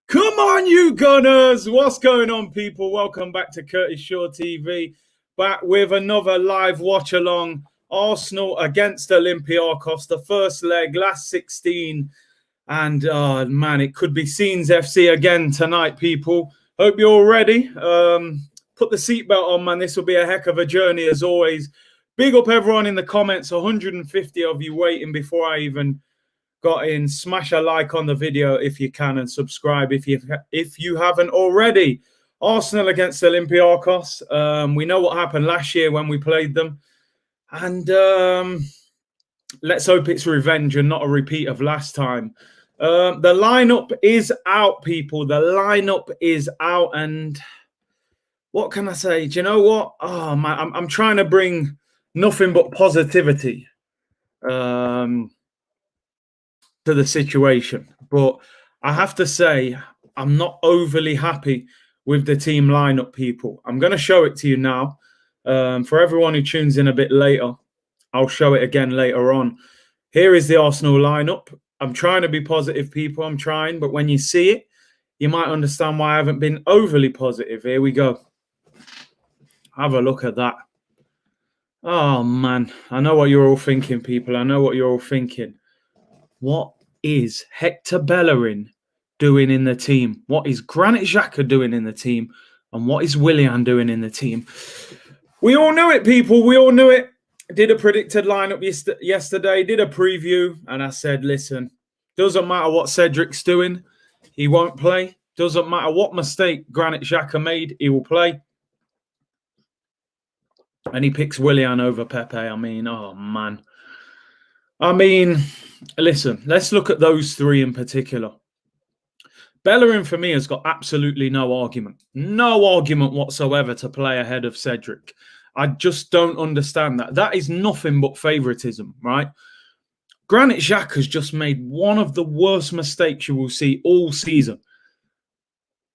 Come on, you Gunners! What's going on, people? Welcome back to Curtis Shaw TV. Back with another live watch-along. Arsenal against Olympiacos. The first leg, last 16. And, oh, man, it could be Scenes FC again tonight, people. Hope you're all ready. Put the seatbelt on, man. This will be a heck of a journey, as always. Big up everyone in the comments. 150 of you waiting before I even got in. Smash a like on the video if you can and subscribe if you haven't already. Arsenal against Olympiacos. We know what happened last year when we played them. And let's hope it's revenge and not a repeat of last time. The lineup is out, people. The lineup is out. And what can I say? Do you know what? Oh, man, I'm trying to bring nothing but positivity to the situation, but I have to say I'm not overly happy with the team lineup, people. I'm going to show it to you now. For everyone who tunes in a bit later, I'll show it again later on. Here is the Arsenal lineup. I'm trying to be positive, people. I'm trying, but when you see it, you might understand why I haven't been overly positive. Here we go. Have a look at that. Oh, man. I know what you're all thinking, people. I know what you're all thinking. What is Hector Bellerin doing in the team? What is Granit Xhaka doing in the team? And what is Willian doing in the team? We all knew it, people. We all knew it. Did a predicted lineup yesterday. Did a preview. And I said, listen, doesn't matter what Cedric's doing. He won't play. Doesn't matter what mistake Granit Xhaka made. He will play. And he picks Willian over Pepe. I mean, oh, man. I mean, listen, let's look at those three in particular. Bellerin, for me, has got absolutely no argument. No argument whatsoever to play ahead of Cedric. I just don't understand that. That is nothing but favouritism, right? Granit Xhaka has just made one of the worst mistakes you will see all season.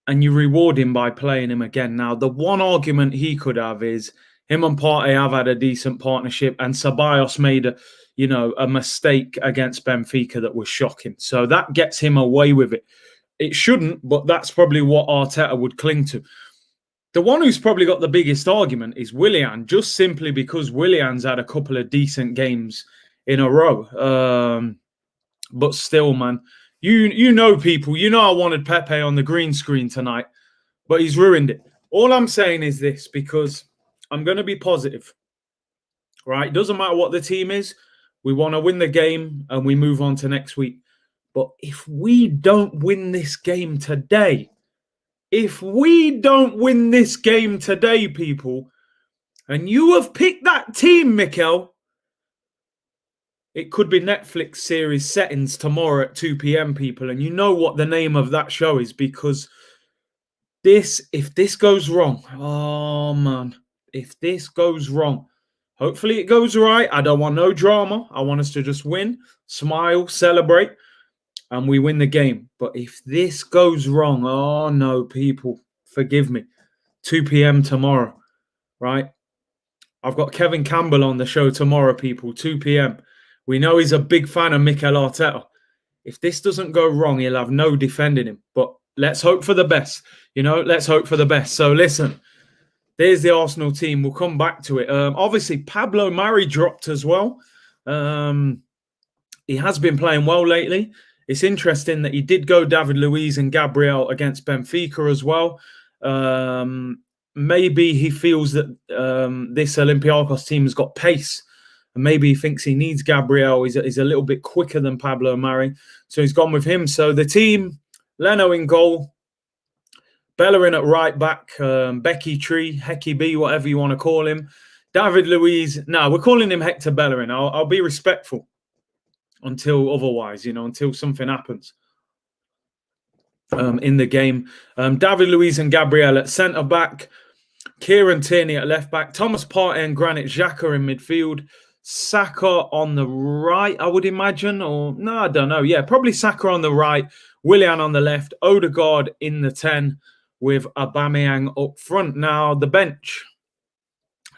And you reward him by playing him again. Now, the one argument he could have is him and Partey have had a decent partnership and Ceballos made a mistake against Benfica that was shocking. So that gets him away with it. It shouldn't, but that's probably what Arteta would cling to. The one who's probably got the biggest argument is Willian, just simply because Willian's had a couple of decent games in a row. But still, man, you know, people, you know I wanted Pepe on the green screen tonight, but he's ruined it. All I'm saying is this, because I'm going to be positive, right? Doesn't matter what the team is. We want to win the game and we move on to next week. But if we don't win this game today, people, and you have picked that team, Mikel, it could be Netflix series Settings tomorrow at 2 p.m, people. And you know what the name of that show is, because if this goes wrong, oh, man, if this goes wrong, hopefully it goes right. I don't want no drama. I want us to just win, smile, celebrate, and we win the game. But if this goes wrong, oh no, people, forgive me. 2 p.m. tomorrow, right? I've got Kevin Campbell on the show tomorrow, people, 2 p.m. We know he's a big fan of Mikel Arteta. If this doesn't go wrong, he'll have no defending him. But let's hope for the best. Let's hope for the best. So listen. There's the Arsenal team. We'll come back to it. Obviously, Pablo Mari dropped as well. He has been playing well lately. It's interesting that he did go David Luiz and Gabriel against Benfica as well. Maybe he feels that this Olympiacos team has got pace. And maybe he thinks he needs Gabriel. He's a little bit quicker than Pablo Mari. So he's gone with him. So the team, Leno in goal. Bellerin at right back, Becky Tree, Hecky B, whatever you want to call him. David Luiz. No, we're calling him Hector Bellerin. I'll be respectful until otherwise, until something happens in the game. David Luiz and Gabriel at centre back. Kieran Tierney at left back. Thomas Partey and Granit Xhaka in midfield. Saka on the right, I would imagine. Or, no, I don't know. Yeah, probably Saka on the right Willian on the left, Odegaard in the 10 with Aubameyang up front. Now, the bench,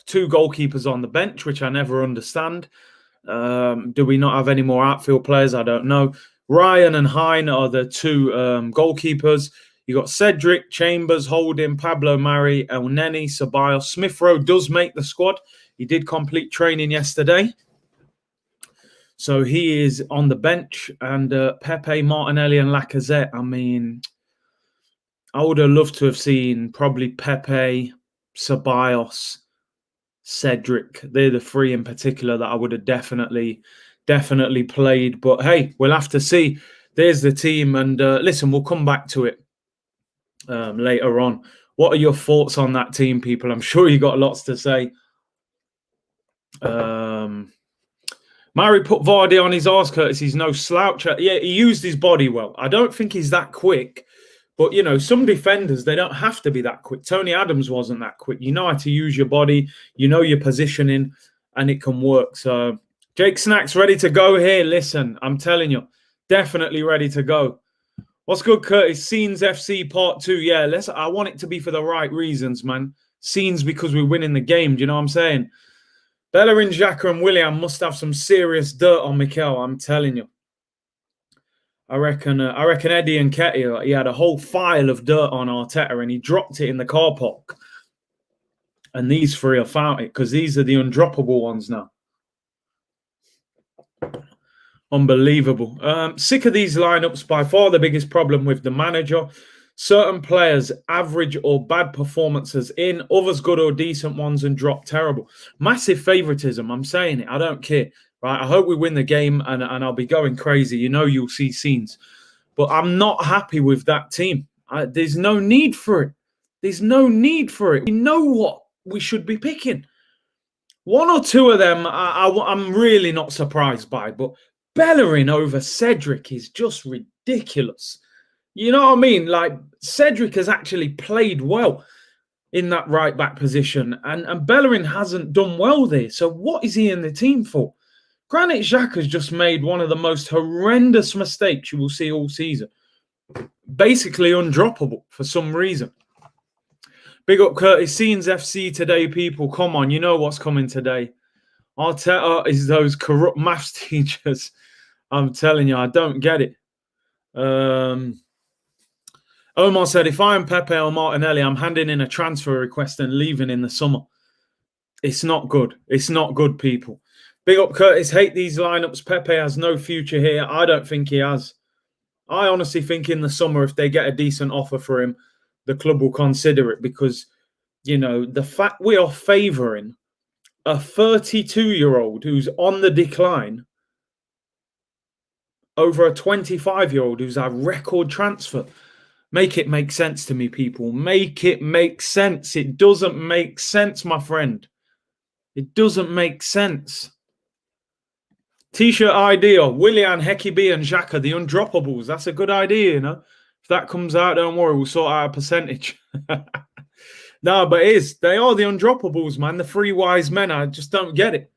2 goalkeepers on the bench, which I never understand. Do we not have any more outfield players? I don't know. Ryan and Hine are the 2 goalkeepers. You got Cedric, Chambers, Holding, Pablo Mari, El Neni, Ceballos. Smith Rowe does make the squad. He did complete training yesterday. So he is on the bench. And Pepe, Martinelli and Lacazette. I mean, I would have loved to have seen probably Pepe, Ceballos, Cedric. They're the 3 in particular that I would have definitely played. But hey, we'll have to see. There's the team. And listen, we'll come back to it later on. What are your thoughts on that team, people? I'm sure you got lots to say. Mari put Vardy on his arse, Curtis. He's no slouch. Yeah, he used his body well. I don't think he's that quick. But, you know, some defenders, they don't have to be that quick. Tony Adams wasn't that quick. You know how to use your body. You know your positioning, and it can work. So, Jake Snacks ready to go here. Listen, I'm telling you, definitely ready to go. What's good, Curtis? Scenes FC Part 2. Yeah, I want it to be for the right reasons, man. Scenes because we're winning the game. Do you know what I'm saying? Bellerin, Xhaka and Willian must have some serious dirt on Mikel, I'm telling you. I reckon Eddie and Ketty, he had a whole file of dirt on Arteta and he dropped it in the car park. And these 3 have found it because these are the undroppable ones now. Unbelievable. Sick of these lineups. By far the biggest problem with the manager. Certain players, average or bad performances in, others good or decent ones and drop terrible. Massive favoritism. I'm saying it. I don't care. Right? I hope we win the game and I'll be going crazy. You know you'll see scenes. But I'm not happy with that team. There's no need for it. There's no need for it. We know what we should be picking. 1 or 2 of them I'm really not surprised by. But Bellerin over Cedric is just ridiculous. You know what I mean? Like, Cedric has actually played well in that right-back position. And Bellerin hasn't done well there. So what is he in the team for? Granit Xhaka has just made one of the most horrendous mistakes you will see all season. Basically undroppable for some reason. Big up Curtis. Scenes FC today, people. Come on, you know what's coming today. Arteta is those corrupt maths teachers. I'm telling you, I don't get it. Omar said, if I'm Pepe or Martinelli, I'm handing in a transfer request and leaving in the summer. It's not good. It's not good, people. Big up Curtis. Hate these lineups. Pepe has no future here. I don't think he has. I honestly think in the summer, if they get a decent offer for him, the club will consider it because, you know, the fact we are favouring a 32-year-old who's on the decline over a 25-year-old who's a record transfer. Make it make sense to me, people. Make it make sense. It doesn't make sense, my friend. It doesn't make sense. T-shirt idea. Willian, Hecky B and Xhaka, the undroppables. That's a good idea, you know. If that comes out, don't worry. We'll sort out a percentage. No, but it is. They are the undroppables, man. The 3 wise men. I just don't get it.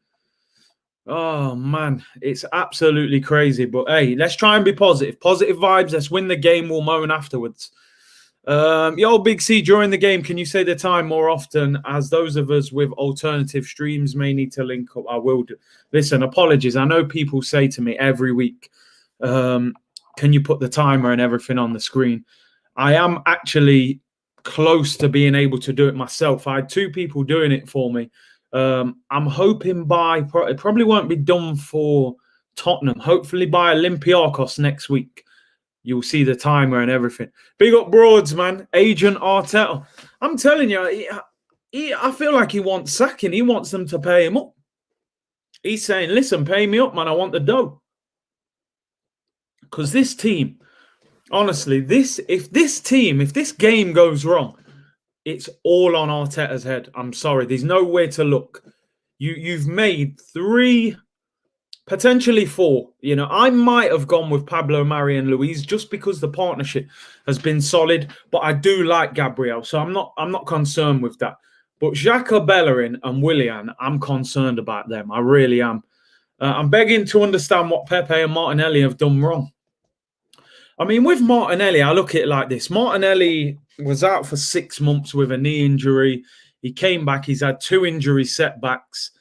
Oh, man. It's absolutely crazy. But, hey, let's try and be positive. Positive vibes. Let's win the game. We'll moan afterwards. Yo, Big C, during the game, can you say the time more often, as those of us with alternative streams may need to link up? I will do. Listen, apologies. I know people say to me every week, can you put the timer and everything on the screen? I am actually close to being able to do it myself. I had 2 people doing it for me. I'm hoping it probably won't be done for Tottenham. Hopefully by Olympiacos next week. You'll see the timer and everything. Big up Broads, man. Agent Arteta. I'm telling you, I feel like he wants sacking. He wants them to pay him up. He's saying, listen, pay me up, man. I want the dough. Because this team, honestly, if this game goes wrong, it's all on Arteta's head. I'm sorry. There's nowhere to look. You've made 3... potentially 4. You know, I might have gone with Pablo Mari and Luis just because the partnership has been solid. But I do like Gabriel, so I'm not concerned with that. But Xhaka, Bellerin, and Willian, I'm concerned about them. I really am. I'm begging to understand what Pepe and Martinelli have done wrong. I mean, with Martinelli, I look at it like this. Martinelli was out for 6 months with a knee injury. He came back. He's had 2 injury setbacks.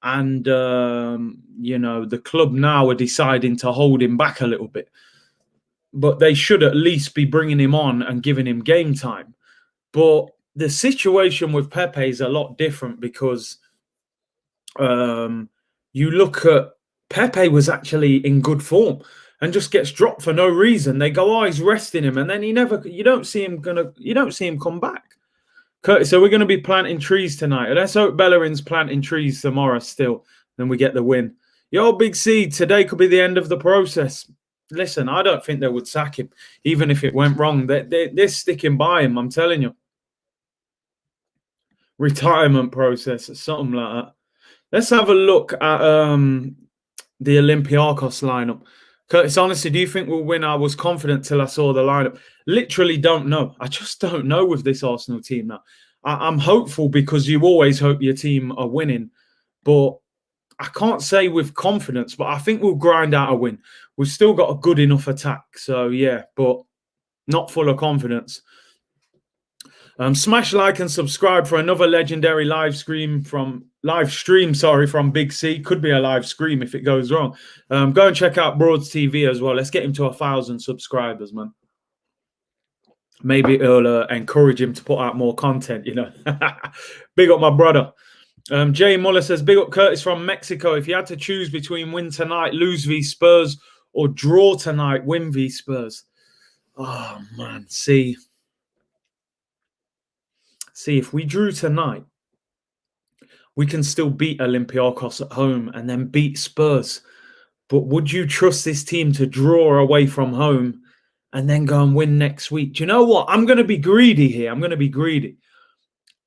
And, the club now are deciding to hold him back a little bit. But they should at least be bringing him on and giving him game time. But the situation with Pepe is a lot different because you look at Pepe was actually in good form and just gets dropped for no reason. They go, "Oh, he's resting him," and then you don't see him come back. Curtis, so we're going to be planting trees tonight. Let's hope Bellerin's planting trees tomorrow still. Then we get the win. Yo, Big C, today could be the end of the process. Listen, I don't think they would sack him, even if it went wrong. They're sticking by him, I'm telling you. Retirement process or something like that. Let's have a look at the Olympiacos lineup. Curtis, honestly, do you think we'll win? I was confident till I saw the lineup. Literally don't know. I just don't know with this Arsenal team now. I'm hopeful because you always hope your team are winning. But I can't say with confidence, but I think we'll grind out a win. We've still got a good enough attack. So, yeah, but not full of confidence. Smash like and subscribe for another legendary live stream from Big C. Could be a live stream if it goes wrong. Go and check out Broads TV as well. Let's get him to 1,000 subscribers, man. Maybe it'll encourage him to put out more content, Big up my brother. Jay Muller says, big up Curtis from Mexico. If you had to choose between win tonight, lose v Spurs, or draw tonight, win v Spurs. Oh, man. See, if we drew tonight, we can still beat Olympiacos at home and then beat Spurs. But would you trust this team to draw away from home and then go and win next week? Do you know what? I'm going to be greedy here.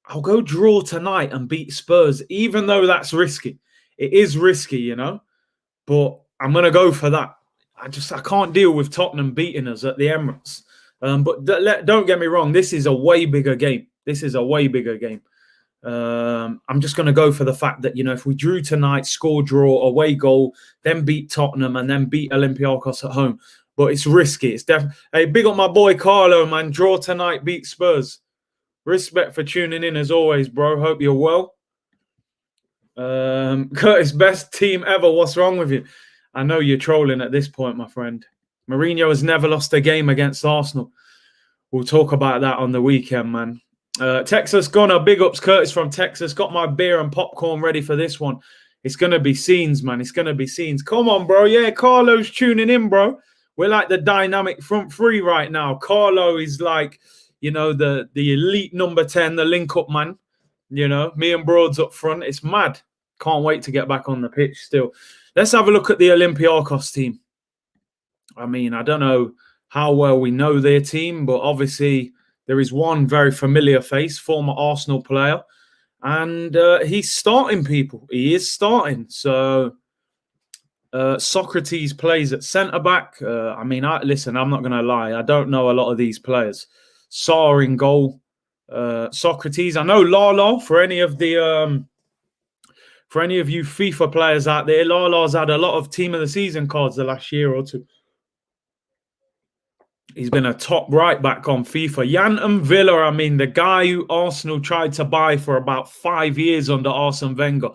I'll go draw tonight and beat Spurs, even though that's risky. It is risky, but I'm going to go for that. I can't deal with Tottenham beating us at the Emirates. But don't get me wrong. This is a way bigger game. I'm just going to go for the fact that, if we drew tonight, score, draw, away goal, then beat Tottenham and then beat Olympiacos at home. But it's risky. It's definitely. Hey, big up my boy Carlo, man. Draw tonight, beat Spurs. Respect for tuning in as always, bro. Hope you're well. Curtis, best team ever. What's wrong with you? I know you're trolling at this point, my friend. Mourinho has never lost a game against Arsenal. We'll talk about that on the weekend, man. Texas Gunner, big ups, Curtis from Texas. Got my beer and popcorn ready for this one. It's going to be scenes, man. It's going to be scenes. Come on, bro. Yeah, Carlo's tuning in, bro. We're like the dynamic front three right now. Carlo is like, the elite number 10, the link-up man. Me and Broads up front. It's mad. Can't wait to get back on the pitch still. Let's have a look at the Olympiacos team. I mean, I don't know how well we know their team, but obviously there is one very familiar face, former Arsenal player, and he's starting people. He is starting. So Socrates plays at centre-back. Listen, I'm not going to lie. I don't know a lot of these players. Sarr in goal. Socrates. I know Lala for any of you FIFA players out there. Lala's had a lot of team of the season cards the last year or two. He's been a top right back on FIFA. Jan Villa, the guy who Arsenal tried to buy for about 5 years under Arsene Wenger.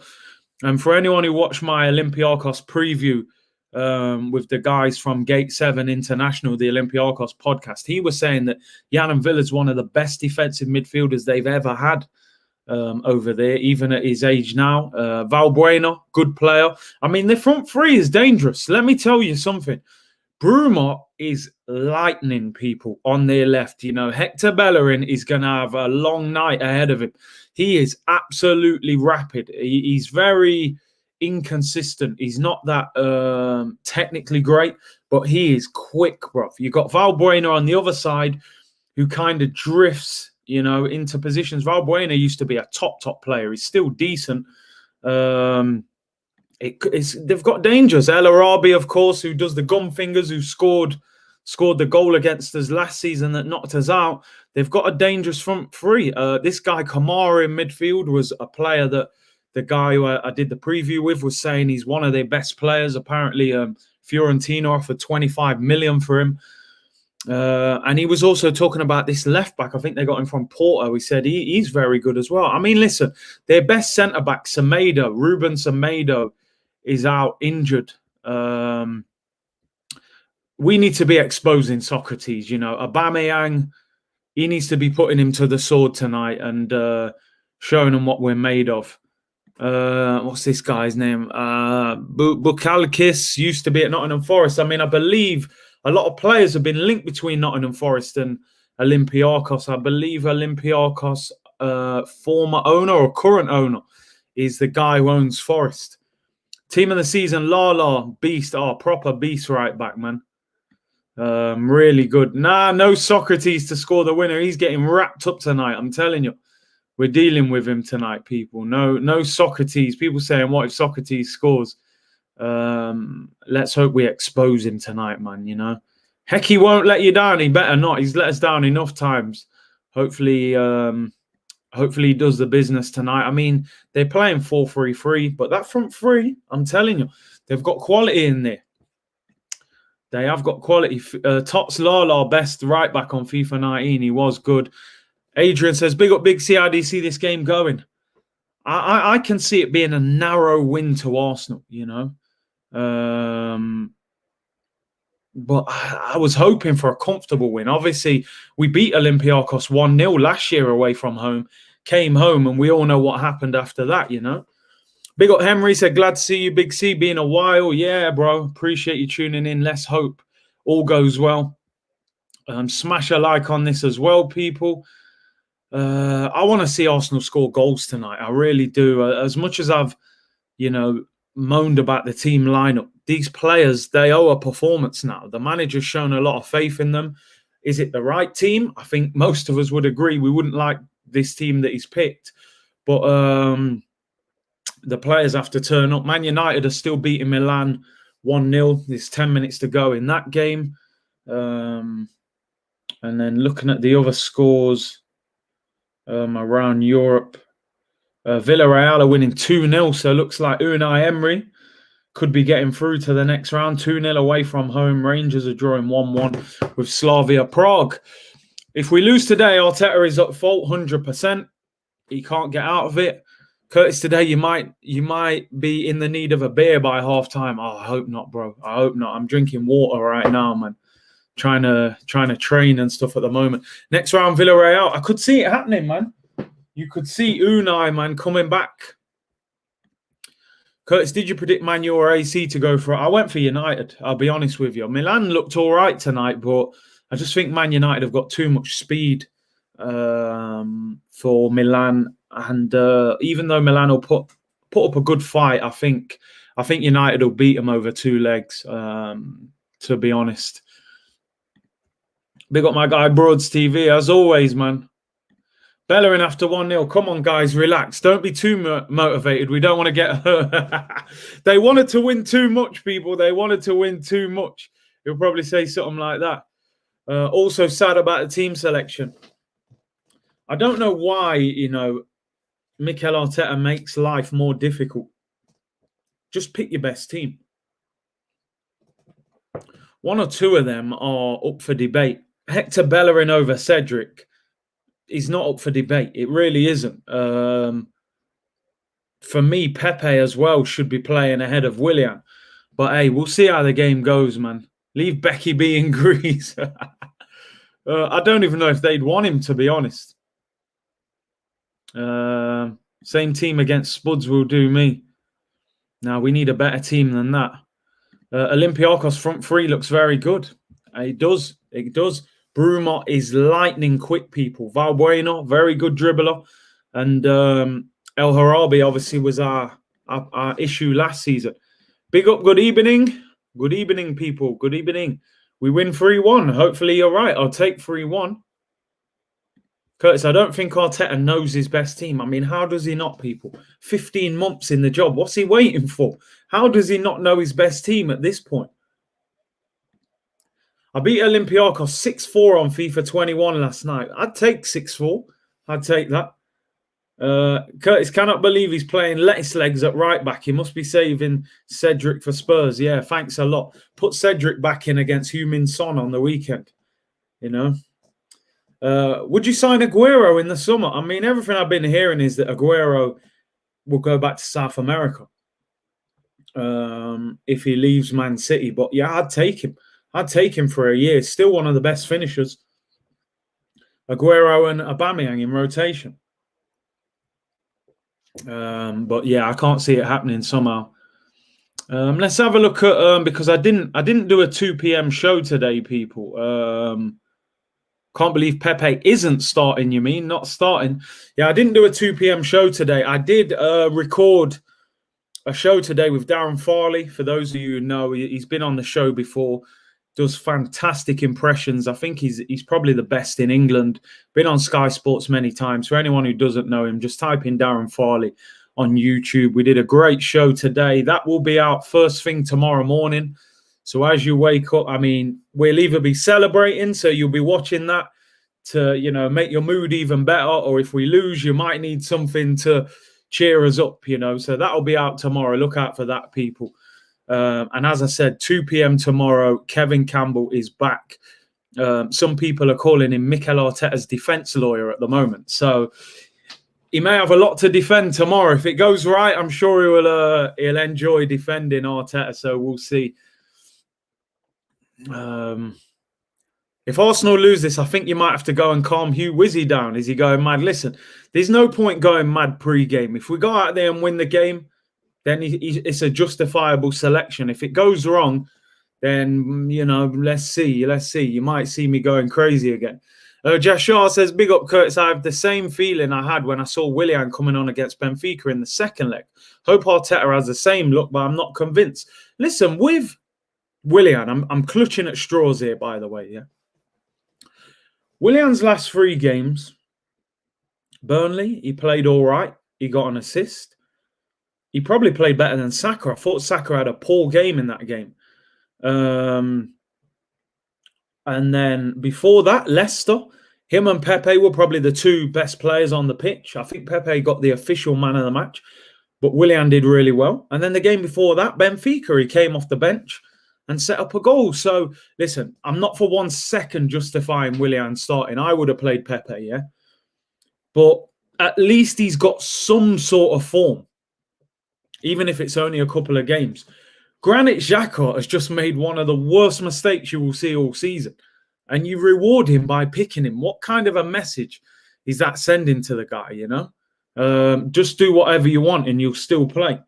And for anyone who watched my Olympiacos preview with the guys from Gate 7 International, the Olympiacos podcast, he was saying that Jan Villa is one of the best defensive midfielders they've ever had over there, even at his age now. Valbuena, good player. The front three is dangerous. Let me tell you something. Bruma is lightning people on their left. Hector Bellerin is going to have a long night ahead of him. He is absolutely rapid. He's very inconsistent. He's not that technically great, but he is quick, bro. You've got Valbuena on the other side who kind of drifts, into positions. Valbuena used to be a top player. He's still decent. They've got dangers. El Arabi, of course, who does the gum fingers, who scored the goal against us last season that knocked us out. They've got a dangerous front three. This guy Kamara in midfield was a player that the guy who I did the preview with was saying he's one of their best players. Apparently, Fiorentina offered 25 million for him. And he was also talking about this left back. I think they got him from Porto. He said he's very good as well. I mean, listen, their best centre back, Ruben Semedo, is out injured. We need to be exposing Socrates. You know, Aubameyang, he needs to be putting him to the sword tonight and showing him what we're made of. What's this guy's name? Bukalkis used to be at Nottingham Forest. I mean, I believe a lot of players have been linked between Nottingham Forest and Olympiacos. I believe Olympiacos' former owner or current owner is the guy who owns Forest. Team of the season, Lala, beast. Oh, proper beast right back, man. Really good. No Socrates to score the winner. He's getting wrapped up tonight, I'm telling you. We're dealing with him tonight, people. No Socrates. People saying, what if Socrates scores? Let's hope we expose him tonight, man, you know. Heck, he won't let you down. He better not. He's let us down enough times. Hopefully he does the business tonight. I mean, they're playing 4-3-3, but that front three, I'm telling you, they've got quality in there. They have got quality. Tots Lala, best right back on FIFA 19. He was good. Adrian says, big up Big C. How do you see this game going? I can see it being a narrow win to Arsenal, you know. But I was hoping for a comfortable win. Obviously, we beat Olympiacos 1-0 last year away from home. Came home, and we all know what happened after that, you know. Big up Henry said, glad to see you, Big C. Been a while. Yeah, bro. Appreciate you tuning in. Let's hope all goes well. Smash a like on this as well, people. I want to see Arsenal score goals tonight. I really do. As much as I've, you know, moaned about the team lineup, these players, they owe a performance now. The manager's shown a lot of faith in them. Is it the right team? I think most of us would agree. We wouldn't like this team that he's picked. But the players have to turn up. Man United are still beating Milan 1-0. There's 10 minutes to go in that game. And then looking at the other scores around Europe, Villarreal are winning 2-0. So it looks like Unai Emery could be getting through to the next round. 2-0 away from home. Rangers are drawing 1-1 with Slavia Prague. If we lose today, Arteta is at fault 100%. He can't get out of it. Curtis, today you might be in the need of a beer by halftime. Oh, I hope not, bro. I hope not. I'm drinking water right now, man. Trying to train and stuff at the moment. Next round, Villarreal. I could see it happening, man. You could see Unai, man, coming back. Curtis, did you predict Man U or AC to go for it? I went for United, I'll be honest with you. Milan looked all right tonight, but I just think Man United have got too much speed for Milan. And even though Milan will put up a good fight, I think United will beat them over two legs, to be honest. Big up my guy, Broads TV, as always, man. Bellerin after 1-0. Come on, guys, relax. Don't be too motivated. We don't want to get hurt. They wanted to win too much, people. They wanted to win too much. He'll probably say something like that. Also sad about the team selection. I don't know why, you know, Mikel Arteta makes life more difficult. Just pick your best team. One or two of them are up for debate. Hector Bellerin over Cedric is not up for debate. It really isn't. For me, Pepe as well should be playing ahead of Willian. But hey, we'll see how the game goes, man. Leave Becky B in Greece. I don't even know if they'd want him, to be honest. Same team against Spuds will do me. Now, we need a better team than that. Olympiacos front three looks very good. It does. It does. Bruma is lightning quick, people. Valbuena, very good dribbler. And El Harabi, obviously, was our issue last season. Big up, good evening. Good evening, people. Good evening. We win 3-1. Hopefully, you're right. I'll take 3-1. Curtis, I don't think Arteta knows his best team. I mean, how does he not, people? 15 months in the job. What's he waiting for? How does he not know his best team at this point? I beat Olympiacos 6-4 on FIFA 21 last night. I'd take 6-4. I'd take that. Curtis cannot believe he's playing lettuce legs at right back. He must be saving Cedric for Spurs. Yeah, thanks a lot. Put Cedric back in against Heung-min Son on the weekend. You know, would you sign Aguero in the summer? I mean, everything I've been hearing is that Aguero will go back to South America if he leaves Man City. But yeah, I'd take him. I'd take him for a year. Still one of the best finishers. Aguero and Aubameyang in rotation. But yeah, I can't see it happening somehow. Let's have a look at because I didn't do a 2 p.m. show today, people. Can't believe Pepe isn't starting. You mean not starting? Yeah, I didn't do a 2 p.m. show today. I did record a show today with Darren Farley. For those of you who know, he's been on the show before. Does fantastic impressions. I think he's probably the best in England. Been on Sky Sports many times. For anyone who doesn't know him, just type in Darren Farley on YouTube. We did a great show today. That will be out first thing tomorrow morning. So as you wake up, I mean, we'll either be celebrating, so you'll be watching that to, you know, make your mood even better. Or if we lose, you might need something to cheer us up, you know. So that'll be out tomorrow. Look out for that, people. And as I said, 2 p.m. tomorrow, Kevin Campbell is back. Some people are calling him Mikel Arteta's defence lawyer at the moment. So he may have a lot to defend tomorrow. If it goes right, I'm sure he'll enjoy defending Arteta. So we'll see. If Arsenal lose this, I think you might have to go and calm Hugh Wizzy down. Is he going mad? Listen, there's no point going mad pre-game. If we go out there and win the game, then it's a justifiable selection. If it goes wrong, then, you know, let's see. Let's see. You might see me going crazy again. Jashar says, big up, Curtis. I have the same feeling I had when I saw Willian coming on against Benfica in the second leg. Hope Arteta has the same look, but I'm not convinced. Listen, with Willian, I'm clutching at straws here, by the way, yeah. Willian's last 3 games, Burnley, he played all right. He got an assist. He probably played better than Saka. I thought Saka had a poor game in that game. And then before that, Leicester, him and Pepe were probably the 2 best players on the pitch. I think Pepe got the official man of the match, but Willian did really well. And then the game before that, Benfica, he came off the bench and set up a goal. So, listen, I'm not for 1 second justifying Willian starting. I would have played Pepe, yeah? But at least he's got some sort of form, even if it's only a couple of games. Granit Xhaka has just made one of the worst mistakes you will see all season. And you reward him by picking him. What kind of a message is that sending to the guy, you know? Just do whatever you want and you'll still play.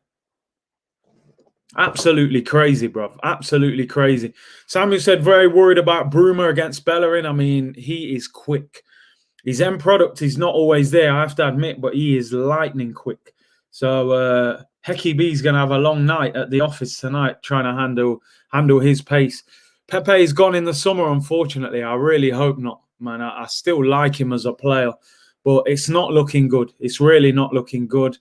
Absolutely crazy, bro. Absolutely crazy. Samuel said, very worried about Bruma against Bellerin. I mean, he is quick. His end product is not always there, I have to admit, but he is lightning quick. So Hecky B's going to have a long night at the office tonight trying to handle his pace. Pepe is gone in the summer, unfortunately. I really hope not, man. I still like him as a player, but it's not looking good. It's really not looking good.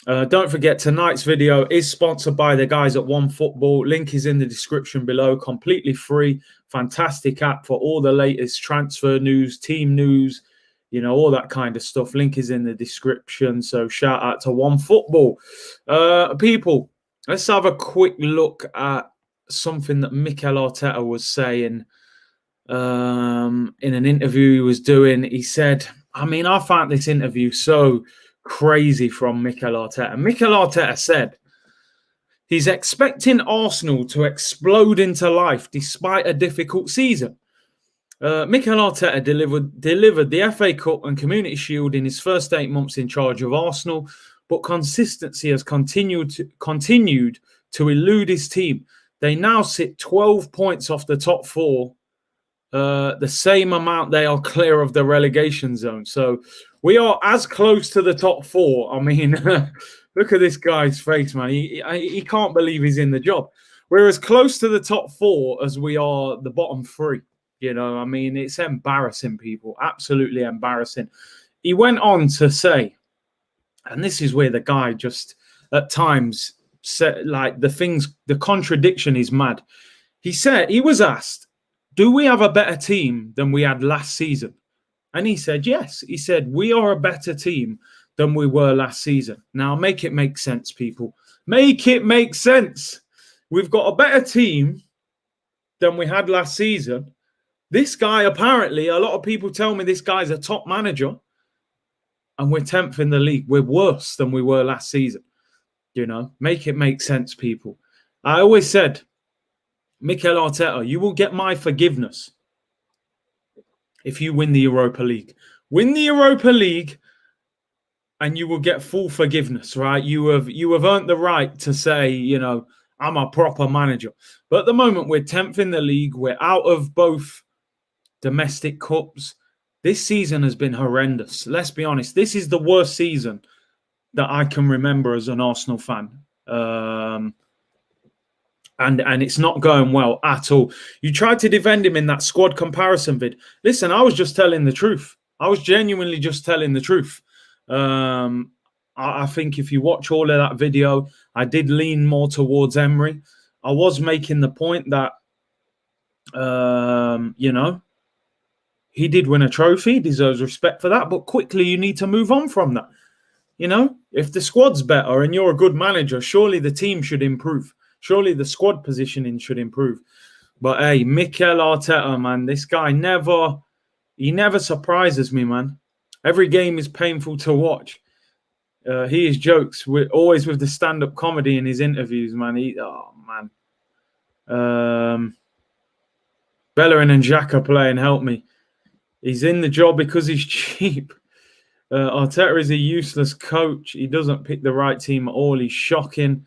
Don't forget, tonight's video is sponsored by the guys at OneFootball. Link is in the description below. Completely free. Fantastic app for all the latest transfer news, team news, you know, all that kind of stuff. Link is in the description. So shout out to OneFootball. People, let's have a quick look at something that Mikel Arteta was saying in an interview he was doing. He said, I mean, I found this interview so crazy from Mikel Arteta. Mikel Arteta said he's expecting Arsenal to explode into life despite a difficult season. Mikel Arteta delivered the FA Cup and Community Shield in his first 8 months in charge of Arsenal, but consistency has continued to elude his team. They now sit 12 points off the top 4, the same amount they are clear of the relegation zone. So we are as close to the top 4. I mean, look at this guy's face, man. He can't believe he's in the job. We're as close to the top 4 as we are the bottom 3. You know, I mean, it's embarrassing, people. Absolutely embarrassing. He went on to say, and this is where the guy just at times said, like, the contradiction is mad. He said, he was asked, do we have a better team than we had last season? And he said, yes. He said, we are a better team than we were last season. Now, make it make sense, people. Make it make sense. We've got a better team than we had last season, This guy, apparently, a lot of people tell me this guy's a top manager, and we're 10th in the league. We're worse than we were last season. Make it make sense, people. I always said, Mikel Arteta, you will get my forgiveness if you win the Europa League. Win the Europa League, and you will get full forgiveness, right? You have earned the right to say, I'm a proper manager. But at the moment, we're 10th in the league. We're out of both domestic cups. This season has been horrendous. Let's be honest. This is the worst season that I can remember as an Arsenal fan. And it's not going well at all. You tried to defend him in that squad comparison vid. Listen, I was just telling the truth. I was genuinely just telling the truth. I think if you watch all of that video, I did lean more towards Emery. I was making the point that, he did win a trophy, he deserves respect for that, but quickly you need to move on from that. If the squad's better and you're a good manager, surely the team should improve. Surely the squad positioning should improve. But hey, Mikel Arteta, man, this guy never surprises me, man. Every game is painful to watch. He is jokes, always with the stand-up comedy in his interviews, man. Bellerin and Xhaka playing, help me. He's in the job because he's cheap. Arteta is a useless coach. He doesn't pick the right team at all. He's shocking.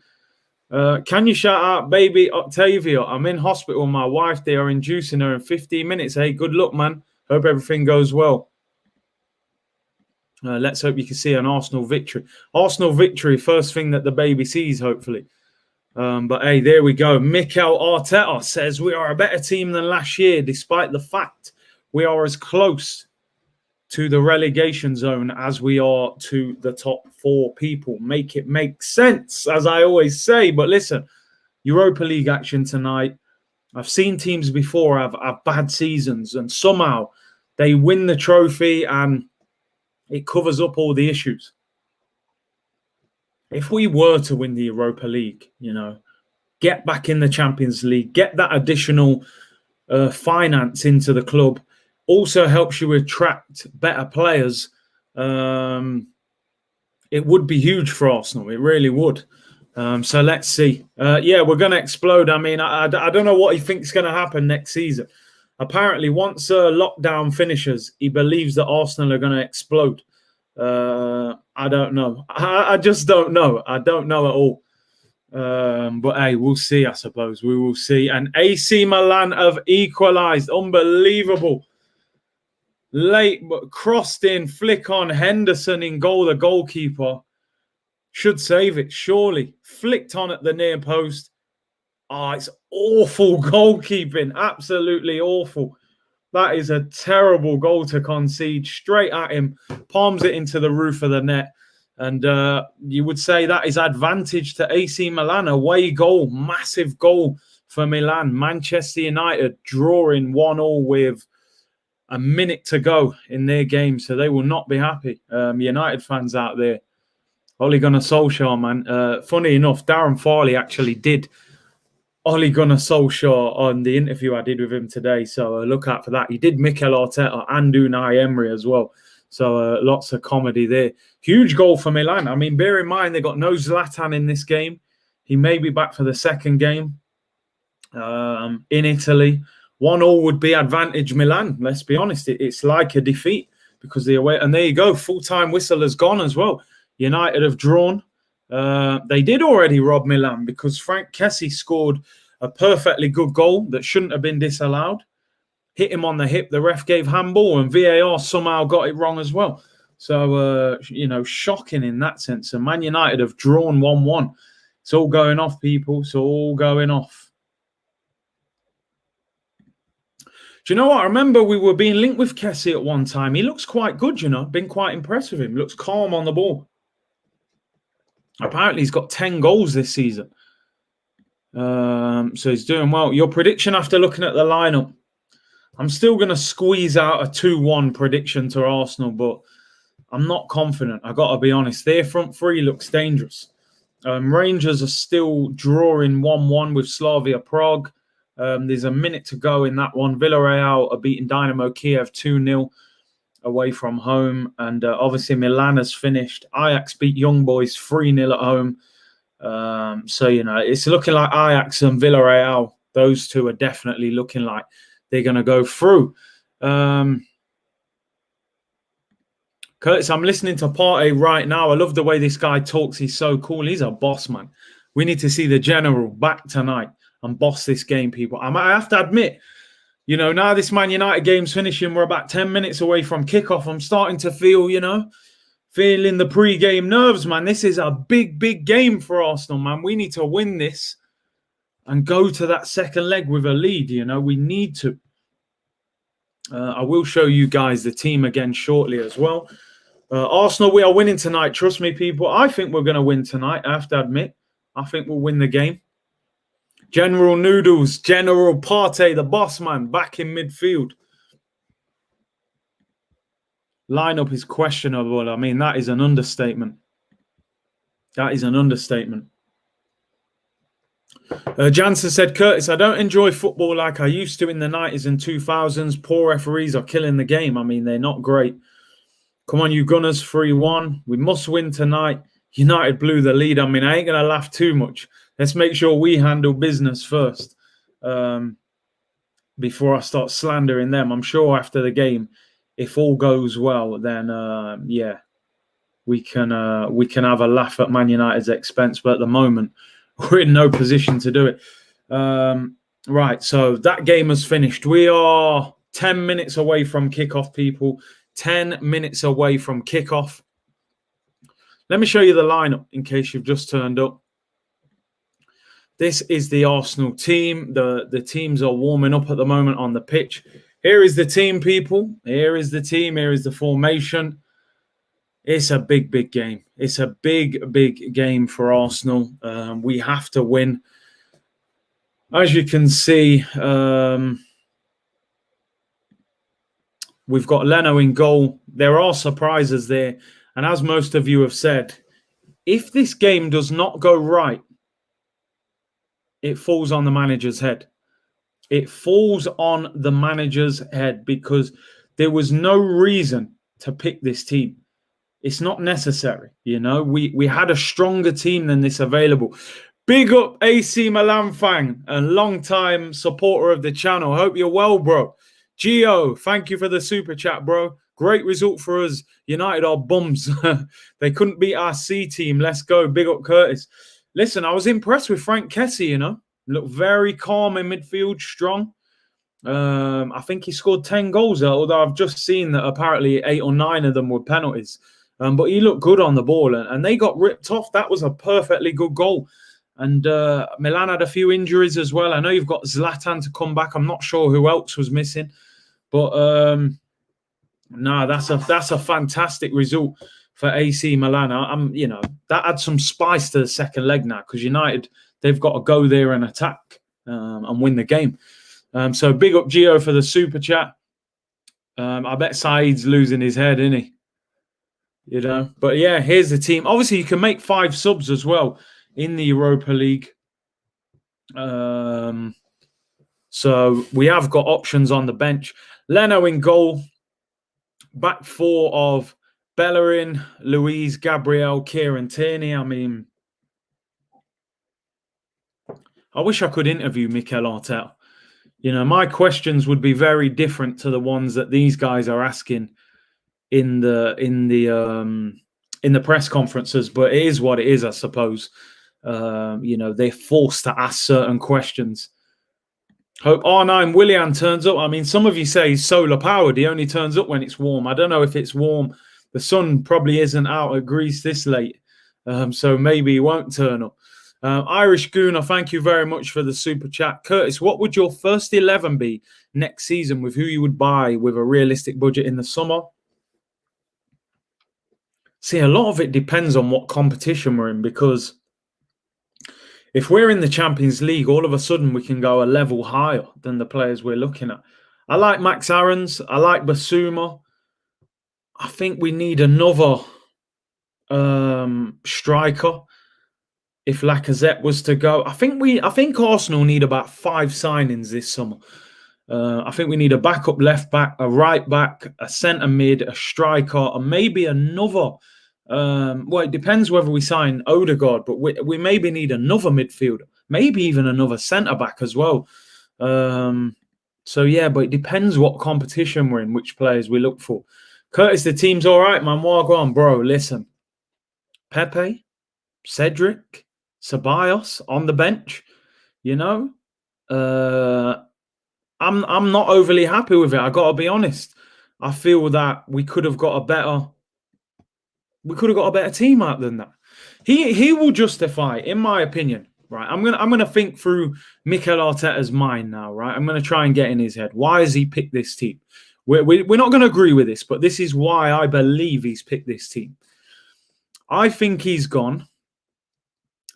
Can you shout out baby Octavia? I'm in hospital with my wife. They are inducing her in 15 minutes. Hey, good luck, man. Hope everything goes well. Let's hope you can see an Arsenal victory. Arsenal victory, first thing that the baby sees, hopefully. But hey, there we go. Mikel Arteta says we are a better team than last year, despite the fact we are as close to the relegation zone as we are to the top 4 people. Make it make sense, as I always say. But listen, Europa League action tonight. I've seen teams before have bad seasons, and somehow they win the trophy and it covers up all the issues. If we were to win the Europa League, get back in the Champions League, get that additional finance into the club, also helps you attract better players. It would be huge for Arsenal. It really would. So let's see. We're going to explode. I mean, I don't know what he thinks is going to happen next season. Apparently, once lockdown finishes, he believes that Arsenal are going to explode. I don't know. I just don't know. I don't know at all. But hey, we'll see, I suppose. We will see. And AC Milan have equalised. Unbelievable. Late, but crossed in, flick on, Henderson in goal, the goalkeeper. Should save it, surely. Flicked on at the near post. It's awful goalkeeping. Absolutely awful. That is a terrible goal to concede. Straight at him. Palms it into the roof of the net. And you would say that is advantage to AC Milan. Away goal. Massive goal for Milan. Manchester United drawing 1-1 with a minute to go in their game. So they will not be happy. United fans out there. Ole Gunnar Solskjaer, man. Funny enough, Darren Farley actually did Ole Gunnar Solskjaer on the interview I did with him today. So look out for that. He did Mikel Arteta and Unai Emery as well. So lots of comedy there. Huge goal for Milan. I mean, bear in mind, they got no Zlatan in this game. He may be back for the second game in Italy. 1-1 would be advantage Milan. Let's be honest. It's like a defeat because they're away. And there you go. Full-time whistle has gone as well. United have drawn. They did already rob Milan because Frank Kessie scored a perfectly good goal that shouldn't have been disallowed. Hit him on the hip. The ref gave handball and VAR somehow got it wrong as well. So, shocking in that sense. And Man United have drawn 1-1. It's all going off, people. It's all going off. Do you know what? I remember we were being linked with Kessie at one time. He looks quite good, Been quite impressed with him. Looks calm on the ball. Apparently, he's got 10 goals this season. So he's doing well. Your prediction after looking at the lineup. I'm still going to squeeze out a 2-1 prediction to Arsenal, but I'm not confident. I've got to be honest. Their front three looks dangerous. Rangers are still drawing 1-1 with Slavia Prague. There's a minute to go in that one. Villarreal are beating Dynamo Kiev 2-0 away from home. And obviously Milan has finished. Ajax beat Young Boys 3-0 at home. So, it's looking like Ajax and Villarreal. Those two are definitely looking like they're going to go through. Curtis, I'm listening to Partey right now. I love the way this guy talks. He's so cool. He's a boss, man. We need to see the general back tonight and boss this game, people. I have to admit, now this Man United game's finishing, we're about 10 minutes away from kickoff. I'm starting to feel, feeling the pre-game nerves, man. This is a big, big game for Arsenal, man. We need to win this and go to that second leg with a lead, We need to. I will show you guys the team again shortly as well. Arsenal, we are winning tonight. Trust me, people. I think we're going to win tonight. I have to admit. I think we'll win the game. General Noodles, General Partey, the boss man, back in midfield. Lineup is questionable. I mean, that is an understatement. That is an understatement. Jansen said, Curtis, I don't enjoy football like I used to in the 90s and 2000s. Poor referees are killing the game. I mean, they're not great. Come on, you Gunners, 3-1. We must win tonight. United blew the lead. I mean, I ain't going to laugh too much. Let's make sure we handle business first before I start slandering them. I'm sure after the game, if all goes well, then, we can have a laugh at Man United's expense. But at the moment, we're in no position to do it. Right, so that game has finished. We are 10 minutes away from kickoff, people. 10 minutes away from kickoff. Let me show you the lineup in case you've just turned up. This is the Arsenal team. The teams are warming up at the moment on the pitch. Here is the team, people. Here is the team. Here is the formation. It's a big, big game. It's a big, big game for Arsenal. We have to win. As you can see, we've got Leno in goal. There are surprises there. And as most of you have said, if this game does not go right, it falls on the manager's head. It falls on the manager's head because there was no reason to pick this team. It's not necessary, We had a stronger team than this available. Big up AC Milan fan and long-time supporter of the channel. Hope you're well, bro. Gio, thank you for the super chat, bro. Great result for us. United are bums. They couldn't beat our C team. Let's go. Big up Curtis. Listen, I was impressed with Frank Kessie, Looked very calm in midfield, strong. I think he scored 10 goals, although I've just seen that apparently 8 or 9 of them were penalties. But he looked good on the ball, and they got ripped off. That was a perfectly good goal. And Milan had a few injuries as well. I know you've got Zlatan to come back. I'm not sure who else was missing. But, no, that's a fantastic result for AC Milan. That adds some spice to the second leg now because United, they've got to go there and attack and win the game. So big up Gio for the super chat. I bet Saeed's losing his head, isn't he? But yeah, here's the team. Obviously, you can make 5 subs as well in the Europa League. So we have got options on the bench. Leno in goal. Back 4 of Bellerin, Luiz, Gabriel, Kieran Tierney. I mean, I wish I could interview Mikel Arteta. My questions would be very different to the ones that these guys are asking in the press conferences, but it is what it is, I suppose. They're forced to ask certain questions. Hope R9 Willian turns up. I mean, some of you say he's solar powered. He only turns up when it's warm. I don't know if it's warm. The sun probably isn't out at Greece this late, so maybe he won't turn up. Irish Gooner, thank you very much for the super chat. Curtis, what would your first 11 be next season with who you would buy with a realistic budget in the summer? See, a lot of it depends on what competition we're in, because if we're in the Champions League, all of a sudden we can go a level higher than the players we're looking at. I like Max Aarons. I like Basuma. I think we need another striker if Lacazette was to go. I think Arsenal need about 5 signings this summer. I think we need a backup left back, a right back, a centre mid, a striker, and maybe another. Well, it depends whether we sign Odegaard, but we maybe need another midfielder, maybe even another centre back as well. So yeah, but it depends what competition we're in, which players we look for. Curtis, the team's all right, man. Walk on, bro. Listen, Pepe, Cedric, Ceballos on the bench. You know, I'm not overly happy with it. I got to be honest. I feel that we could have got a better team out than that. He will justify, in my opinion. Right, I'm gonna think through Mikel Arteta's mind now. Right, I'm gonna try and get in his head. Why has he picked this team? We're not going to agree with this, but this is why I believe he's picked this team. I think he's gone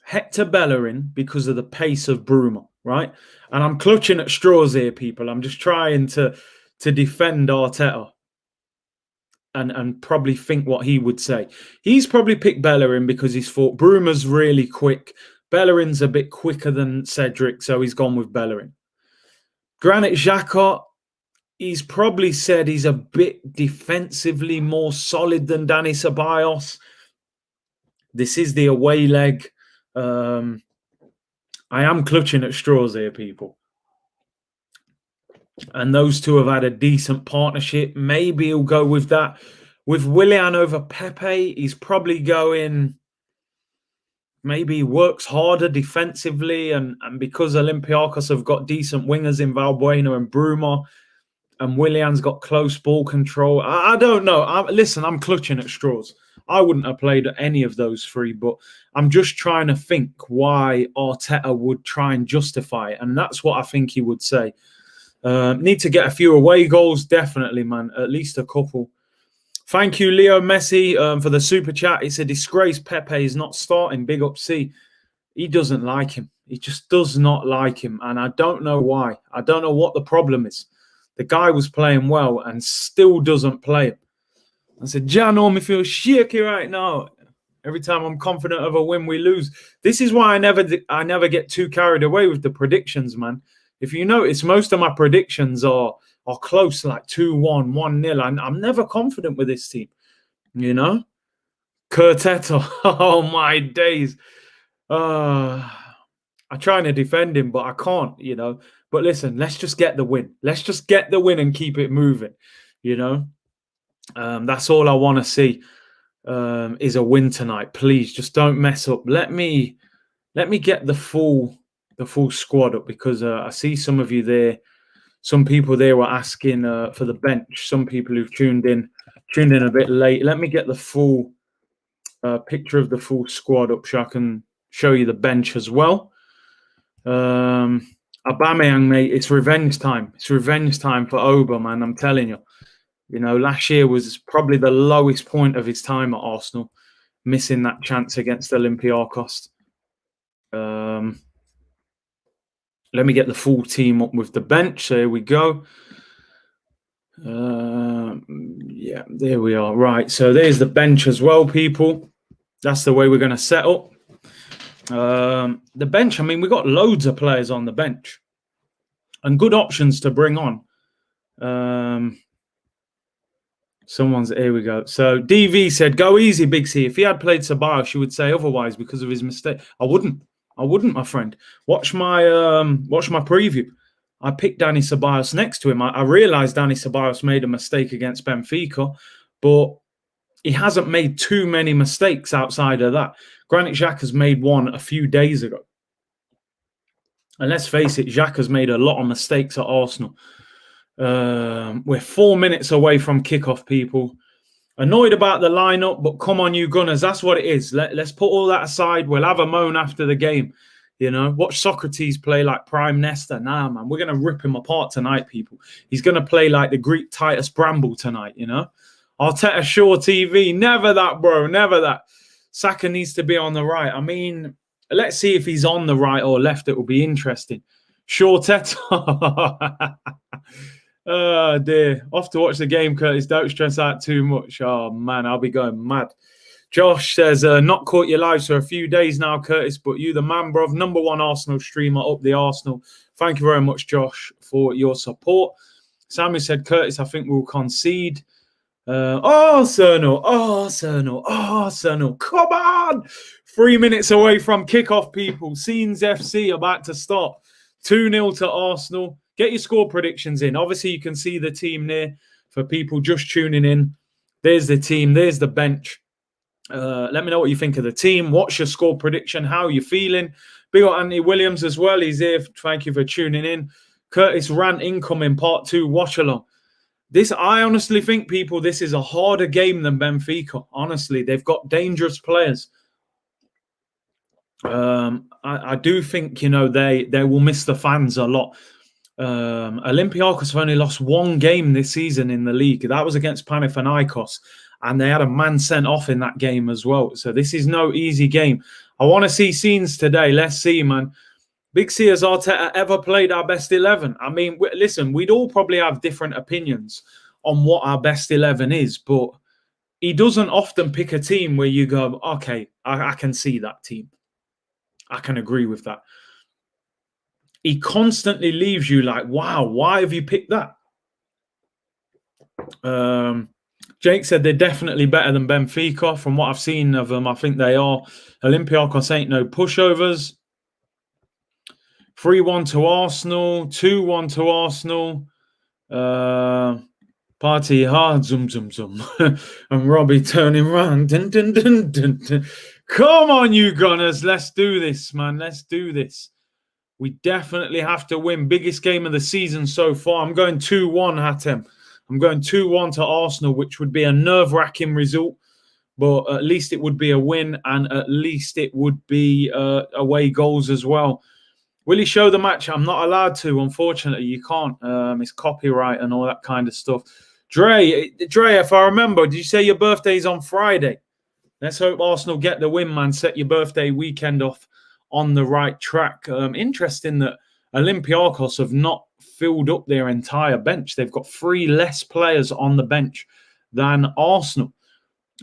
Hector Bellerin because of the pace of Bruma, right? And I'm clutching at straws here, people. I'm just trying to defend Arteta and probably think what he would say. He's probably picked Bellerin because he's thought Bruma's really quick. Bellerin's a bit quicker than Cedric, so he's gone with Bellerin. Granit Xhaka, he's probably said he's a bit defensively more solid than Dani Ceballos. This is the away leg. I am clutching at straws here, people. And those two have had a decent partnership. Maybe he'll go with that. With Willian over Pepe, he's probably going... Maybe he works harder defensively. And because Olympiacos have got decent wingers in Valbuena and Bruma, and Willian's got close ball control. I don't know. Listen, I'm clutching at straws. I wouldn't have played any of those 3, but I'm just trying to think why Arteta would try and justify it. And that's what I think he would say. Need to get a few away goals, definitely, man. At least a couple. Thank you, Leo Messi, for the super chat. It's a disgrace Pepe is not starting. Big up C. He doesn't like him. He just does not like him. And I don't know why. I don't know what the problem is. The guy was playing well and still doesn't play him. I said, Jan, me feel shaky right now. Every time I'm confident of a win, we lose. This is why I never get too carried away with the predictions, man. If you notice, most of my predictions are close, like 2-1, 1-0. I'm never confident with this team, you know? Arteta, oh my days. I'm trying to defend him, but I can't, you know? But listen, let's just get the win. Let's just get the win and keep it moving, you know? That's all I want to see is a win tonight. Please, just don't mess up. Let me get the full squad up because I see some of you there. Some people there were asking for the bench. Some people who've tuned in a bit late. Let me get the full picture of the full squad up so I can show you the bench as well. Aubameyang, mate, it's revenge time. It's revenge time for Oba, man. I'm telling you. You know, last year was probably the lowest point of his time at Arsenal, missing that chance against Olympiacos. Let me get the full team up with the bench. So here we go. Yeah, there we are. Right, so there's the bench as well, people. That's the way we're going to set up. The bench, I mean, we've got loads of players on the bench and good options to bring on. Here we go. So DV said, go easy, Big C. If he had played Ceballos, you would say otherwise because of his mistake. I wouldn't, my friend. Watch my preview. I picked Dani Ceballos next to him. I realised Dani Ceballos made a mistake against Benfica, but he hasn't made too many mistakes outside of that. Granit Xhaka's made one a few days ago. And let's face it, Xhaka's made a lot of mistakes at Arsenal. We're 4 minutes away from kickoff, people. Annoyed about the lineup, but come on, you Gunners. That's what it is. Let's put all that aside. We'll have a moan after the game. You know, watch Socrates play like prime Nesta. Nah, man, we're going to rip him apart tonight, people. He's going to play like the Greek Titus Bramble tonight, you know. Arteta Shaw TV. Never that, bro. Never that. Saka needs to be on the right. I mean, let's see if he's on the right or left. It will be interesting. Shaw Teta. Oh, dear. Off to watch the game, Curtis. Don't stress out too much. Oh, man, I'll be going mad. Josh says, not caught your lives for a few days now, Curtis, but you the man, bruv. #1 Arsenal streamer up the Arsenal. Thank you very much, Josh, for your support. Sammy said, Curtis, I think we'll concede. Arsenal. Come on. 3 minutes away from kickoff, people. Scenes FC about to start. 2-0 to Arsenal. Get your score predictions in. Obviously, you can see the team there for people just tuning in. There's the team. There's the bench. Let me know what you think of the team. What's your score prediction? How are you feeling? Big up Anthony Williams as well. He's here. Thank you for tuning in. Curtis Rant incoming, part 2, Watchalong. I honestly think, people, this is a harder game than Benfica. Honestly, they've got dangerous players. I do think, they will miss the fans a lot. Olympiacos have only lost 1 game this season in the league. That was against Panathinaikos, and they had a man sent off in that game as well. So this is no easy game. I want to see scenes today. Let's see, man. Big C, has Arteta ever played our best 11? I mean, listen, we'd all probably have different opinions on what our best 11 is, but he doesn't often pick a team where you go, okay, I can see that team. I can agree with that. He constantly leaves you like, wow, why have you picked that? Jake said they're definitely better than Benfica. From what I've seen of them, I think they are. Olympiacos ain't no pushovers. 3-1 to Arsenal, 2-1 to Arsenal. Party hard, zoom, zoom, zoom. And Robbie turning round. Dun, dun, dun, dun, dun. Come on, you Gunners. Let's do this, man. Let's do this. We definitely have to win. Biggest game of the season so far. I'm going 2-1, Hatem. I'm going 2-1 to Arsenal, which would be a nerve-wracking result. But at least it would be a win, and at least it would be away goals as well. Will he show the match? I'm not allowed to, unfortunately. You can't. It's copyright and all that kind of stuff. Dre, if I remember, did you say your birthday's on Friday? Let's hope Arsenal get the win, man. Set your birthday weekend off on the right track. Interesting that Olympiacos have not filled up their entire bench. They've got 3 less players on the bench than Arsenal.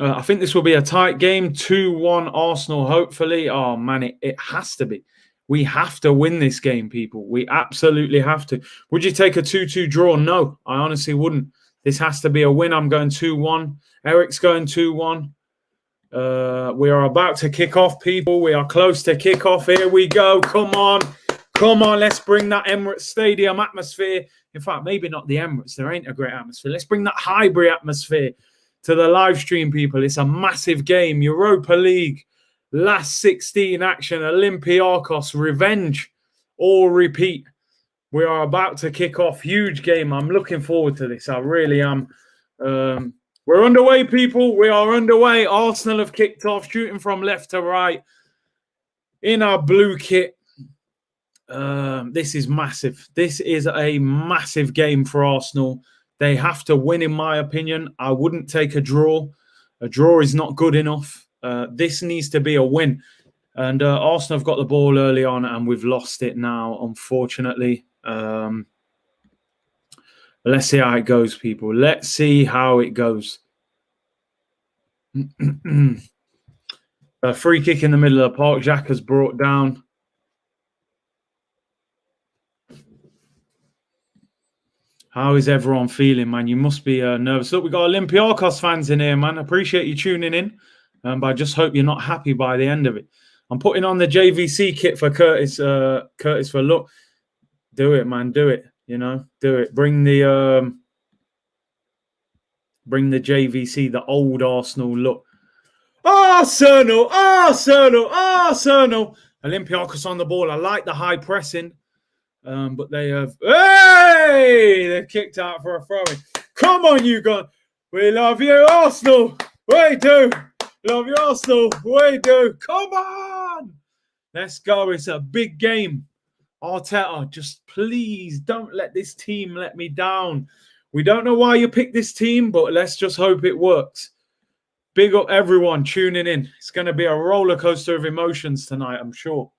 I think this will be a tight game. 2-1 Arsenal, hopefully. Oh, man, it has to be. We have to win this game, people. We absolutely have to. Would you take a 2-2 draw? No, I honestly wouldn't. This has to be a win. I'm going 2-1. Eric's going 2-1. We are about to kick off, people. We are close to kick off. Here we go. Come on. Come on. Let's bring that Emirates Stadium atmosphere. In fact, maybe not the Emirates. There ain't a great atmosphere. Let's bring that Highbury atmosphere to the live stream, people. It's a massive game. Europa League. Last 16 action, Olympiacos, revenge, all repeat. We are about to kick off. Huge game. I'm looking forward to this. I really am. We're underway, people. We are underway. Arsenal have kicked off, shooting from left to right in our blue kit. This is massive. This is a massive game for Arsenal. They have to win, in my opinion. I wouldn't take a draw. A draw is not good enough. This needs to be a win. And Arsenal have got the ball early on, and we've lost it now, unfortunately. Let's see how it goes, people. Let's see how it goes. A free kick in the middle of the park. Xhaka's brought down. How is everyone feeling, man? You must be nervous. Look, we've got Olympiacos fans in here, man. Appreciate you tuning in. But I just hope you're not happy by the end of it. I'm putting on the JVC kit for Curtis. Curtis, for look. Do it, man. Do it. Do it. Bring the JVC, the old Arsenal look. Arsenal. Olympiacos on the ball. I like the high pressing. But they have... Hey! They've kicked out for a throw-in. Come on, you guys. We love you, Arsenal. We do. Love you, Arsenal. We do. Come on. Let's go. It's a big game. Arteta, just please don't let this team let me down. We don't know why you picked this team, but let's just hope it works. Big up everyone tuning in. It's going to be a roller coaster of emotions tonight, I'm sure.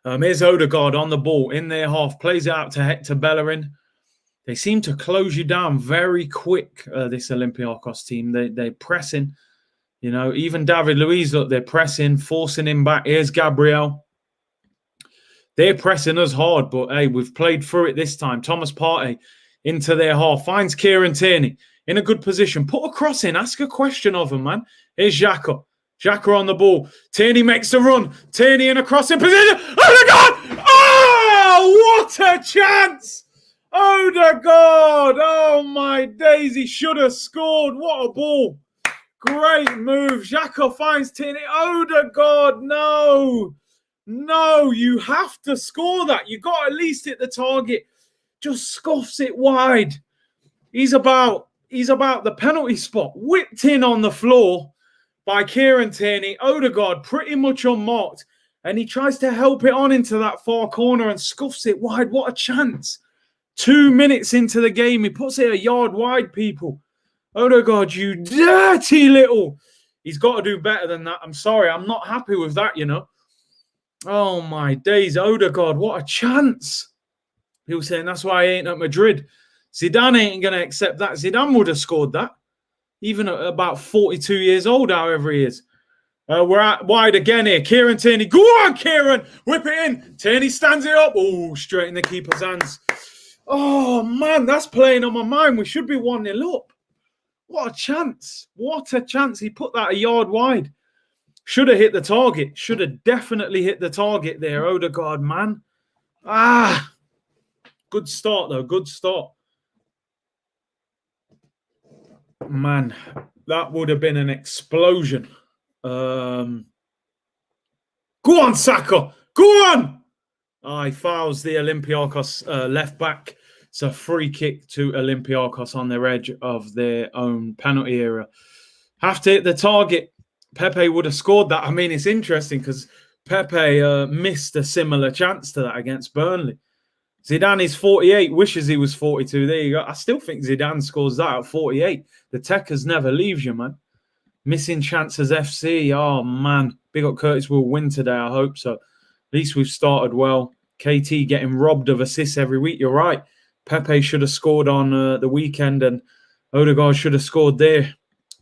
Here's Odegaard on the ball in their half. Plays it out to Hector Bellerin. They seem to close you down very quick, this Olympiacos team. They're pressing. You know, even David Luiz, look, they're pressing, forcing him back. Here's Gabriel. They're pressing us hard, but hey, we've played through it this time. Thomas Partey into their half. Finds Kieran Tierney in a good position. Put a cross in. Ask a question of him, man. Here's Xhaka. Xhaka on the ball. Tierney makes the run. Tierney in a crossing position. Odegaard! Oh, what a chance! Odegaard! Oh, my days. He should have scored. What a ball. Great move. Xhaka finds Tierney. Odegaard, no. No, you have to score that. You got to at least hit the target. Just scuffs it wide. He's about the penalty spot. Whipped in on the floor by Kieran Tierney. Odegaard pretty much unmarked. And he tries to help it on into that far corner and scuffs it wide. What a chance. 2 minutes into the game, he puts it a yard wide, people. Odegaard, you dirty little. He's got to do better than that. I'm sorry. I'm not happy with that, you know. Oh, my days. Odegaard, what a chance. People saying that's why he ain't at Madrid. Zidane ain't going to accept that. Zidane would have scored that. Even at about 42 years old, however he is. We're out wide again here. Kieran Tierney. Go on, Kieran. Whip it in. Tierney stands it up. Oh, straight in the keeper's hands. Oh, man, that's playing on my mind. We should be 1-0 up. What a chance. What a chance. He put that a yard wide. Should have hit the target. Should have definitely hit the target there, Odegaard, man. Ah. Good start, though. Good start. Man, that would have been an explosion. Go on, Saka. Go on. He fouls the Olympiacos left back. It's a free kick to Olympiacos on their edge of their own penalty area. Have to hit the target. Pepe would have scored that. I mean, it's interesting because Pepe missed a similar chance to that against Burnley. Zidane is 48, wishes he was 42. There you go. I still think Zidane scores that at 48. The Techers never leaves you, man. Missing chances FC. Oh, man. Big up Curtis will win today, I hope so. At least we've started well. KT getting robbed of assists every week. You're right. Pepe should have scored on the weekend and Odegaard should have scored there.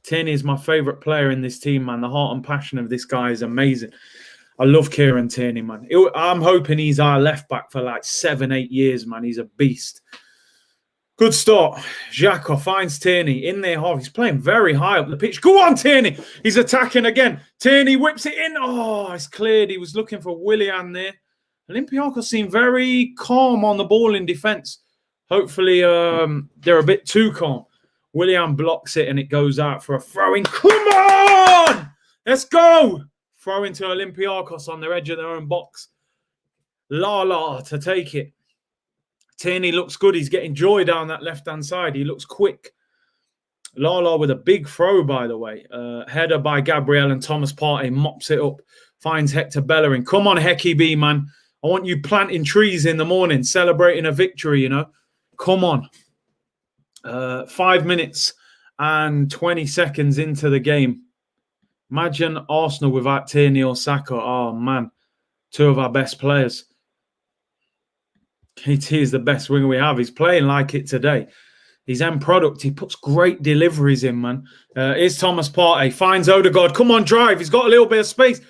Tierney is my favourite player in this team, man. The heart and passion of this guy is amazing. I love Kieran Tierney, man. I'm hoping he's our left back for like 7-8 years, man. He's a beast. Good start. Xhaka finds Tierney in their half. He's playing very high up the pitch. Go on, Tierney. He's attacking again. Tierney whips it in. Oh, it's cleared. He was looking for Willian there. Olympiacos seem very calm on the ball in defence. Hopefully, they're a bit too calm. Willian blocks it and it goes out for a throw-in. Come on! Let's go! Throw into Olympiacos on their edge of their own box. Lala to take it. Tierney looks good. He's getting joy down that left-hand side. He looks quick. Lala with a big throw, by the way. Header by Gabriel and Thomas Partey mops it up. Finds Hector Bellerin. Come on, Hecky B, man. I want you planting trees in the morning, celebrating a victory, you know. Come on. 5 minutes and 20 seconds into the game. Imagine Arsenal without Tierney or Saka. Oh, man. Two of our best players. KT is the best winger we have. He's playing like it today. He's end product. He puts great deliveries in, man. Here's Thomas Partey. Finds Odegaard. Come on, drive. He's got a little bit of space.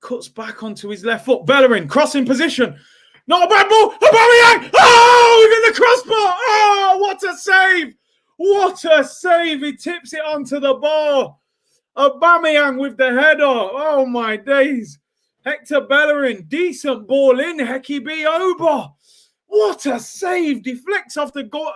Cuts back onto his left foot. Bellerin, crossing position. Not a bad ball. Aubameyang. Oh, within the crossbar. Oh, what a save. What a save. He tips it onto the bar. Aubameyang with the header. Oh, my days. Hector Bellerin. Decent ball in. Hecky B. Oba. What a save. Deflects off the goal.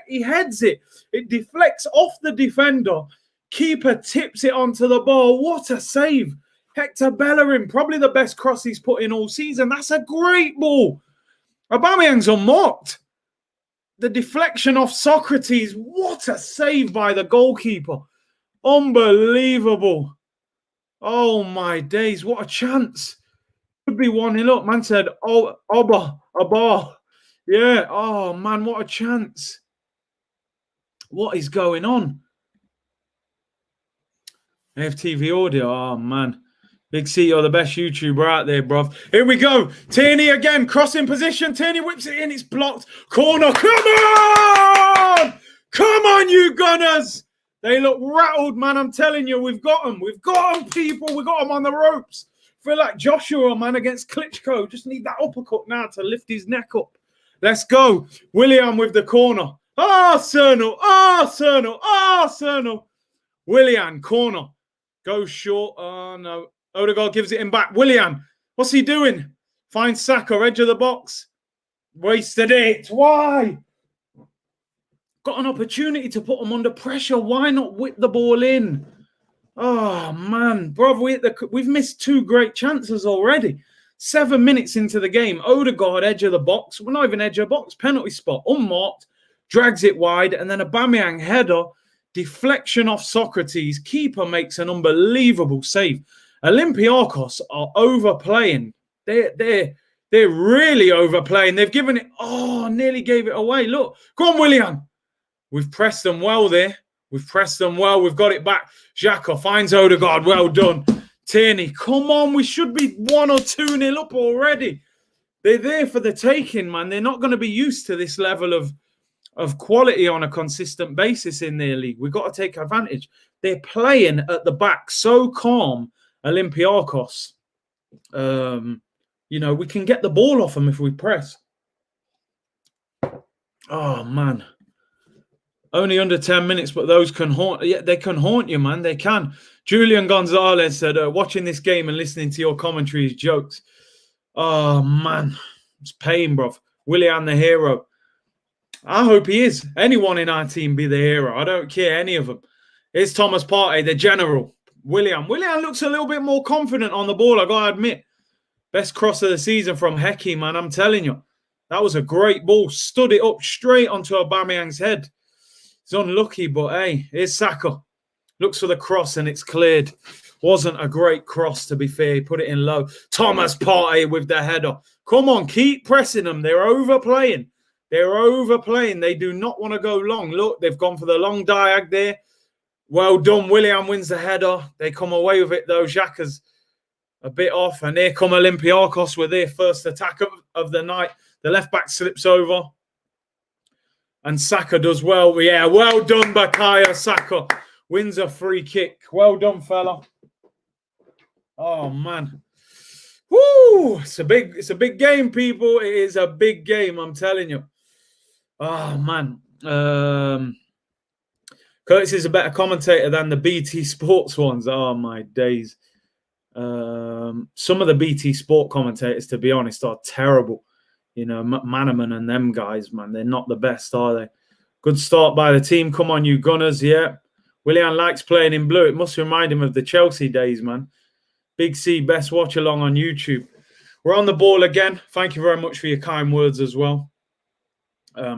He heads it. It deflects off the defender. Keeper tips it onto the bar. What a save. Hector Bellerin, probably the best cross he's put in all season. That's a great ball. Aubameyang's unmarked. The deflection off Socrates. What a save by the goalkeeper. Unbelievable. Oh, my days. What a chance. Could be 1-0 up. Man said, oh, Abba. Yeah. Oh, man, what a chance. What is going on? FTV audio. Oh, man. Big C, you're the best YouTuber out there, bruv. Here we go. Tierney again. Crossing position. Tierney whips it in. It's blocked. Corner. Come on! Come on, you Gunners! They look rattled, man. I'm telling you, we've got them. We've got them, people. We've got them on the ropes. Feel like Joshua, man, against Klitschko. Just need that uppercut now to lift his neck up. Let's go. Willian with the corner. Arsenal. Willian, corner. Goes short. Oh, no. Odegaard gives it him back. Willian, what's he doing? Finds Saka, edge of the box. Wasted it. Why? Got an opportunity to put them under pressure. Why not whip the ball in? Oh, man. Bro, we've missed 2 great chances already. 7 minutes into the game. Odegaard, edge of the box. We're not even edge of the box. Penalty spot. Unmarked. Drags it wide. And then Aubameyang header. Deflection off Socrates. Keeper makes an unbelievable save. Olympiacos are overplaying. They're really overplaying. They've given it. Oh, nearly gave it away. Look. Go on, Willian. We've pressed them well there. We've pressed them well. We've got it back. Xhaka finds Odegaard. Well done. Tierney, come on. We should be 1 or 2-0 up already. They're there for the taking, man. They're not going to be used to this level of quality on a consistent basis in their league. We've got to take advantage. They're playing at the back so calm, Olympiacos. We can get the ball off them if we press. Oh, man. Only under 10 minutes, but those can haunt. Yeah, they can haunt you, man. They can. Julian Gonzalez said, watching this game and listening to your commentaries, jokes. Oh, man. It's pain, bro. Willian the hero. I hope he is. Anyone in our team be the hero. I don't care, any of them. Here's Thomas Partey, the general. Willian looks a little bit more confident on the ball, I got to admit. Best cross of the season from Heki, man. I'm telling you. That was a great ball. Stood it up straight onto Aubameyang's head. It's unlucky, but hey, here's Saka. Looks for the cross and it's cleared. Wasn't a great cross, to be fair. He put it in low. Thomas Partey with the header. Come on, keep pressing them. They're overplaying. They do not want to go long. Look, they've gone for the long diag there. Well done. Willian wins the header. They come away with it, though. Xhaka's a bit off. And here come Olympiacos with their first attack of the night. The left-back slips over. And Saka does well. Yeah, well done, Bukayo Saka. Wins a free kick. Well done, fella. Oh, man. Woo! It's a big game, people. It is a big game, I'm telling you. Oh, man. Curtis is a better commentator than the BT Sports ones. Oh, my days. Some of the BT Sport commentators, to be honest, are terrible. Manaman and them guys, man, they're not the best, are they? Good start by the team. Come on, you Gunners, yeah. Willian likes playing in blue. It must remind him of the Chelsea days, man. Big C, best watch along on YouTube. We're on the ball again. Thank you very much for your kind words as well.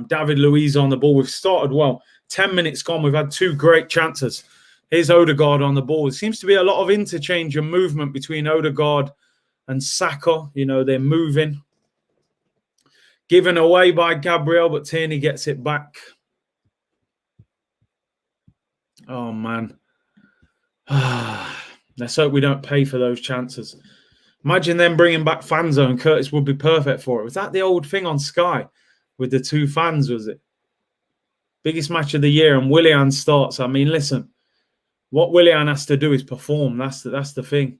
David Luiz on the ball. We've started well. 10 minutes gone. We've had 2 great chances. Here's Odegaard on the ball. It seems to be a lot of interchange and movement between Odegaard and Saka. They're moving. Given away by Gabriel, but Tierney gets it back. Oh, man. Let's hope we don't pay for those chances. Imagine them bringing back Fanzo and Curtis would be perfect for it. Was that the old thing on Sky with the 2 fans, was it? Biggest match of the year and Willian starts. I mean, listen, what Willian has to do is perform. That's the thing.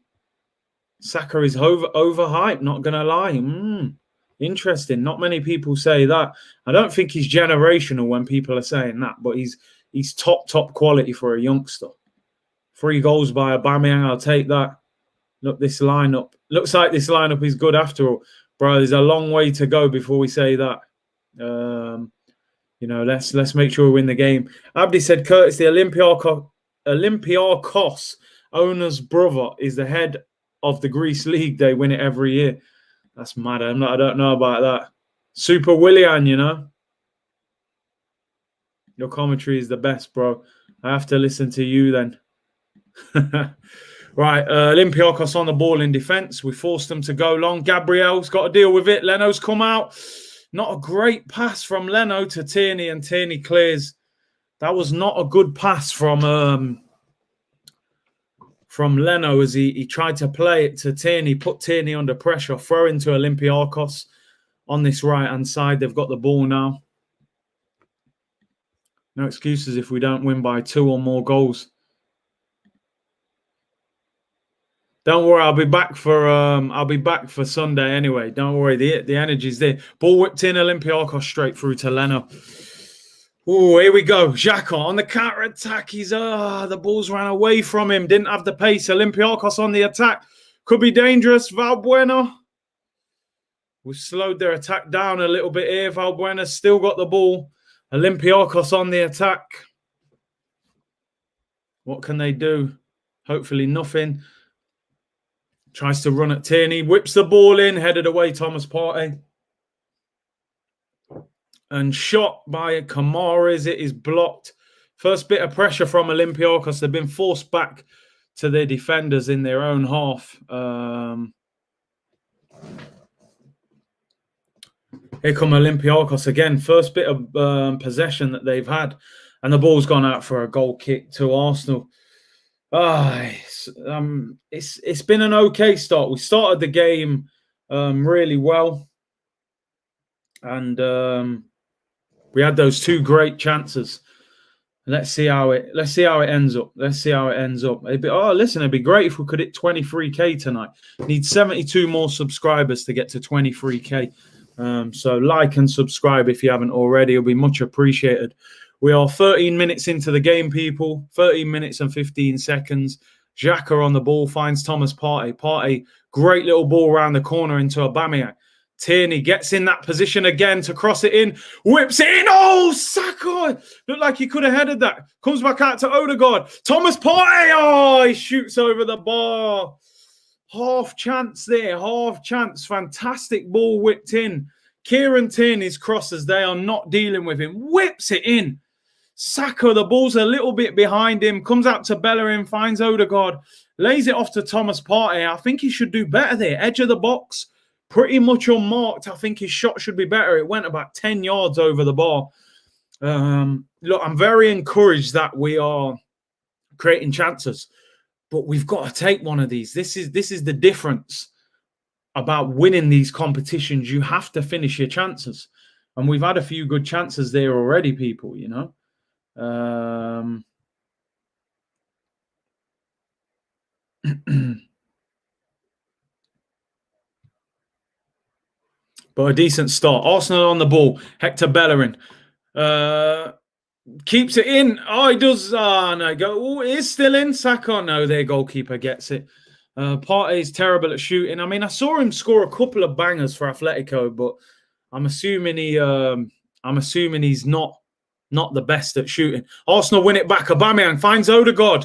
Saka is overhyped, not going to lie. Interesting. Not many people say that. I don't think he's generational when people are saying that, but he's top quality for a youngster. 3 goals by Aubameyang. I'll take that. Look, this lineup. Looks like this lineup is good after all. Bro, there's a long way to go before we say that. Let's make sure we win the game. Abdi said, Curtis, the Olympiacos owner's brother is the head of the Greece League. They win it every year. That's mad. I don't know about that. Super Willian, Your commentary is the best, bro. I have to listen to you then. Right, Olympiacos on the ball in defence. We forced them to go long. Gabriel's got to deal with it. Leno's come out. Not a great pass from Leno to Tierney, and Tierney clears. That was not a good pass from Leno as he tried to play it to Tierney, put Tierney under pressure, throw into Olympiacos on this right-hand side. They've got the ball now. No excuses if we don't win by 2 or more goals. Don't worry, I'll be back for Sunday anyway. Don't worry, the energy's there. Ball whipped in, Olympiacos straight through to Leno. Oh, here we go. Xhaka on the counter attack. The balls ran away from him. Didn't have the pace. Olympiacos on the attack. Could be dangerous. Valbuena. We've slowed their attack down a little bit here. Valbuena's still got the ball. Olympiacos on the attack. What can they do? Hopefully nothing. Tries to run at Tierney. Whips the ball in. Headed away, Thomas Partey. And shot by Kamara. It is blocked. First bit of pressure from Olympiacos. They've been forced back to their defenders in their own half. Here come Olympiacos again. First bit of possession that they've had. And the ball's gone out for a goal kick to Arsenal. It's been an okay start. We started the game really well. And we had those 2 great chances. Let's see how it ends up. It'd be great if we could hit 23k tonight. Need 72 more subscribers to get to 23k. So like and subscribe if you haven't already. It'll be much appreciated. We are 13 minutes into the game, people. 13 minutes and 15 seconds. Xhaka on the ball finds Thomas Partey. Partey, great little ball around the corner into Aubameyang. Tierney gets in that position again to cross it in. Whips it in. Oh, Saka. Looked like he could have headed that. Comes back out to Odegaard. Thomas Partey. Oh, he shoots over the bar. Half chance there. Half chance. Fantastic ball whipped in. Kieran Tierney's crosses. They are not dealing with him. Whips it in. Saka, the ball's a little bit behind him. Comes out to Bellerin. Finds Odegaard. Lays it off to Thomas Partey. I think he should do better there. Edge of the box. Pretty much unmarked. I think his shot should be better. It went about 10 yards over the bar. Look, I'm very encouraged that we are creating chances, but we've got to take one of these. This is the difference about winning these competitions. You have to finish your chances, and we've had a few good chances there already, people. You know. But a decent start. Arsenal on the ball. Hector Bellerin keeps it in. Oh, he does. No, go. It is still in. Saka. No, their goalkeeper gets it. Partey is terrible at shooting. I mean, I saw him score a couple of bangers for Atletico, but I'm assuming he's not the best at shooting. Arsenal win it back. Aubameyang finds Odegaard.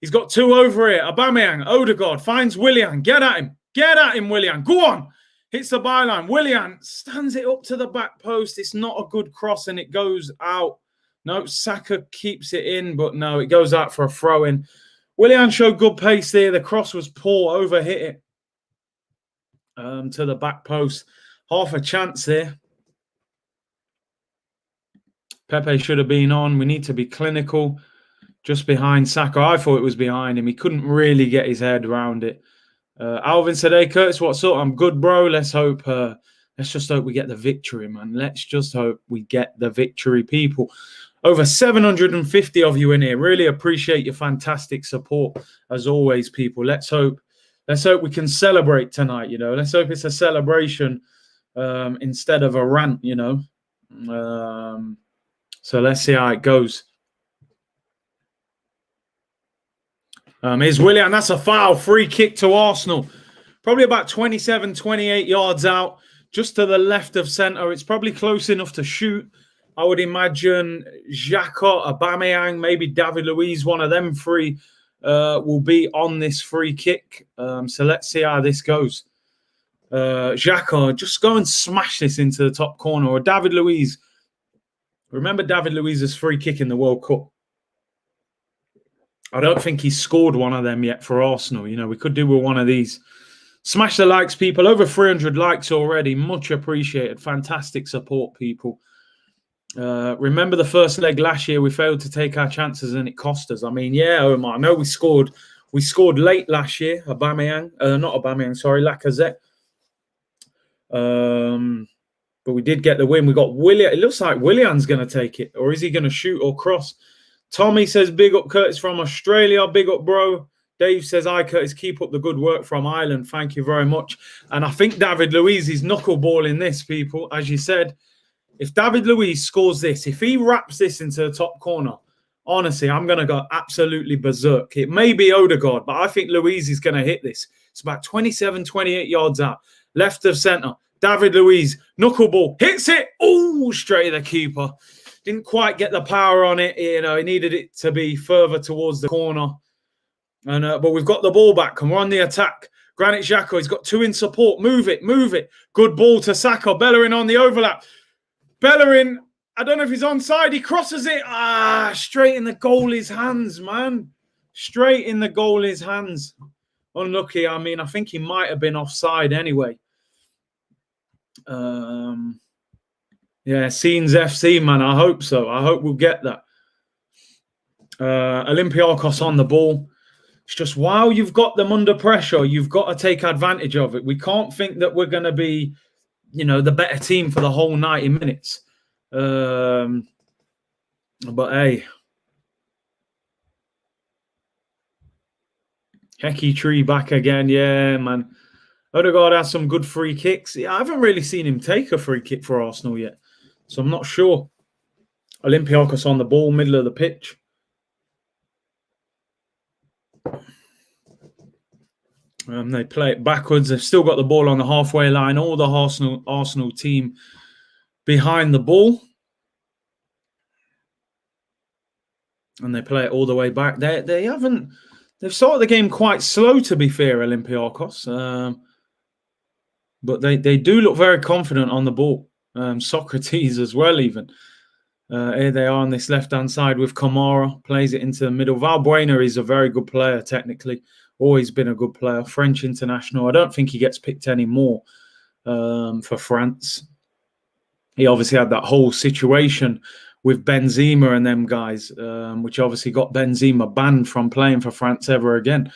He's got 2 over here. Aubameyang, Odegaard finds Willian. Get at him. Get at him, Willian. Go on. Hits the byline. Willian stands it up to the back post. It's not a good cross and it goes out. No, Saka keeps it in, but no, it goes out for a throw-in. Willian showed good pace there. The cross was poor, overhit it to the back post. Half a chance there. Pepe should have been on. We need to be clinical. Just behind Saka. I thought it was behind him. He couldn't really get his head around it. Alvin said, "Hey, Curtis, what's up? I'm good, bro. Let's just hope we get the victory, man. Let's just hope we get the victory, people." Over 750 of you in here. Really appreciate your fantastic support, as always, people. Let's hope we can celebrate tonight, you know. Let's hope it's a celebration instead of a rant, you know. So let's see how it goes. Here's Willian. That's a foul. Free kick to Arsenal. Probably about 27, 28 yards out. Just to the left of centre. It's probably close enough to shoot. I would imagine Xhaka, Aubameyang, maybe David Luiz, one of them 3 will be on this free kick. So let's see how this goes. Xhaka, just go and smash this into the top corner. Or David Luiz. Remember David Luiz's free kick in the World Cup? I don't think he's scored one of them yet for Arsenal. You know, we could do with one of these. Smash the likes, people. Over 300 likes already. Much appreciated. Fantastic support, people. Remember the first leg last year? We failed to take our chances and it cost us. I mean, yeah, Omar, I know we scored late last year. Lacazette. But we did get the win. We got Willian. It looks like Willian's going to take it. Or is he going to shoot or cross? Tommy says, big up Curtis from Australia. Big up, bro. Dave says, hi, Curtis. Keep up the good work from Ireland. Thank you very much. And I think David Luiz is knuckleballing this, people. As you said, if David Luiz scores this, if he wraps this into the top corner, honestly, I'm going to go absolutely berserk. It may be Odegaard, but I think Luiz is going to hit this. It's about 27, 28 yards out. Left of centre. David Luiz, knuckleball, hits it. Oh, straight at the keeper. Didn't quite get the power on it. You know, he needed it to be further towards the corner. And but we've got the ball back and we're on the attack. Granit Xhaka, he's got two in support. Move it, move it. Good ball to Saka. Bellerin on the overlap. Bellerin, I don't know if he's onside. He crosses it. Straight in the goalie's hands, man. Straight in the goalie's hands. Unlucky. I mean, I think he might have been offside anyway. Yeah, Scenes FC, man. I hope so. I hope we'll get that. Olympiacos on the ball. It's just, while you've got them under pressure, you've got to take advantage of it. We can't think that we're going to be, you know, the better team for the whole 90 minutes. But hey. Hecky Tree back again. Yeah, man. Odegaard has some good free kicks. Yeah, I haven't really seen him take a free kick for Arsenal yet, so I'm not sure. Olympiacos on the ball, middle of the pitch. They play it backwards. They've still got the ball on the halfway line. All the Arsenal team behind the ball. And they play it all the way back. They've started the game quite slow, to be fair, Olympiacos. But they do look very confident on the ball. Socrates as well, even. Here they are on this left-hand side with Kamara. Plays it into the middle. Valbuena is a very good player, technically. Always been a good player. French international. I don't think he gets picked anymore for France. He obviously had that whole situation with Benzema and them guys, which obviously got Benzema banned from playing for France ever again.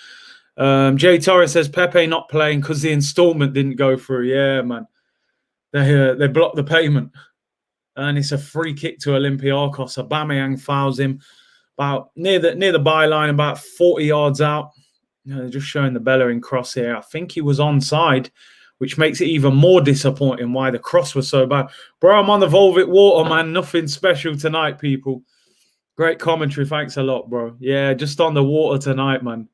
Jay Torres says Pepe not playing because the installment didn't go through. Yeah, man. They blocked the payment. And it's a free kick to Olympiacos. Aubameyang fouls him about near the byline, about 40 yards out. You know, they're just showing the Bellerin cross here. I think he was onside, which makes it even more disappointing why the cross was so bad. Bro, I'm on the Velvet Water, man. Nothing special tonight, people. Great commentary. Thanks a lot, bro. Yeah, just on the water tonight, man.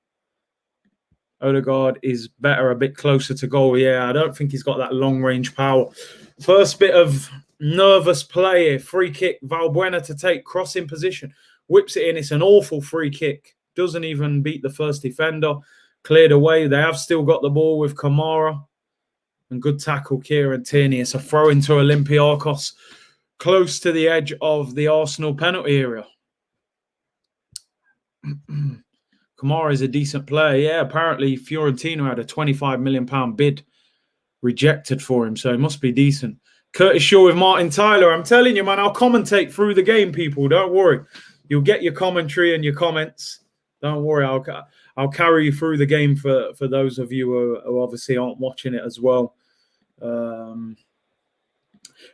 Odegaard is better, a bit closer to goal. Yeah, I don't think he's got that long-range power. First bit of nervous play here. Free kick. Valbuena to take. Crossing position. Whips it in. It's an awful free kick. Doesn't even beat the first defender. Cleared away. They have still got the ball with Kamara. And good tackle, Kieran Tierney. It's a throw into Olympiacos. Close to the edge of the Arsenal penalty area. Kamara is a decent player. Yeah, apparently Fiorentina had a £25 million bid rejected for him, so he must be decent. Curtis Shaw with Martin Tyler. I'm telling you, man, I'll commentate through the game, people. Don't worry. You'll get your commentary and your comments. Don't worry. I'll carry you through the game for those of you who obviously aren't watching it as well.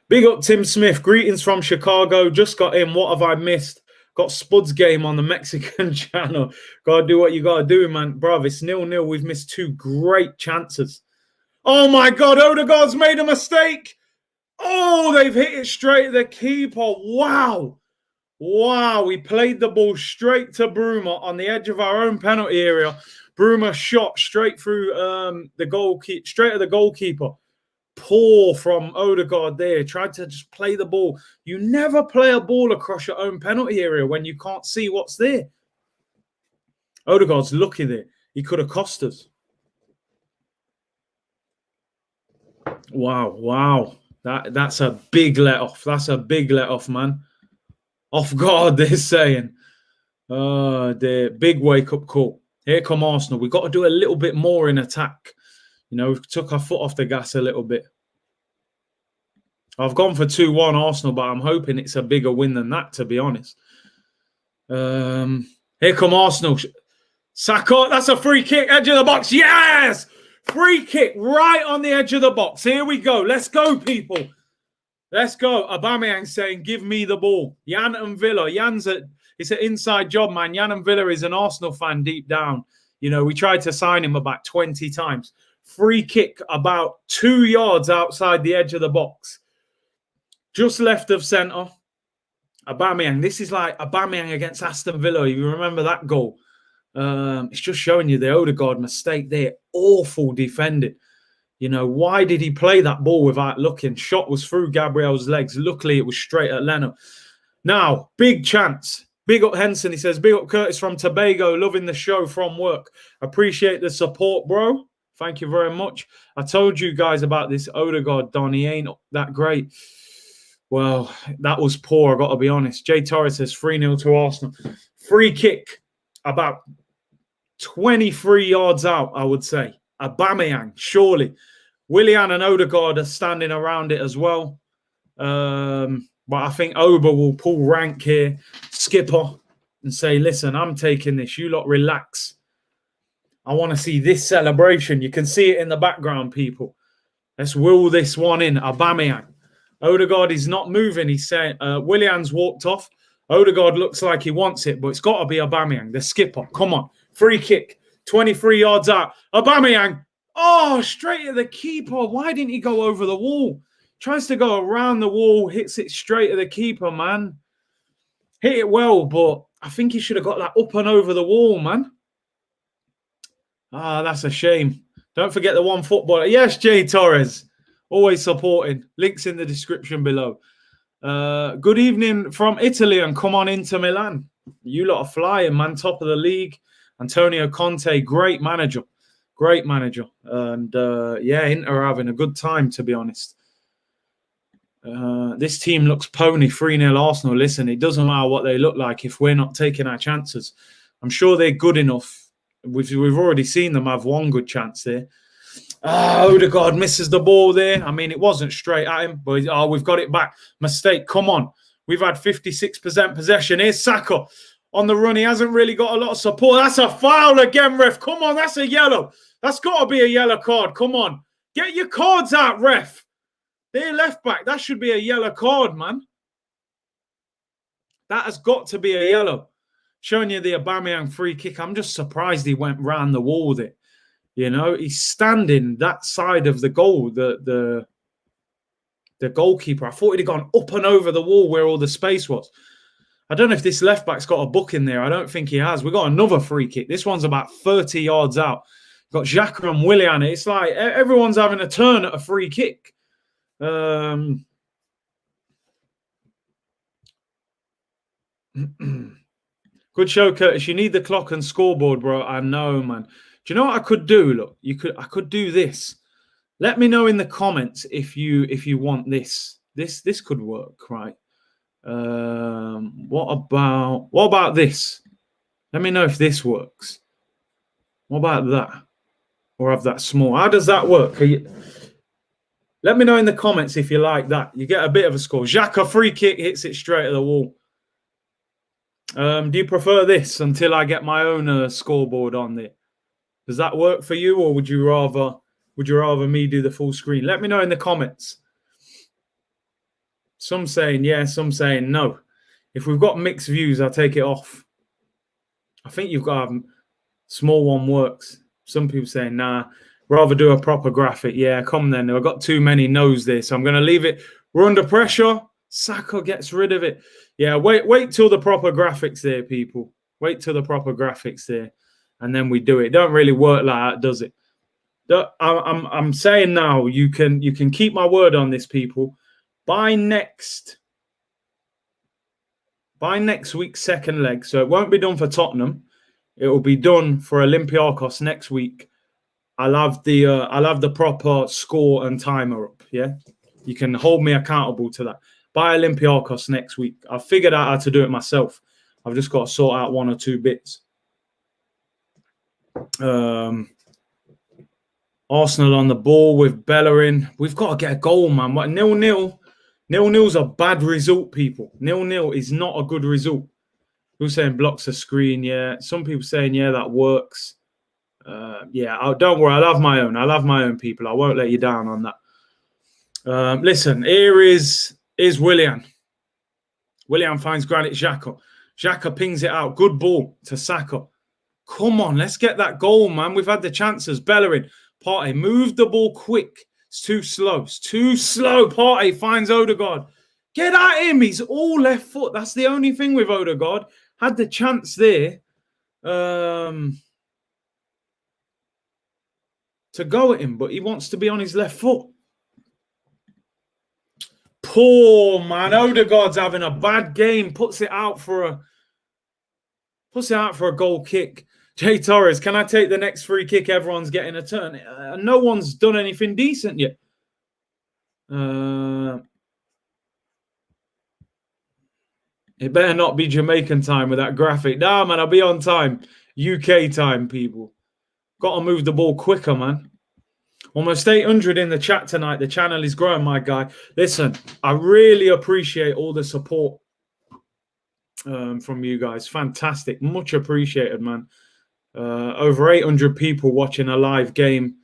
Big up Tim Smith. Greetings from Chicago. Just got in. What have I missed? Got Spud's game on the Mexican channel. Gotta do what you gotta do, man. Bruv, it's 0-0. We've missed two great chances. Oh my God, Odegaard's made a mistake. Oh, they've hit it straight at the keeper. Wow. Wow, we played the ball straight to Bruma on the edge of our own penalty area. Bruma shot straight through the goal, straight at the goalkeeper. Poor from Odegaard there. Tried to just play the ball. You never play a ball across your own penalty area when you can't see what's there. Odegaard's lucky there. He could have cost us. Wow, wow. That's a big let-off. That's a big let-off, man. Off guard, they're saying. The big wake-up call. Here come Arsenal. We've got to do a little bit more in attack. You know, we've took our foot off the gas a little bit. I've gone for 2-1 Arsenal, but I'm hoping it's a bigger win than that, to be honest. Here come Arsenal. Saka, that's a free kick, edge of the box. Yes! Free kick right on the edge of the box. Here we go. Let's go, people. Let's go. Aubameyang saying, give me the ball. Jan and Villa. It's an inside job, man. Jan and Villa is an Arsenal fan deep down. You know, we tried to sign him about 20 times. Free kick about 2 yards outside the edge of the box. Just left of centre. Aubameyang. This is like Aubameyang against Aston Villa. You remember that goal? It's just showing you the Odegaard mistake there. Awful defending. You know, why did he play that ball without looking? Shot was through Gabriel's legs. Luckily, it was straight at Leno. Now, big chance. Big up Henson. He says, big up Curtis from Tobago. Loving the show from work. Appreciate the support, bro. Thank you very much. I told you guys about this Odegaard, Don. He ain't that great. Well, that was poor, I got to be honest. Jay Torres says 3-0 to Arsenal. Free kick about 23 yards out, I would say. Aubameyang, surely. Willian and Odegaard are standing around it as well. But I think Oba will pull rank here, skipper, and say, listen, I'm taking this. You lot relax. I want to see this celebration. You can see it in the background, people. Let's will this one in. Aubameyang. Odegaard is not moving. He's saying, Willian's walked off. Odegaard looks like he wants it, but it's got to be Aubameyang, the skipper. Come on. Free kick. 23 yards out. Aubameyang. Oh, straight at the keeper. Why didn't he go over the wall? Tries to go around the wall, hits it straight at the keeper, man. Hit it well, but I think he should have got that up and over the wall, man. Ah, that's a shame. Don't forget the one footballer. Yes, Jay Torres. Always supporting. Links in the description below. Good evening from Italy and come on into Milan. You lot are flying, man. Top of the league. Antonio Conte, great manager. Great manager. And yeah, Inter are having a good time, to be honest. This team looks pony. 3-0 Arsenal. Listen, it doesn't matter what they look like if we're not taking our chances. I'm sure they're good enough. We've already seen them have one good chance there. Odegaard misses the ball there. I mean, it wasn't straight at him, but we've got it back. Mistake. Come on. We've had 56% possession. Here's Saka. On the run, he hasn't really got a lot of support. That's a foul again, ref. Come on, that's a yellow. That's got to be a yellow card. Come on. Get your cards out, ref. They're left back. That should be a yellow card, man. That has got to be a yellow. Showing you the Aubameyang free kick. I'm just surprised he went round the wall with it. You know, he's standing that side of the goal, the goalkeeper. I thought he'd gone up and over the wall where all the space was. I don't know if this left-back's got a book in there. I don't think he has. We've got another free kick. This one's about 30 yards out. Got Xhaka and Willian. It's like everyone's having a turn at a free kick. Good show, Curtis. You need the clock and scoreboard, bro. I know, man. Do you know what I could do? Look, I could do this. Let me know in the comments if you want this. This could work, right? What about this? Let me know if this works. What about that? Or have that small? How does that work? Let me know in the comments if you like that. You get a bit of a score. Xhaka free kick hits it straight at the wall. Do you prefer this until I get my own scoreboard on there? Does that work for you, or would you rather me do the full screen? Let me know in the comments. Some saying yes, some saying no. If we've got mixed views, I'll take it off. I think you've got to have small one works. Some people saying, nah, rather do a proper graphic. Yeah, come then. I've got too many no's there, so I'm going to leave it. We're under pressure. Saka gets rid of it. Yeah, wait till the proper graphics there, people. Wait till the proper graphics there, and then we do it. It don't really work like that, does it? I'm saying now, you can keep my word on this, people. By next week's second leg, so it won't be done for Tottenham. It will be done for Olympiacos next week. I'll have the proper score and timer up. Yeah, you can hold me accountable to that. By Olympiacos next week. I've figured out how to do it myself. I've just got to sort out one or two bits. Arsenal on the ball with Bellerin. We've got to get a goal, man. What 0-0? 0-0's a bad result, people. 0-0 is not a good result. Who's saying blocks the screen? Yeah. Some people saying, yeah, that works. Yeah, don't worry. I'll have my own. I'll have my own, people. I won't let you down on that. Listen, here is Is Willian. Willian finds Granit Xhaka. Xhaka pings it out. Good ball to Saka. Come on, let's get that goal, man. We've had the chances. Bellerin. Partey, move the ball quick. It's too slow. It's too slow. Partey finds Odegaard. Get at him. He's all left foot. That's the only thing with Odegaard. Had the chance there to go at him, but he wants to be on his left foot. Poor man. Odegaard's having a bad game. Puts it out for a goal kick. Jay Torres, can I take the next free kick? Everyone's getting a turn. No one's done anything decent yet. It better not be Jamaican time with that graphic. Nah, man, I'll be on time. UK time, people. Got to move the ball quicker, man. Almost 800 in the chat tonight. The channel is growing, my guy. Listen, I really appreciate all the support from you guys. Fantastic. Much appreciated, man. Over 800 people watching a live game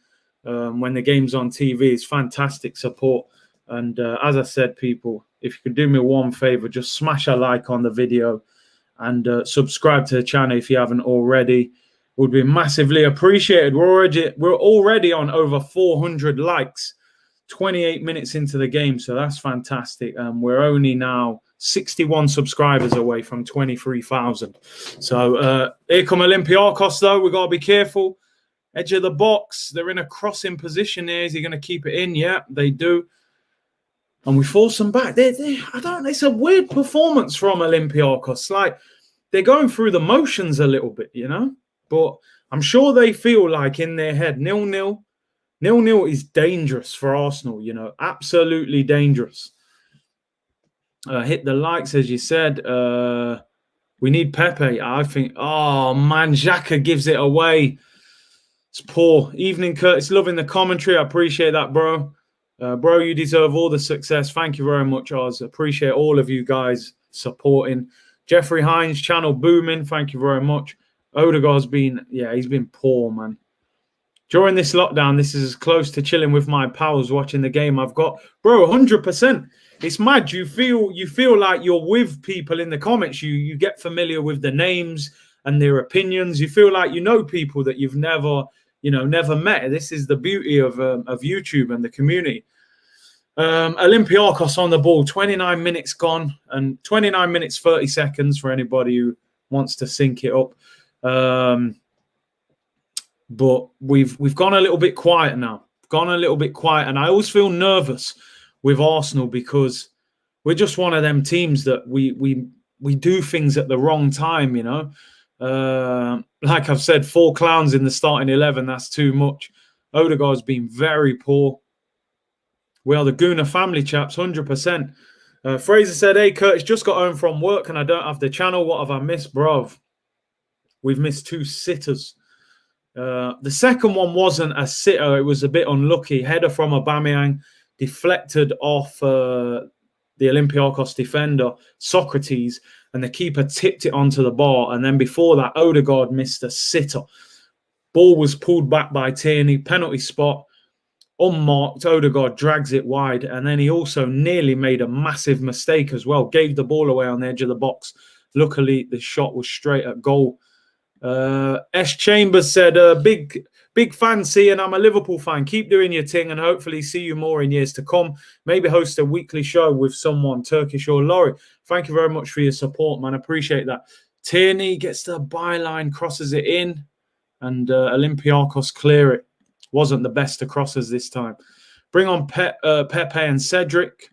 when the game's on TV is fantastic support. And as I said, people, if you could do me one favor, just smash a like on the video and subscribe to the channel if you haven't already. Would be massively appreciated. We're already on over 400 likes, 28 minutes into the game, so that's fantastic. We're only now 61 subscribers away from 23,000. So here come Olympiacos, though. We've got to be careful. Edge of the box. They're in a crossing position here. Is he going to keep it in? Yeah, they do. And we force them back. It's a weird performance from Olympiacos. Like, they're going through the motions a little bit, you know? But I'm sure they feel like in their head, 0-0. 0-0 is dangerous for Arsenal, you know, absolutely dangerous. Hit the likes, as you said. We need Pepe, I think. Oh, man, Xhaka gives it away. It's poor. Evening, Curtis. Loving the commentary. I appreciate that, bro. Bro, you deserve all the success. Thank you very much, Oz. Appreciate all of you guys supporting. Jeffrey Hines, channel booming. Thank you very much. Odegaard's been, he's been poor, man. During this lockdown, this is as close to chilling with my pals watching the game I've got. Bro, 100%. It's mad. You feel like you're with people in the comments. You get familiar with the names and their opinions. You feel like you know people that you've never met. This is the beauty of YouTube and the community. Olympiacos on the ball, 29 minutes gone, and 29 minutes 30 seconds for anybody who wants to sync it up. But we've gone a little bit quiet now. And I always feel nervous with Arsenal because we're just one of them teams that we do things at the wrong time, you know. Like I've said, 4 clowns in the starting 11, that's too much. Odegaard's been very poor. We are the Gooner family, chaps, 100%. Fraser said, hey, Curtis, just got home from work and I don't have the channel. What have I missed, bruv? We've missed 2 sitters. The second one wasn't a sitter. It was a bit unlucky. Header from Aubameyang deflected off the Olympiacos defender, Socrates, and the keeper tipped it onto the bar. And then before that, Odegaard missed a sitter. Ball was pulled back by Tierney, penalty spot, unmarked. Odegaard drags it wide. And then he also nearly made a massive mistake as well. Gave the ball away on the edge of the box. Luckily, the shot was straight at goal. S. Chambers said, big fan, and I'm a Liverpool fan. Keep doing your thing and hopefully see you more in years to come. Maybe host a weekly show with someone, Turkish or Laurie. Thank you very much for your support, man. Appreciate that. Tierney gets the byline, crosses it in, and Olympiacos clear it. Wasn't the best of crosses this time. Bring on Pepe and Cedric.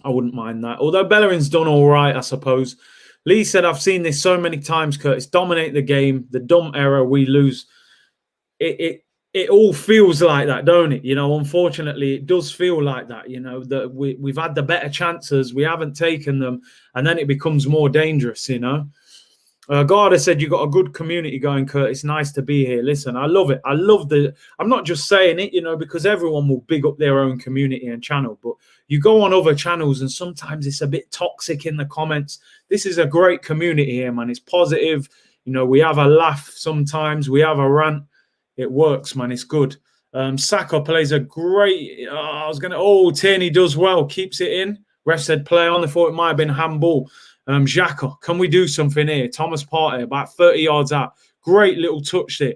I wouldn't mind that. Although Bellerin's done all right, I suppose. Lee said, I've seen this so many times, Curtis. Dominate the game. The dumb error, we lose. It all feels like that, don't it? You know, unfortunately, it does feel like that, you know, that we've had the better chances. We haven't taken them. And then it becomes more dangerous, you know. Garda said, you got a good community going, Curtis. Nice to be here. Listen, I love it. I'm not just saying it, you know, because everyone will big up their own community and channel. But you go on other channels and sometimes it's a bit toxic in the comments. This is a great community here, man. It's positive. You know, we have a laugh sometimes. We have a rant. It works, man. It's good. Saka plays a great... Tierney does well. Keeps it in. Ref said play on. They thought it might have been handball. Xhaka, can we do something here? Thomas Partey, about 30 yards out. Great little touch there.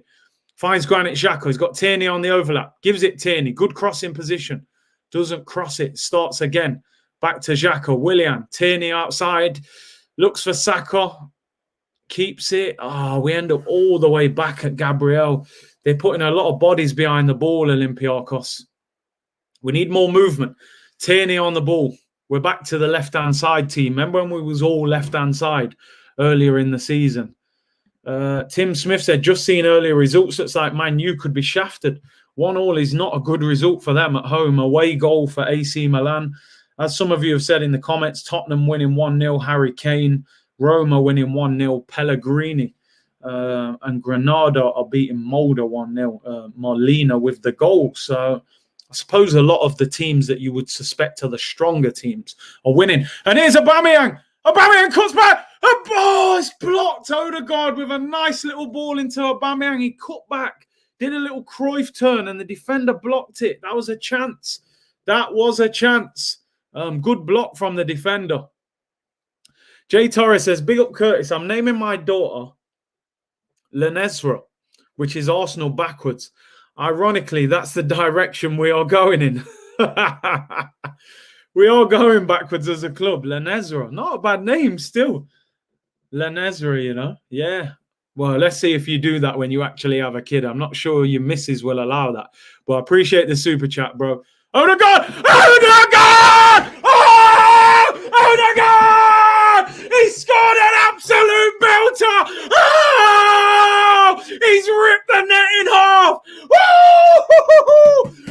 Finds Granit Xhaka. He's got Tierney on the overlap. Gives it Tierney. Good crossing position. Doesn't cross it. Starts again. Back to Xhaka. Willian. Tierney outside. Looks for Saka. Keeps it. We end up all the way back at Gabriel. They're putting a lot of bodies behind the ball, Olympiacos. We need more movement. Tierney on the ball. We're back to the left-hand side team. Remember when we was all left-hand side earlier in the season? Tim Smith said, just seen earlier results. Looks like Man U could be shafted. 1-1 is not a good result for them at home. Away goal for AC Milan. As some of you have said in the comments, Tottenham winning 1-0, Harry Kane. Roma winning 1-0, Pellegrini. And Granada are beating Molde 1-0. Molina with the goal. So I suppose a lot of the teams that you would suspect are the stronger teams are winning. And here's Aubameyang. Aubameyang cuts back. It's blocked. Odegaard with a nice little ball into Aubameyang. He cut back, did a little Cruyff turn, and the defender blocked it. That was a chance. That was a chance. Good block from the defender. Jay Torres says, big up Curtis. I'm naming my daughter Lenesra, which is Arsenal backwards. Ironically, that's the direction we are going in. We are going backwards as a club. Lenesra, not a bad name still. Lenesra, you know. Yeah. Well, let's see if you do that when you actually have a kid. I'm not sure your missus will allow that. But I appreciate the super chat, bro. Oh, my God! Oh, my God! Oh, my God! He scored an absolute belter! Oh! He's ripped the net in half! Woo!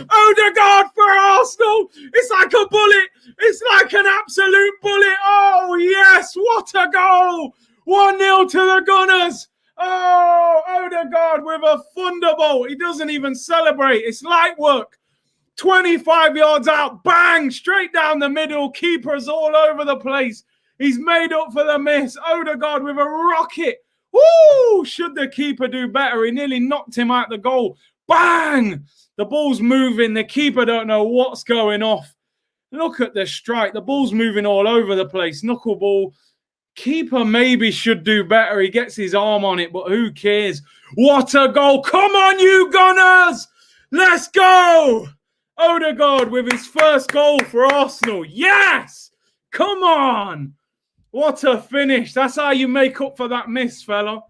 Odegaard for Arsenal! It's like a bullet! It's like an absolute bullet! Oh, yes! What a goal! 1-0 to the Gunners! Oh, Odegaard with a thunderbolt. He doesn't even celebrate. It's light work. 25 yards out. Bang! Straight down the middle. Keepers all over the place. He's made up for the miss. Odegaard with a rocket. Woo! Should the keeper do better? He nearly knocked him out the goal. Bang! The ball's moving. The keeper don't know what's going off. Look at the strike. The ball's moving all over the place. Knuckleball. Keeper maybe should do better. He gets his arm on it, but who cares? What a goal. Come on, you Gunners. Let's go. Odegaard with his first goal for Arsenal. Yes. Come on. What a finish. That's how you make up for that miss, fella.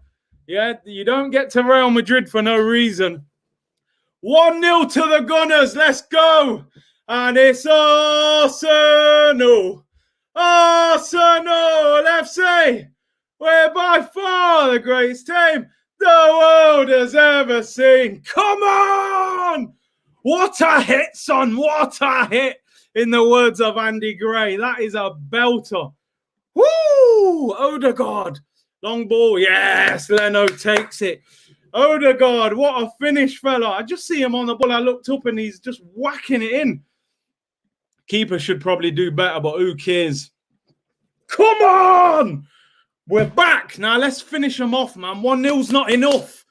Yeah, you don't get to Real Madrid for no reason. 1-0 to the Gunners. Let's go. And it's Arsenal. Arsenal FC. We're by far the greatest team the world has ever seen. Come on. What a hit, son. What a hit. In the words of Andy Gray. That is a belter. Woo! Odegaard. Long ball. Yes, Leno takes it. Odegaard, what a finish, fella. I just see him on the ball. I looked up and he's just whacking it in. Keeper should probably do better, but who cares? Come on! We're back. Now let's finish them off, man. 1-0's not enough.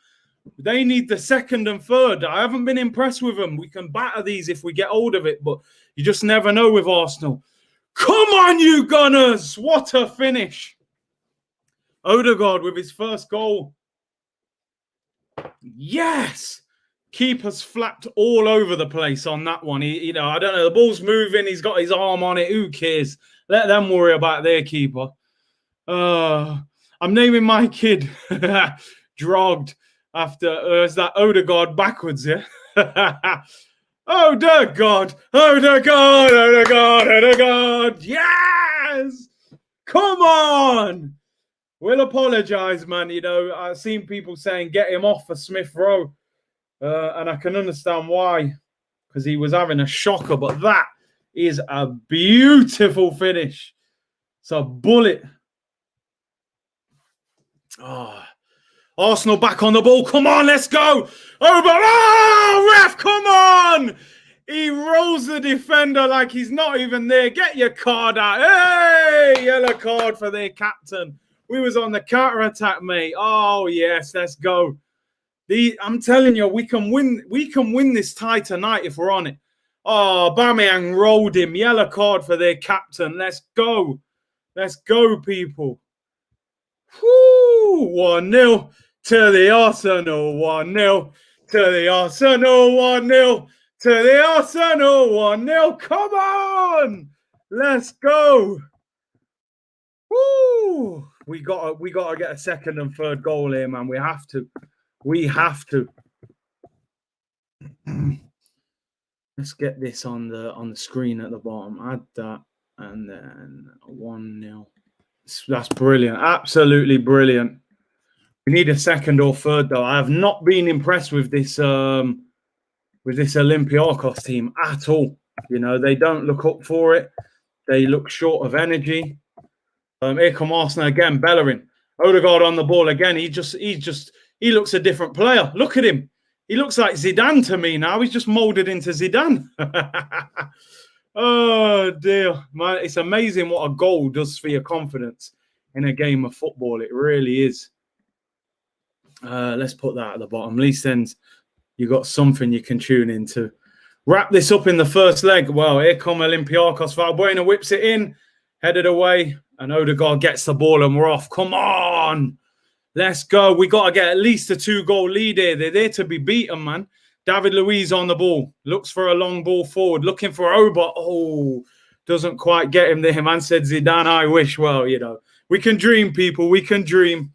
They need the second and third. I haven't been impressed with them. We can batter these if we get hold of it, but you just never know with Arsenal. Come on, you Gunners! What a finish. Odegaard with his first goal. Yes! Keeper's flapped all over the place on that one. I don't know. The ball's moving. He's got his arm on it. Who cares? Let them worry about their keeper. I'm naming my kid Drogged after is that Odegaard backwards, yeah? Odegaard! Odegaard! Odegaard! Odegaard! Yes! Come on! We'll apologise, man. You know, I've seen people saying get him off for Smith Rowe. And I can understand why, because he was having a shocker. But that is a beautiful finish. It's a bullet. Oh, Arsenal back on the ball. Come on, let's go. Oh, ref, come on. He rolls the defender like he's not even there. Get your card out. Hey, yellow card for their captain. We was on the counter-attack, mate. Oh, yes, let's go. I'm telling you, we can win this tie tonight if we're on it. Oh, Aubameyang rolled him. Yellow card for their captain. Let's go. Let's go, people. Whoo! 1-0 to the Arsenal. 1-0 to the Arsenal. 1-0 to the Arsenal. 1-0. Come on. Let's go. Woo! We gotta get a second and third goal here, man. We have to. We have to. Let's get this on the screen at the bottom. Add that, and then 1-0. That's brilliant. Absolutely brilliant. We need a second or third, though. I have not been impressed with this Olympiacos team at all. You know, they don't look up for it. They look short of energy. Here come Arsenal again. Bellerin. Odegaard on the ball again. He looks a different player. Look at him. He looks like Zidane to me now. He's just molded into Zidane. Oh, dear. Man, it's amazing what a goal does for your confidence in a game of football. It really is. Let's put that at the bottom. At least then you got something you can tune into. Wrap this up in the first leg. Well, here come Olympiacos. Valbuena whips it in, headed away, and Odegaard gets the ball and we're off. Come on. Let's go. We got to get at least a 2-goal lead here. They're there to be beaten, man. David Luiz on the ball. Looks for a long ball forward. Looking for Oba. Oh, doesn't quite get him there. Man said Zidane, I wish. Well, you know, we can dream, people. We can dream.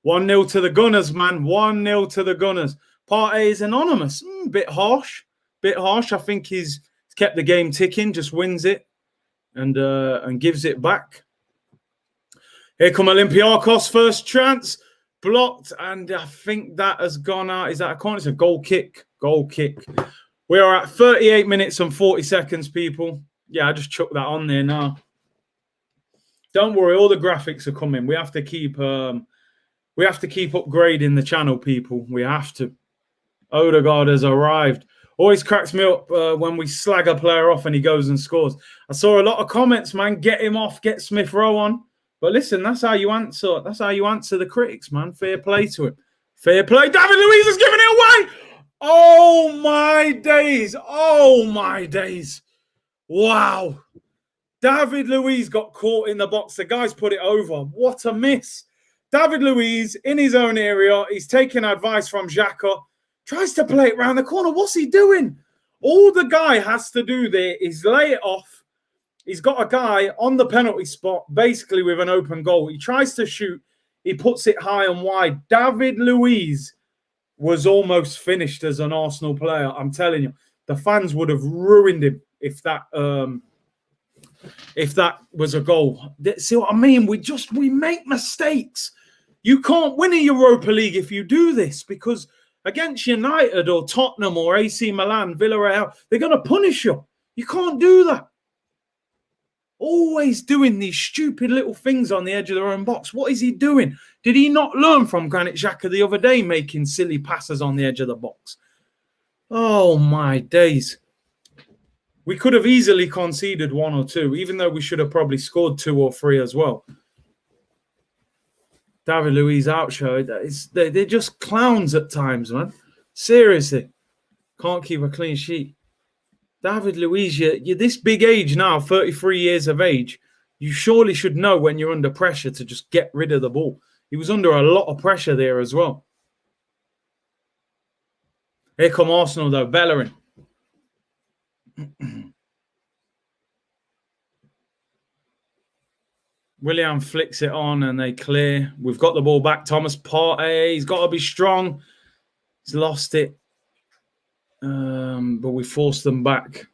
1-0 to the Gunners, man. 1-0 to the Gunners. Partey is anonymous. Bit harsh. Bit harsh. I think he's kept the game ticking. Just wins it and gives it back. Here come Olympiacos, first chance, blocked, and I think that has gone out. Is that a corner? It's a goal kick. Goal kick. We are at 38 minutes and 40 seconds, people. Yeah, I just chucked that on there now. Don't worry, all the graphics are coming. We have to keep upgrading the channel, people. We have to. Odegaard has arrived. Always cracks me up when we slag a player off and he goes and scores. I saw a lot of comments, man. Get him off. Get Smith Rowe on. But listen, that's how you answer. That's how you answer the critics, man. Fair play to him. Fair play. David Luiz has given it away. Oh my days. Oh my days. Wow. David Luiz got caught in the box. The guys put it over. What a miss. David Luiz in his own area. He's taking advice from Xhaka. Tries to play it round the corner. What's he doing? All the guy has to do there is lay it off. He's got a guy on the penalty spot, basically with an open goal. He tries to shoot. He puts it high and wide. David Luiz was almost finished as an Arsenal player. I'm telling you, the fans would have ruined him if that was a goal. See what I mean? We make mistakes. You can't win a Europa League if you do this, because against United or Tottenham or AC Milan, Villarreal, they're going to punish you. You can't do that. Always doing these stupid little things on the edge of their own box. What is he doing? Did he not learn from Granit Xhaka the other day making silly passes on the edge of the box? Oh, my days. We could have easily conceded 1 or 2, even though we should have probably scored 2 or 3 as well. David Luiz outshowed. They're just clowns at times, man. Seriously. Can't keep a clean sheet. David Luiz, you're this big age now, 33 years of age. You surely should know when you're under pressure to just get rid of the ball. He was under a lot of pressure there as well. Here come Arsenal, though. Bellerin. Willian flicks it on and they clear. We've got the ball back. Thomas Partey, he's got to be strong. He's lost it. But we forced them back.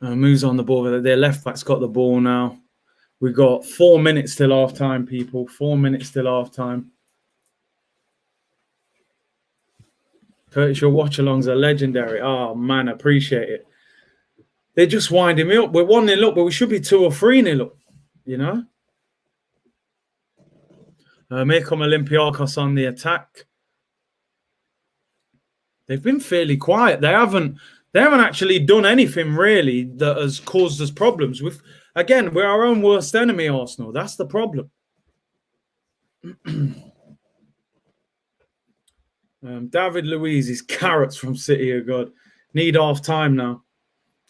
Moves on the ball. Their left back's got the ball now. We've got 4 minutes till half time, people. 4 minutes till half time. Curtis, your watchalongs are legendary. Oh, man, appreciate it. They're just winding me up. We're 1-0 up, but we should be 2 or 3-0 up, you know? Here come Olympiacos on the attack. They've been fairly quiet. They haven't actually done anything really that has caused us problems. We're our own worst enemy, Arsenal. That's the problem. David Luiz is carrots from City of God. Need half time now.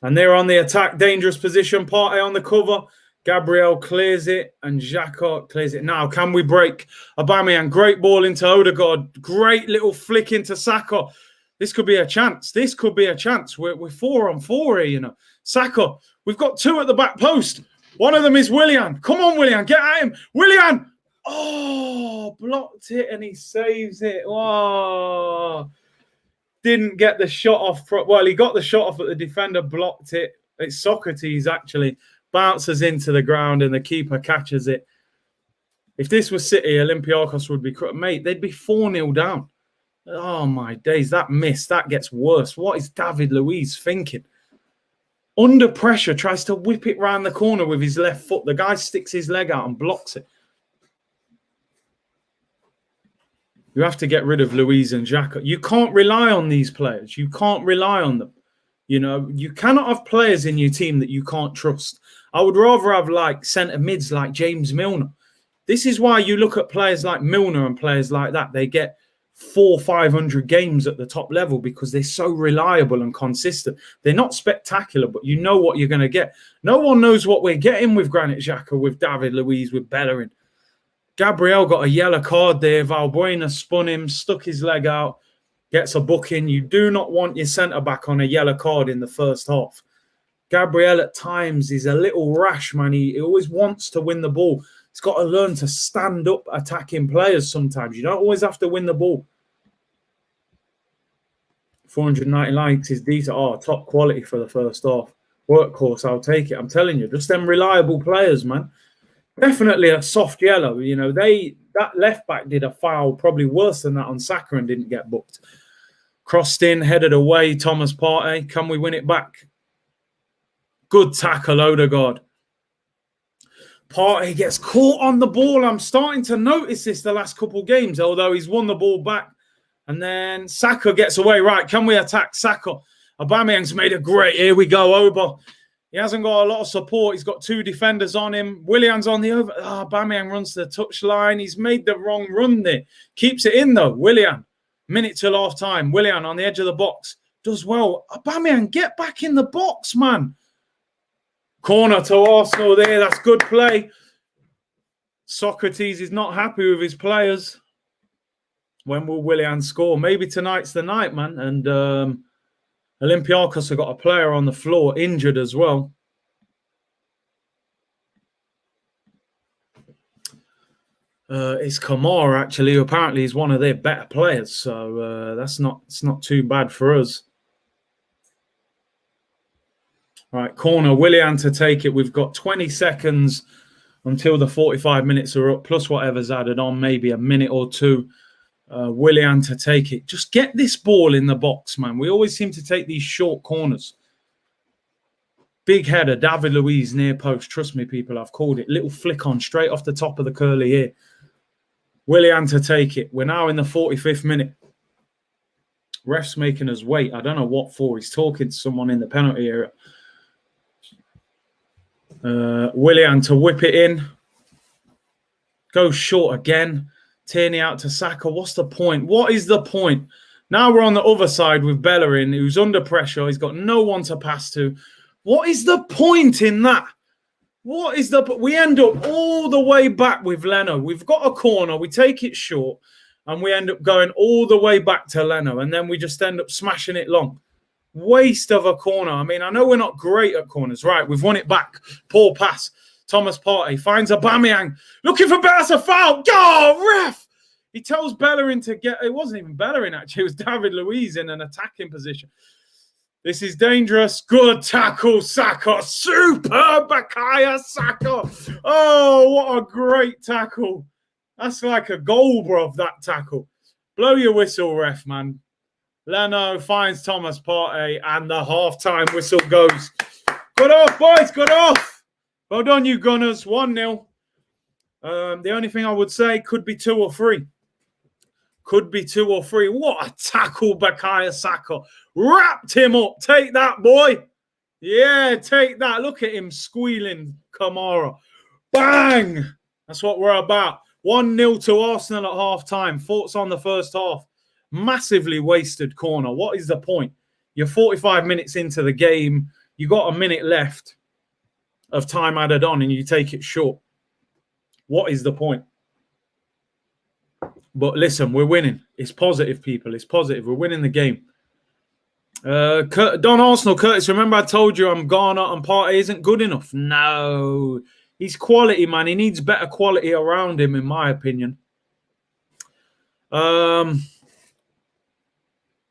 And they're on the attack. Dangerous position. Partey on the cover. Gabriel clears it. And Xhaka clears it. Now, can we break? Aubameyang, great ball into Odegaard. Great little flick into Saka. This could be a chance. This could be a chance. We're 4-on-4 here, you know. Saka, we've got two at the back post. One of them is Willian. Come on, Willian. Get at him. Willian. Oh, blocked it and he saves it. Oh, didn't get the shot off. Well, he got the shot off, but the defender blocked it. It's Socrates, actually. Bounces into the ground and the keeper catches it. If this was City, Olympiacos would be... Mate, they'd be 4-0 down. Oh, my days. That miss, that gets worse. What is David Luiz thinking? Under pressure, tries to whip it round the corner with his left foot. The guy sticks his leg out and blocks it. You have to get rid of Luiz and Xhaka. You can't rely on these players. You can't rely on them. You know, you cannot have players in your team that you can't trust. I would rather have like centre mids like James Milner. This is why you look at players like Milner and players like that. They get 400-500 games at the top level because they're so reliable and consistent. They're not spectacular, but you know what you're going to get. No one knows what we're getting with Granit Xhaka, with David Luiz, with Bellerin. Gabriel got a yellow card there. Valbuena spun him, stuck his leg out, gets a booking. You do not want your centre-back on a yellow card in the first half. Gabriel at times is a little rash, man. He always wants to win the ball. He's got to learn to stand up attacking players sometimes. You don't always have to win the ball. 490 likes is decent. Oh, top quality for the first half. Workhorse, I'll take it. I'm telling you, just them reliable players, man. Definitely a soft yellow. You know, that left back did a foul probably worse than that on Saka and didn't get booked. Crossed in, headed away, Thomas Partey. Can we win it back? Good tackle, Odegaard. Partey gets caught on the ball. I'm starting to notice this the last couple of games, although he's won the ball back. And then Saka gets away. Right, can we attack Saka? Aubameyang's made a great... Here we go, Oba. He hasn't got a lot of support. He's got two defenders on him. Willian's on the over. Aubameyang runs to the touchline. He's made the wrong run there. Keeps it in, though. Willian. Minute till half time. Willian on the edge of the box. Does well. Aubameyang, get back in the box, man. Corner to Arsenal there. That's good play. Socrates is not happy with his players. When will Willian score? Maybe tonight's the night, man. And Olympiacos have got a player on the floor, injured as well. It's Kamara, actually, who apparently is one of their better players. So it's not too bad for us. Right, corner, Willian to take it. We've got 20 seconds until the 45 minutes are up, plus whatever's added on, maybe a minute or two. Willian to take it. Just get this ball in the box, man. We always seem to take these short corners. Big header, David Luiz, near post. Trust me, people, I've called it. Little flick on, straight off the top of the curly here. Willian to take it. We're now in the 45th minute. Ref's making us wait. I don't know what for. He's talking to someone in the penalty area. Willian to whip it in. Goes short again. Tierney out to Saka. What's the point? What is the point? Now we're on the other side with Bellerin, who's under pressure. He's got no one to pass to. What is the point in that? What is the... We end up all the way back with Leno. We've got a corner. We take it short, and we end up going all the way back to Leno, and then we just end up smashing it long. Waste of a corner. I mean, I know we're not great at corners. Right, we've won it back. Poor pass. Thomas Partey finds Aubameyang. Looking for better foul. Oh, ref! He tells Bellerin to get... It wasn't even Bellerin, actually. It was David Luiz in an attacking position. This is dangerous. Good tackle, Saka. Super Bukayo Saka. Oh, what a great tackle. That's like a goal, bro, that tackle. Blow your whistle, ref, man. Leno finds Thomas Partey, and the half-time whistle goes. Good off, boys. Good off. Well done, you Gunners. 1-0. The only thing I would say, could be 2 or 3. Could be 2 or 3. What a tackle, Bukayo Saka. Wrapped him up. Take that, boy. Yeah, take that. Look at him squealing, Kamara. Bang! That's what we're about. 1-0 to Arsenal at half-time. Thoughts on the first half? Massively wasted corner. What is the point? You're 45 minutes into the game. You got a minute left of time added on and you take it short. What is the point? But listen, we're winning. It's positive, people. It's positive. We're winning the game. Don Arsenal, Curtis, remember I told you I'm Ghana and Partey isn't good enough? No. He's quality, man. He needs better quality around him, in my opinion.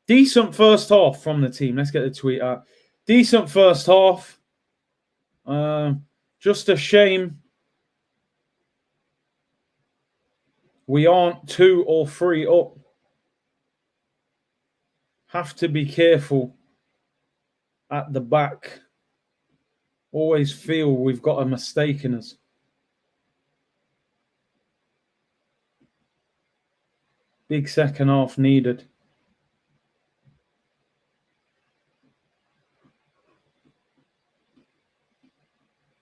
Decent first half from the team. Let's get the tweet out. Decent first half. Just a shame we aren't 2 or 3 up. Have to be careful at the back. Always feel we've got a mistake in us. Big second half needed.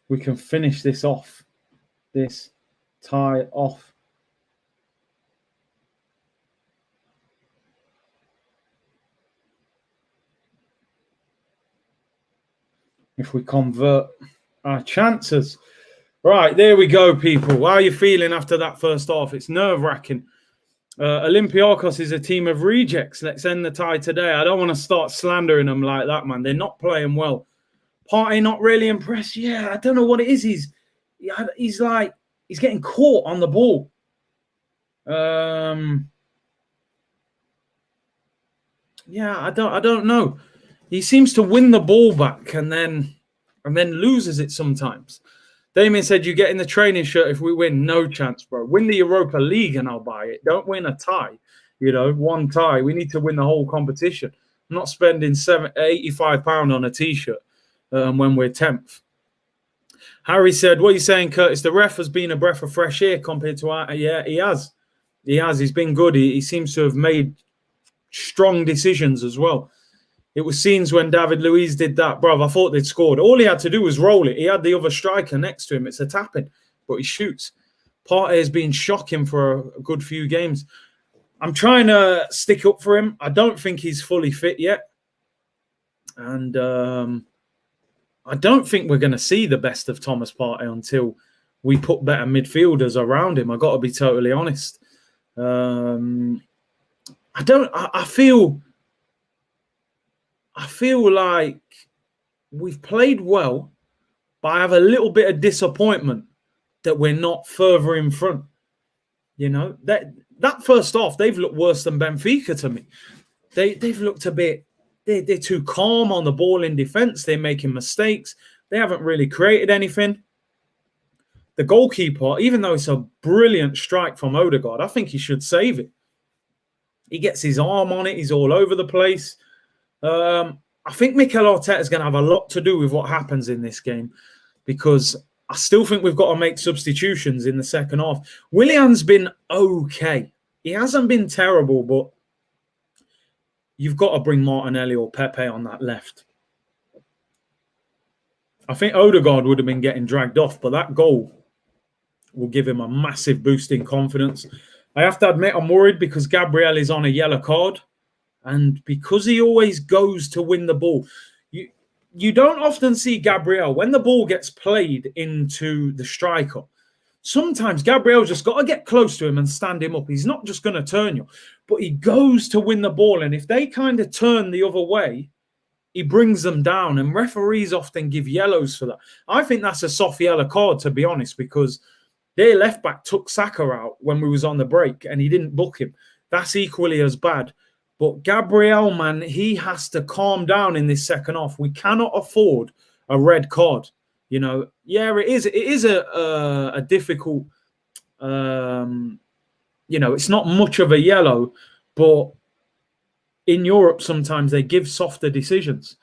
We can finish this off. This tie off. If we convert our chances. Right, there we go, people. How are you feeling after that first half? It's nerve-wracking. Olympiacos is a team of rejects. Let's end the tie today. I don't want to start slandering them like that, man. They're not playing well. Partey not really impressed. Yeah, I don't know what it is. He's getting caught on the ball. Yeah, I don't know. He seems to win the ball back and then loses it sometimes. Damien said, you get in the training shirt if we win. No chance, bro. Win the Europa League and I'll buy it. Don't win a tie. You know, one tie. We need to win the whole competition. I'm not spending £85 on a T-shirt when we're 10th. Harry said, what are you saying, Curtis? The ref has been a breath of fresh air compared to our... Yeah, he has. He has. He's been good. He seems to have made strong decisions as well. It was scenes when David Luiz did that, bro. I thought they'd scored. All he had to do was roll it. He had the other striker next to him. It's a tap-in, but he shoots. Partey has been shocking for a good few games. I'm trying to stick up for him. I don't think he's fully fit yet. And I don't think we're going to see the best of Thomas Partey until we put better midfielders around him. I've got to be totally honest. I feel like we've played well, but I have a little bit of disappointment that we're not further in front. You know, that first half, they've looked worse than Benfica to me. They've looked a bit, they're too calm on the ball in defence. They're making mistakes. They haven't really created anything. The goalkeeper, even though it's a brilliant strike from Odegaard, I think he should save it. He gets his arm on it. He's all over the place. I think Mikel Arteta is going to have a lot to do with what happens in this game because I still think we've got to make substitutions in the second half. Willian's been okay. He hasn't been terrible, but you've got to bring Martinelli or Pepe on that left. I think Odegaard would have been getting dragged off, but that goal will give him a massive boost in confidence. I have to admit I'm worried because Gabriel is on a yellow card. And because he always goes to win the ball, you don't often see Gabriel, when the ball gets played into the striker, sometimes Gabriel just got to get close to him and stand him up. He's not just going to turn you, but he goes to win the ball. And if they kind of turn the other way, he brings them down. And referees often give yellows for that. I think that's a soft yellow card, to be honest, because their left back took Saka out when we was on the break and he didn't book him. That's equally as bad. But Gabriel, man, he has to calm down in this second half. We cannot afford a red card. You know, yeah, it is. It is a difficult, you know, it's not much of a yellow, but in Europe, sometimes they give softer decisions.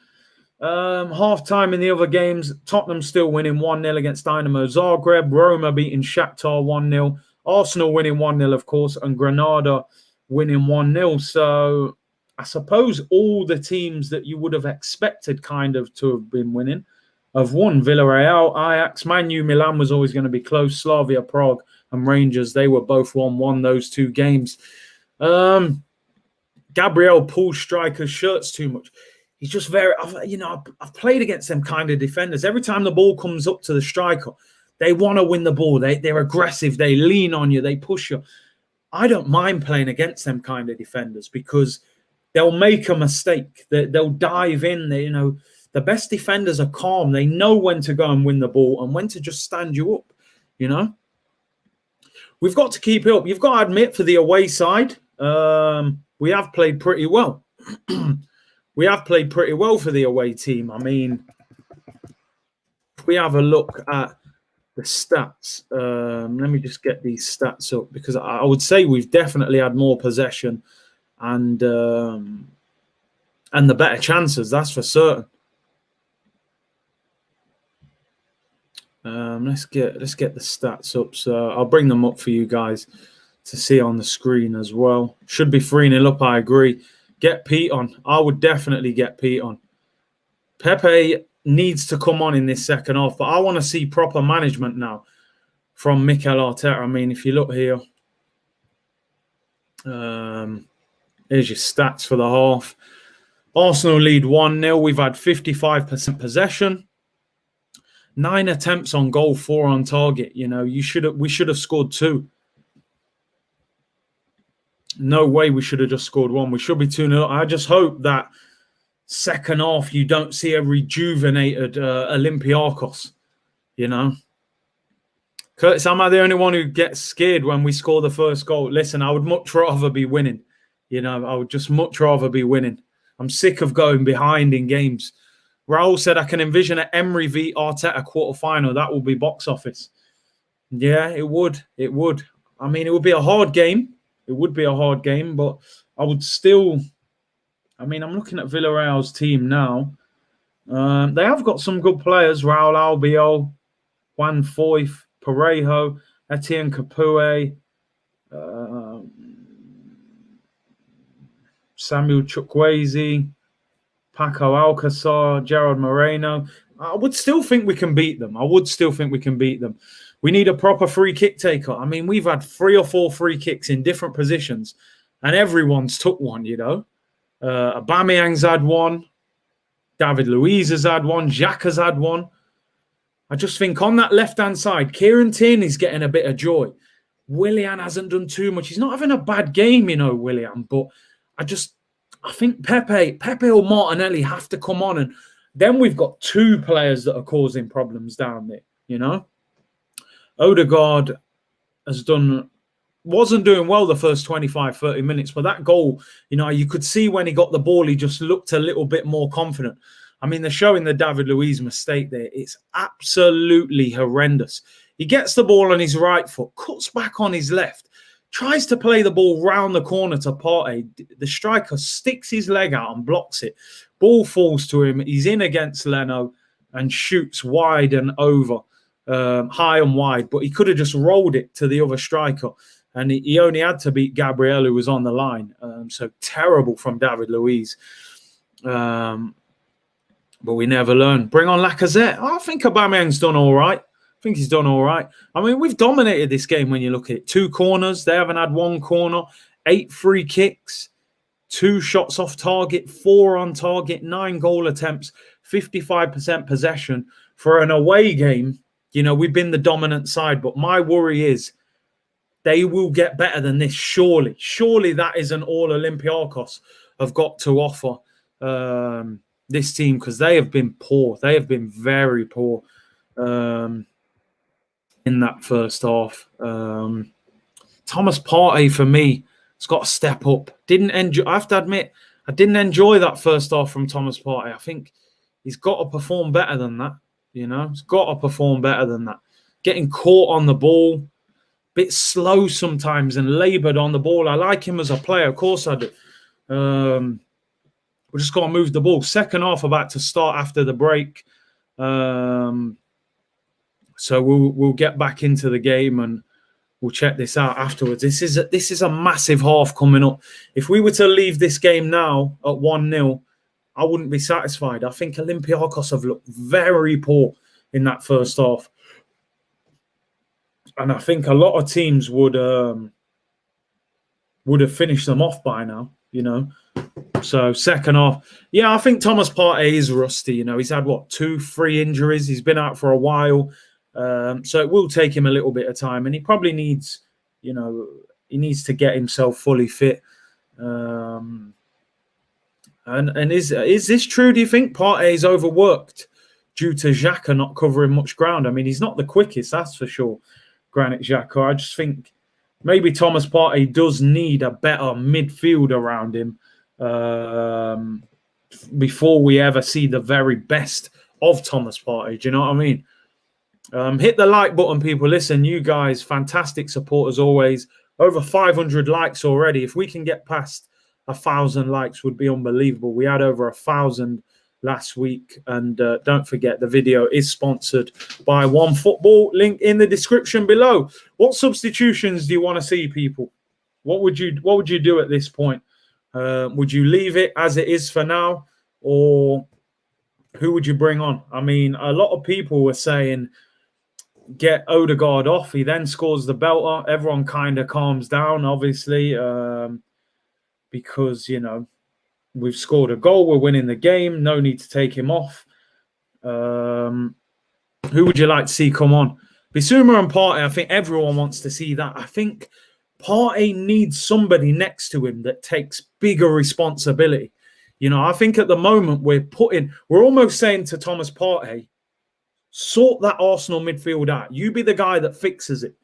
Half-time in the other games, Tottenham still winning 1-0 against Dynamo Zagreb, Roma beating Shakhtar 1-0, Arsenal winning 1-0, of course, and Granada winning 1-0. So I suppose all the teams that you would have expected kind of to have been winning have won. Villarreal, Ajax, Man U, Milan was always going to be close. Slavia Prague and Rangers, they were both 1-1 those two games. Gabriel pulls strikers' shirts too much. He's just very, I've played against them kind of defenders. Every time the ball comes up to the striker, they want to win the ball. They're aggressive. They lean on you. They push you. I don't mind playing against them kind of defenders because they'll make a mistake. They'll dive in. The best defenders are calm. They know when to go and win the ball and when to just stand you up, We've got to keep it up. You've got to admit, for the away side, we have played pretty well. We have played pretty well for the away team. I mean, if we have a look at the stats, let me just get these stats up because I would say we've definitely had more possession and the better chances. That's for certain. Let's get the stats up. So I'll bring them up for you guys to see on the screen as well. Should be 3-0 up. I agree. Get Pete on. I would definitely get Pete on. Pepe needs to come on in this second half, but I want to see proper management now from Mikel Arteta. I mean, if you look here, here's your stats for the half. Arsenal lead 1-0. We've had 55% possession, 9 attempts on goal, 4 on target. We should have scored 2. No way we should have just scored 1. We should be 2-0. I just hope that second half you don't see a rejuvenated Olympiacos, Curtis, am I the only one who gets scared when we score the first goal? Listen, I would much rather be winning. I would just much rather be winning. I'm sick of going behind in games. Raul said I can envision an Emery v Arteta quarterfinal. That will be box office. Yeah, it would. It would. I mean, it would be a hard game. It would be a hard game, but I would still... I'm looking at Villarreal's team now. They have got some good players. Raul Albiol, Juan Foyth, Parejo, Etienne Capoue, Samuel Chukwueze, Paco Alcácer, Gerard Moreno. I would still think we can beat them. We need a proper free kick taker. We've had 3 or 4 free kicks in different positions, and everyone's took one, Aubameyang's had one. David Luiz has had one. Xhaka has had one. I just think on that left-hand side, Kieran Tierney's getting a bit of joy. Willian hasn't done too much. He's not having a bad game, Willian, but I think Pepe or Martinelli have to come on, and then we've got 2 players that are causing problems down there, Odegaard wasn't doing well the first 25, 30 minutes, but that goal, you could see when he got the ball, he just looked a little bit more confident. They're showing the David Luiz mistake there. It's absolutely horrendous. He gets the ball on his right foot, cuts back on his left, tries to play the ball round the corner to Partey. The striker sticks his leg out and blocks it. Ball falls to him. He's in against Leno and shoots wide and over, high and wide. But he could have just rolled it to the other striker. And he only had to beat Gabriel, who was on the line. So terrible from David Luiz. But we never learn. Bring on Lacazette. I think Aubameyang's done all right. He's done all right. We've dominated this game when you look at it. 2 corners. They haven't had 1 corner. 8 free kicks. 2 shots off target. 4 on target. 9 goal attempts. 55% possession. For an away game, we've been the dominant side. But my worry is they will get better than this, surely. Surely that isn't all Olympiacos have got to offer this team, because they have been poor. They have been very poor in that first half. Thomas Partey, for me, has got to step up. I have to admit, I didn't enjoy that first half from Thomas Partey. I think he's got to perform better than that. He's got to perform better than that. Getting caught on the ball, bit slow sometimes and laboured on the ball. I like him as a player, of course I do. We just got to move the ball. Second half about to start after the break. So we'll get back into the game and we'll check this out afterwards. This is a massive half coming up. If we were to leave this game now at 1-0, I wouldn't be satisfied. I think Olympiacos have looked very poor in that first half. And I think a lot of teams would would have finished them off by now, you know. So second half, yeah, I think Thomas Partey is rusty. You know, he's had what 2-3 injuries. He's been out for a while, so it will take him a little bit of time, and he probably needs, you know, he needs to get himself fully fit. And is this true? Do you think Partey is overworked due to Xhaka not covering much ground? I mean, he's not the quickest, that's for sure, Granit Xhaka. I just think maybe Thomas Partey does need a better midfield around him before we ever see the very best of Thomas Partey. Do you know what I mean? Hit the like button, people. Listen, you guys, fantastic support as always. Over 500 likes already. If we can get past 1,000 likes, would be unbelievable. We had over 1,000 last week, and don't forget the video is sponsored by OneFootball. Link in the description below. What substitutions do you want to see, people? What would you do at this point? Would you leave it as it is for now, or who would you bring on? I mean, a lot of people were saying get Odegaard off. He then scores the belter. Everyone kind of calms down, obviously, because, you know, we've scored a goal. We're winning the game. No need to take him off. Who would you like to see come on? Bissouma and Partey, I think everyone wants to see that. I think Partey needs somebody next to him that takes bigger responsibility. You know, I think at the moment we're almost saying to Thomas Partey, sort that Arsenal midfield out. You be the guy that fixes it.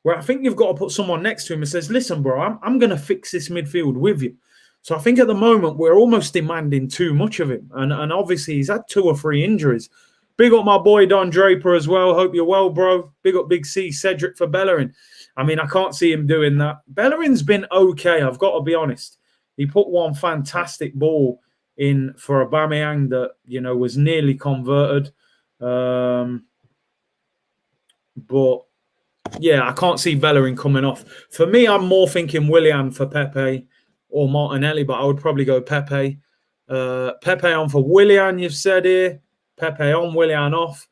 Where I think you've got to put someone next to him and says, listen, bro, I'm going to fix this midfield with you. So I think at the moment we're almost demanding too much of him. And obviously he's had 2 or 3 injuries. Big up my boy Don Draper as well. Hope you're well, bro. Big up Big C, Cedric for Bellerin. I mean, I can't see him doing that. Bellerin's been okay, I've got to be honest. He put one fantastic ball in for Aubameyang that, you know, was nearly converted. But yeah, I can't see Bellerin coming off. For me, I'm more thinking Willian for Pepe or Martinelli, but I would probably go Pepe. Pepe on for Willian, you've said here. Pepe on, Willian off.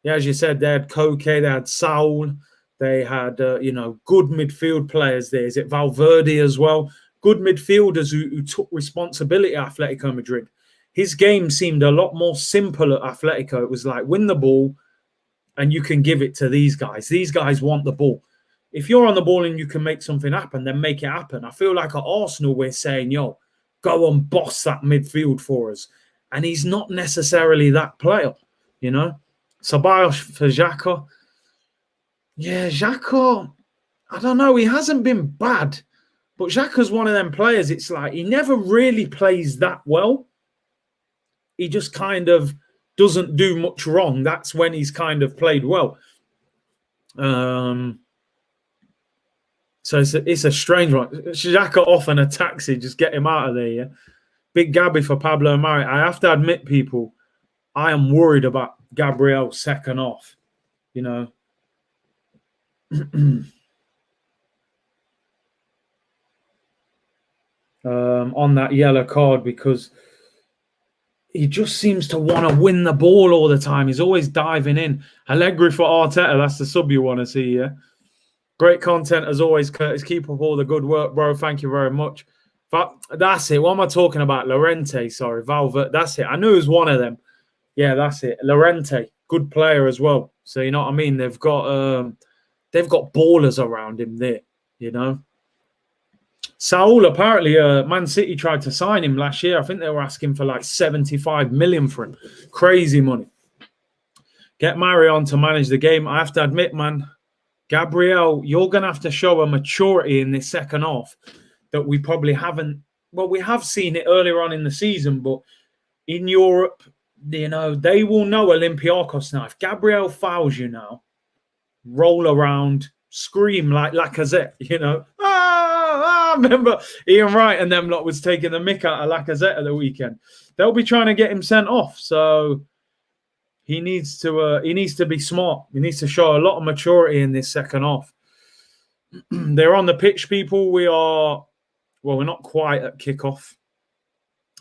Yeah, as you said, they had Koke, they had Saul. They had, you know, good midfield players there. Is it Valverde as well? Good midfielders who took responsibility at Atletico Madrid. His game seemed a lot more simple at Atletico. It was like, win the ball and you can give it to these guys. These guys want the ball. If you're on the ball and you can make something happen, then make it happen. I feel like at Arsenal, we're saying, yo, go and boss that midfield for us. And he's not necessarily that player, you know. Ceballos for Xhaka. Yeah, Xhaka, I don't know. He hasn't been bad. But Xhaka's one of them players, it's like he never really plays that well. He just kind of doesn't do much wrong. That's when he's kind of played well. So it's a strange one. Xhaka off and a taxi, just get him out of there, yeah? Big Gabby for Pablo Mari. I have to admit, people, I am worried about Gabriel's second off, you know. On that yellow card, because he just seems to want to win the ball all the time. He's always diving in. Allegri for Arteta, that's the sub you want to see, yeah? Great content as always, Curtis. Keep up all the good work, bro. Thank you very much. But that's it. What am I talking about? Llorente, sorry. Valverde, that's it. I knew it was one of them. Yeah, that's it. Llorente, good player as well. So, you know what I mean? They've got ballers around him there, you know? Saul, apparently, Man City tried to sign him last year. I think they were asking for like 75 million for him. Crazy money. Get Marion to manage the game. I have to admit, man, Gabriel, you're going to have to show a maturity in this second half that we probably haven't. Well, we have seen it earlier on in the season, but in Europe, you know, they will know Olympiacos now. If Gabriel fouls you now, roll around, scream like Lacazette, you know. I remember Ian Wright and them lot was taking the mick out of Lacazette at the weekend. They'll be trying to get him sent off. So he needs to be smart. He needs to show a lot of maturity in this second half. They're on the pitch, people. We're not quite at kickoff.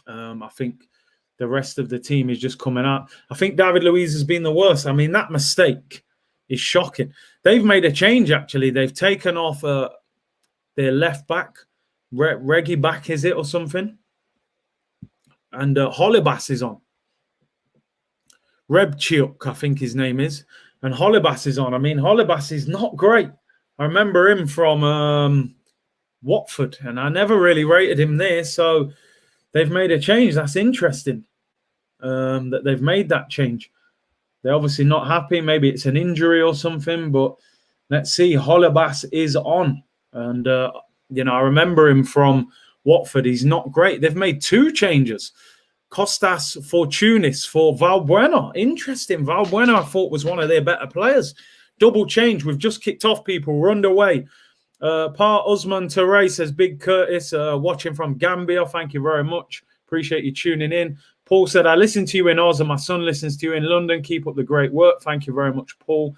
I think the rest of the team is just coming out. I think David Luiz has been the worst. I mean, that mistake is shocking. They've made a change, actually. They've taken off their left back. Reggie back, is it, or something? And Holibas is on. Rebchiuk, I think his name is. And Holibas is on. I mean, Holibas is not great. I remember him from Watford, and I never really rated him there. So they've made a change. That's interesting that they've made that change. They're obviously not happy. Maybe it's an injury or something, but let's see. Holibas is on. And, I remember him from Watford. He's not great. They've made 2 changes. Costas Fortunis for Valbuena. Interesting. Valbuena, I thought, was one of their better players. Double change. We've just kicked off, people. We're underway. Pa Usman Teray says, Big Curtis, watching from Gambia. Thank you very much. Appreciate you tuning in. Paul said, I listen to you in Oz and my son listens to you in London. Keep up the great work. Thank you very much, Paul.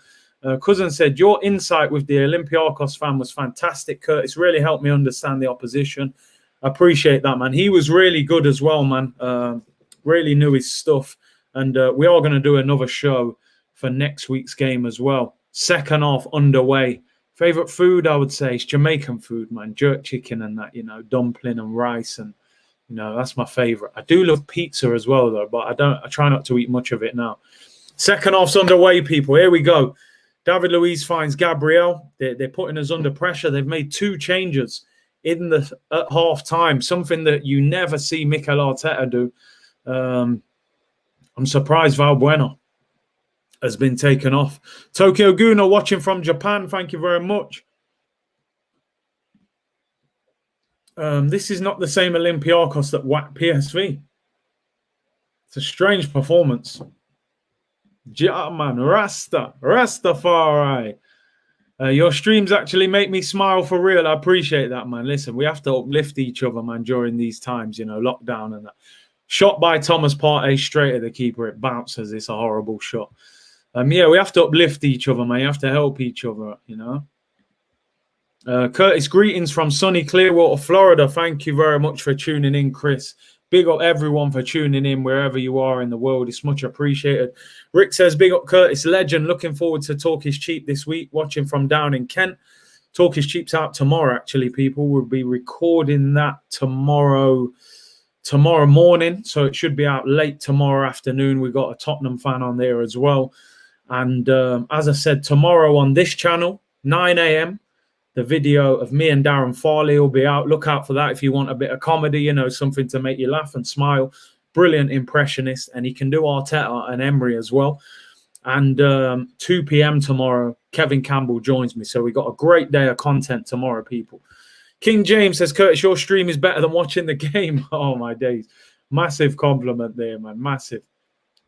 Cousin said, your insight with the Olympiacos fan was fantastic, Curtis. Really helped me understand the opposition. I appreciate that, man. He was really good as well, man. Really knew his stuff. And we are going to do another show for next week's game as well. Second half underway. Favorite food, I would say, is Jamaican food, man. Jerk chicken and that, dumpling and rice. And, that's my favorite. I do love pizza as well, though, but I try not to eat much of it now. Second half's underway, people. Here we go. David Luiz finds Gabriel. They're putting us under pressure. They've made 2 changes at half time, something that you never see Mikel Arteta do. I'm surprised Valbuena has been taken off. Tokyo Guna watching from Japan. Thank you very much. This is not the same Olympiacos that whacked PSV. It's a strange performance. Man, Rastafari. Your streams actually make me smile for real. I appreciate that, man. Listen, we have to uplift each other, man, during these times, lockdown and that. Shot by Thomas Partey straight at the keeper. It bounces. It's a horrible shot. We have to uplift each other, man. You have to help each other, Curtis, greetings from sunny Clearwater, Florida. Thank you very much for tuning in, Chris. Big up everyone for tuning in wherever you are in the world. It's much appreciated. Rick says, big up Curtis, legend. Looking forward to Talk is Cheap this week. Watching from down in Kent. Talk is Cheap's out tomorrow, actually, people. We'll be recording that tomorrow morning. So it should be out late tomorrow afternoon. We've got a Tottenham fan on there as well. And as I said, tomorrow on this channel, 9 a.m., the video of me and Darren Farley will be out. Look out for that if you want a bit of comedy, something to make you laugh and smile. Brilliant impressionist. And he can do Arteta and Emery as well. And 2 p.m. tomorrow, Kevin Campbell joins me. So we got a great day of content tomorrow, people. King James says, Curtis, your stream is better than watching the game. Oh, my days. Massive compliment there, man. Massive.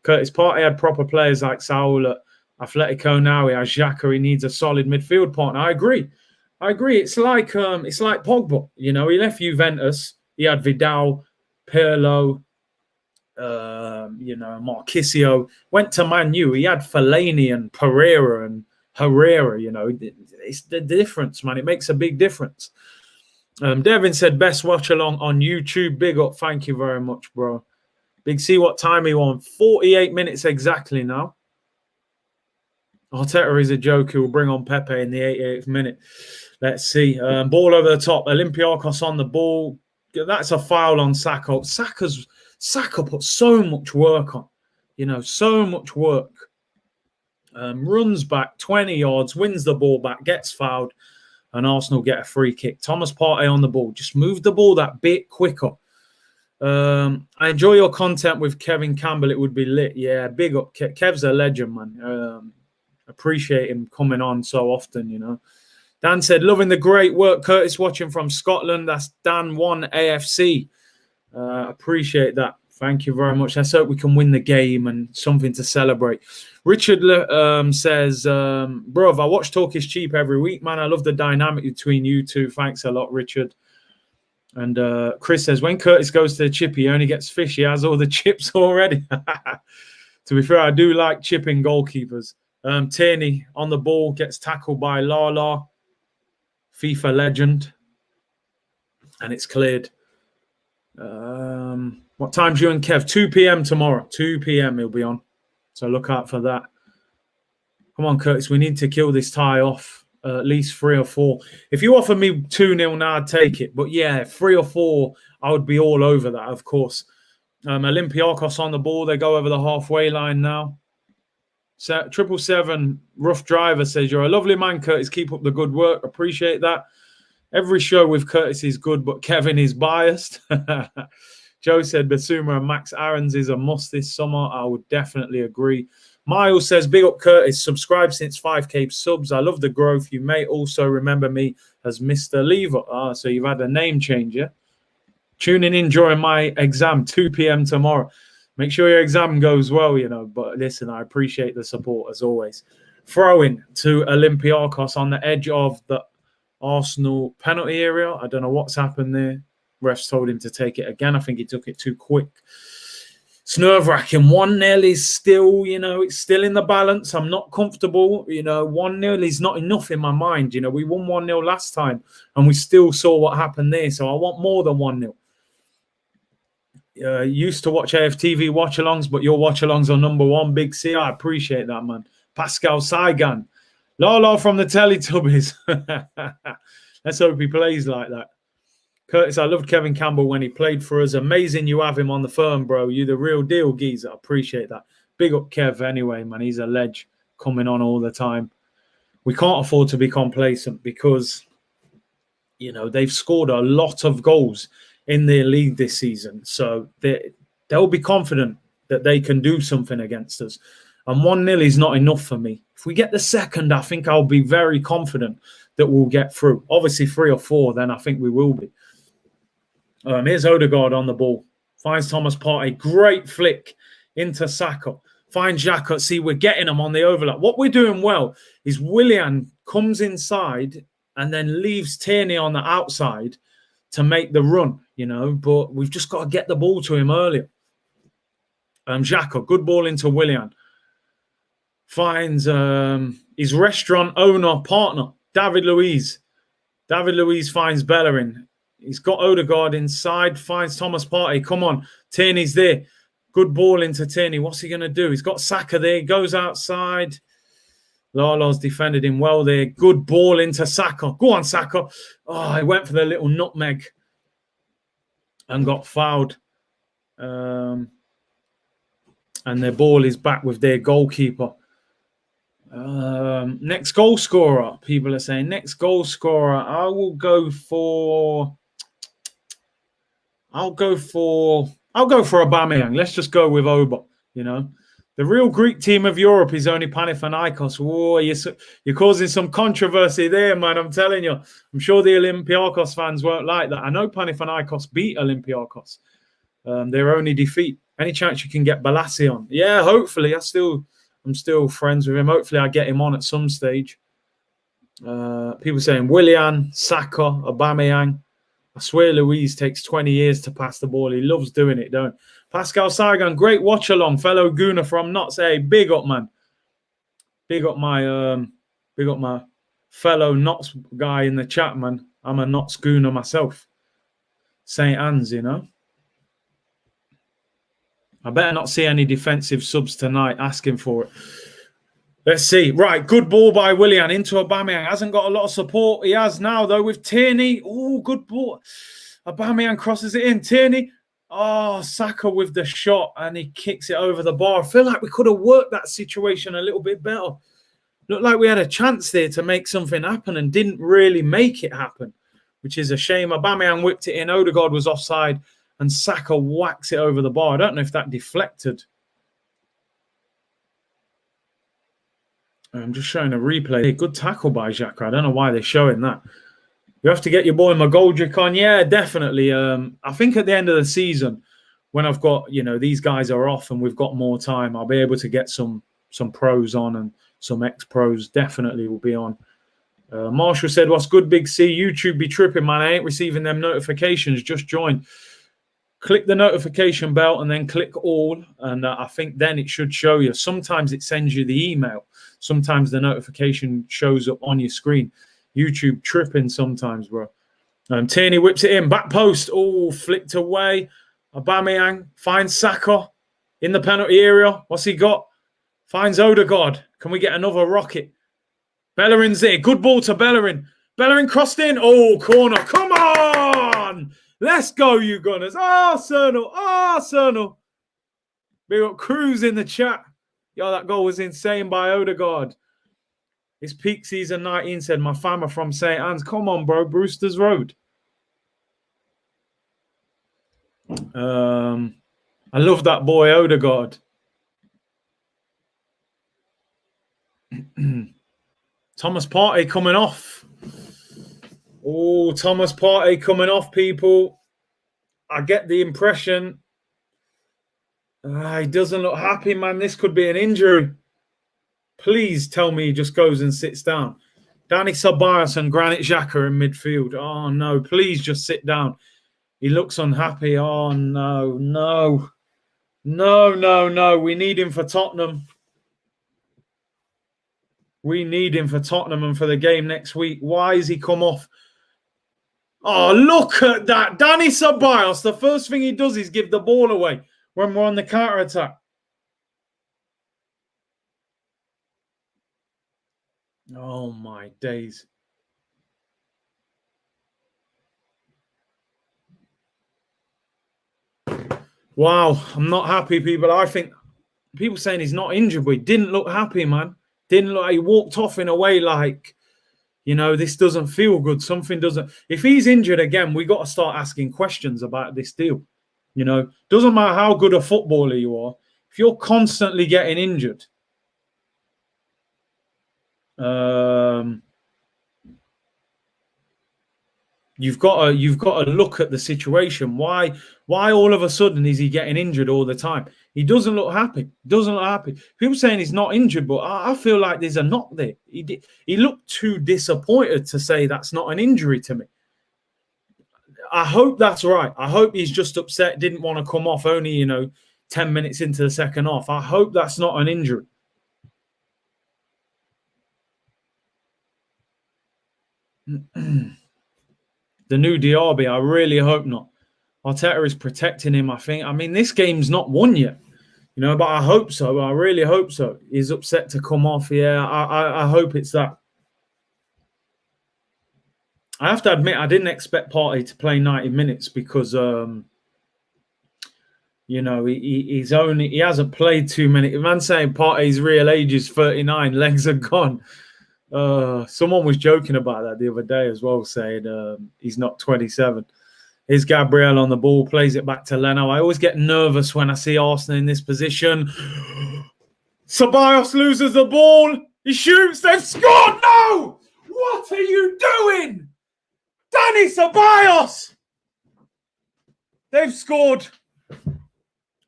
Curtis Partey had proper players like Saul at Atletico. Now he has Xhaka. He needs a solid midfield partner. I agree. It's like Pogba. He left Juventus. He had Vidal, Pirlo, Marquisio. Went to Man U. He had Fellaini and Pereira and Herrera. It's the difference, man. It makes a big difference. Devin said, best watch along on YouTube. Big up. Thank you very much, bro. Big see what time he won. 48 minutes exactly now. Arteta is a joke. He will bring on Pepe in the 88th minute. Let's see. Ball over the top. Olympiacos on the ball. That's a foul on Saka. Saka put so much work on. So much work. Runs back 20 yards, wins the ball back, gets fouled, and Arsenal get a free kick. Thomas Partey on the ball. Just move the ball that bit quicker. I enjoy your content with Kevin Campbell. It would be lit. Yeah, big up. Kev's a legend, man. Appreciate him coming on so often, Dan said, loving the great work. Curtis watching from Scotland. That's Dan 1 AFC. Appreciate that. Thank you very much. Let's hope we can win the game and something to celebrate. Richard says, bro, I watch Talk is Cheap every week, man. I love the dynamic between you two. Thanks a lot, Richard. And Chris says, when Curtis goes to the chip, he only gets fish. He has all the chips already. To be fair, I do like chipping goalkeepers. Tierney on the ball, gets tackled by Lala, FIFA legend, and it's cleared. What time's you and Kev? 2 p.m. tomorrow. 2 p.m. he'll be on. So look out for that. Come on, Curtis. We need to kill this tie off. at least 3 or 4. If you offer me 2-0 now, I'd take it. But yeah, 3 or 4, I would be all over that, of course. Olympiacos on the ball. They go over the halfway line now. 777 Rough Driver says, you're a lovely man, Curtis. Keep up the good work. Appreciate that. Every show with Curtis is good, but Kevin is biased. Joe said Basuma and Max Aarons is a must this summer. I would definitely agree. Miles says, big up Curtis. Subscribed since 5K subs. I love the growth. You may also remember me as Mr. Lever. So you've had a name change, yeah? Tuning in during my exam, 2 p.m. tomorrow. Make sure your exam goes well, you know. But listen, I appreciate the support as always. Throwing to Olympiacos on the edge of the Arsenal penalty area. I don't know what's happened there. Refs told him to take it again. I think he took it too quick. It's nerve-wracking. 1-0 is still, you know, it's still in the balance. I'm not comfortable. You know, 1-0 is not enough in my mind. You know, we won 1-0 last time and we still saw what happened there. So I want more than 1-0. Used to watch AFTV watch-alongs, but your watch-alongs are number one. Big C, I appreciate that, man. Pascal Saigan. Lala from the Teletubbies. Let's hope he plays like that. Curtis, I loved Kevin Campbell when he played for us. Amazing you have him on the firm, bro. You the real deal, geezer. I appreciate that. Big up Kev anyway, man. He's a ledge coming on all the time. We can't afford to be complacent because, you know, they've scored a lot of goals in their league this season. So they'll be confident that they can do something against us. And 1-0 is not enough for me. If we get the second, I think I'll be very confident that we'll get through. Obviously, 3 or 4, then I think we will be. Here's Odegaard on the ball. Finds Thomas Partey. Great flick into Saka. Finds Xhaka. See, we're getting them on the overlap. What we're doing well is Willian comes inside and then leaves Tierney on the outside to make the run, you know, but we've just got to get the ball to him earlier. Xhaka, good ball into Willian. Finds his restaurant owner partner, David Luiz. David Luiz finds Bellerin. He's got Odegaard inside, finds Thomas Partey. Come on, Tierney's there. Good ball into Tierney. What's he going to do? He's got Saka there. He goes outside. Lala's defended him well there. Good ball into Saka. Go on, Saka. Oh, he went for the little nutmeg and got fouled. And their ball is back with their goalkeeper. Next goal scorer. People are saying next goal scorer. I'll go for Aubameyang. Let's just go with Oba. You know, the real Greek team of Europe is only Panathinaikos. Whoa, you're causing some controversy there, man. I'm telling you. I'm sure the Olympiacos fans won't like that. I know Panathinaikos beat Olympiacos. Their only defeat. Any chance you can get Balassi on? Yeah, hopefully. I'm still friends with him. Hopefully I get him on at some stage. People saying Willian, Saka, Aubameyang. I swear Luiz takes 20 years to pass the ball. He loves doing it, don't he? Pascal Saigan, great watch along. Fellow Gooner from Notts. Hey, big up, man. Big up my fellow Notts guy in the chat, man. I'm a Notts Gooner myself. St. Anne's, you know. I better not see any defensive subs tonight asking for it. Let's see. Right, good ball by Willian into Aubameyang. Hasn't got a lot of support. He has now, though, with Tierney. Oh, good ball. Aubameyang crosses it in. Tierney. Oh, Saka with the shot, and he kicks it over the bar. I feel like we could have worked that situation a little bit better. Looked like we had a chance there to make something happen and didn't really make it happen, which is a shame. Aubameyang whipped it in. Odegaard was offside. And Saka whacks it over the bar. I don't know if that deflected. I'm just showing a replay. Good tackle by Xhaka. I don't know why they're showing that. You have to get your boy McGoldrick on. Yeah, definitely. I think at the end of the season, when I've got, you know, these guys are off and we've got more time, I'll be able to get some pros on and some ex-pros definitely will be on. Marshall said, what's good, Big C? YouTube be tripping, man. I ain't receiving them notifications. Just joined. Click the notification bell and then click all. And I think then it should show you. Sometimes it sends you the email. Sometimes the notification shows up on your screen. YouTube tripping sometimes, bro. Tierney whips it in. Back post. Oh, flicked away. Aubameyang finds Saka in the penalty area. What's he got? Finds Odegaard. Can we get another rocket? Bellerin's there. Good ball to Bellerin. Bellerin crossed in. Oh, corner. Come on. Let's go, you Gunners. Arsenal. Arsenal. We got Cruz in the chat. Yo, that goal was insane by Odegaard. His peak season 19 said, my fam are from St. Anne's. Come on, bro. Brewster's Road. I love that boy, Odegaard. Thomas Partey coming off. Oh, Thomas Partey coming off, people. I get the impression he doesn't look happy, man. This could be an injury. Please tell me he just goes and sits down. Danny Ceballos and Granit Xhaka in midfield. Oh, no. Please just sit down. He looks unhappy. Oh, no, no. No, no, no. We need him for Tottenham. We need him for Tottenham and for the game next week. Why has he come off? Oh, look at that. Danny Ceballos, the first thing he does is give the ball away when we're on the counter-attack. Oh, my days. Wow, I'm not happy, people. I think people saying he's not injured, but he didn't look happy, man. Didn't look like he walked off in a way like, you know, this doesn't feel good. Something doesn't. If he's injured again, we got to start asking questions about this deal. You know, doesn't matter how good a footballer you are. If you're constantly getting injured, you've got to look at the situation. Why all of a sudden is he getting injured all the time? He doesn't look happy. Doesn't look happy. People saying he's not injured, but I feel like there's a knock there. He looked too disappointed to say that's not an injury to me. I hope that's right. I hope he's just upset, didn't want to come off only, 10 minutes into the second half. I hope that's not an injury. The new Diaby, I really hope not. Arteta is protecting him, I think. I mean, this game's not won yet, but I hope so. I really hope so. He's upset to come off. Yeah, I hope it's that. I have to admit, I didn't expect Partey to play 90 minutes because, he hasn't played too many. The man saying Partey's real age is 39, legs are gone. Someone was joking about that the other day as well, saying he's not 27. Here's Gabriel on the ball, plays it back to Leno. I always get nervous when I see Arsenal in this position. Ceballos loses the ball. He shoots. They've scored. No! What are you doing? Danny Ceballos! They've scored.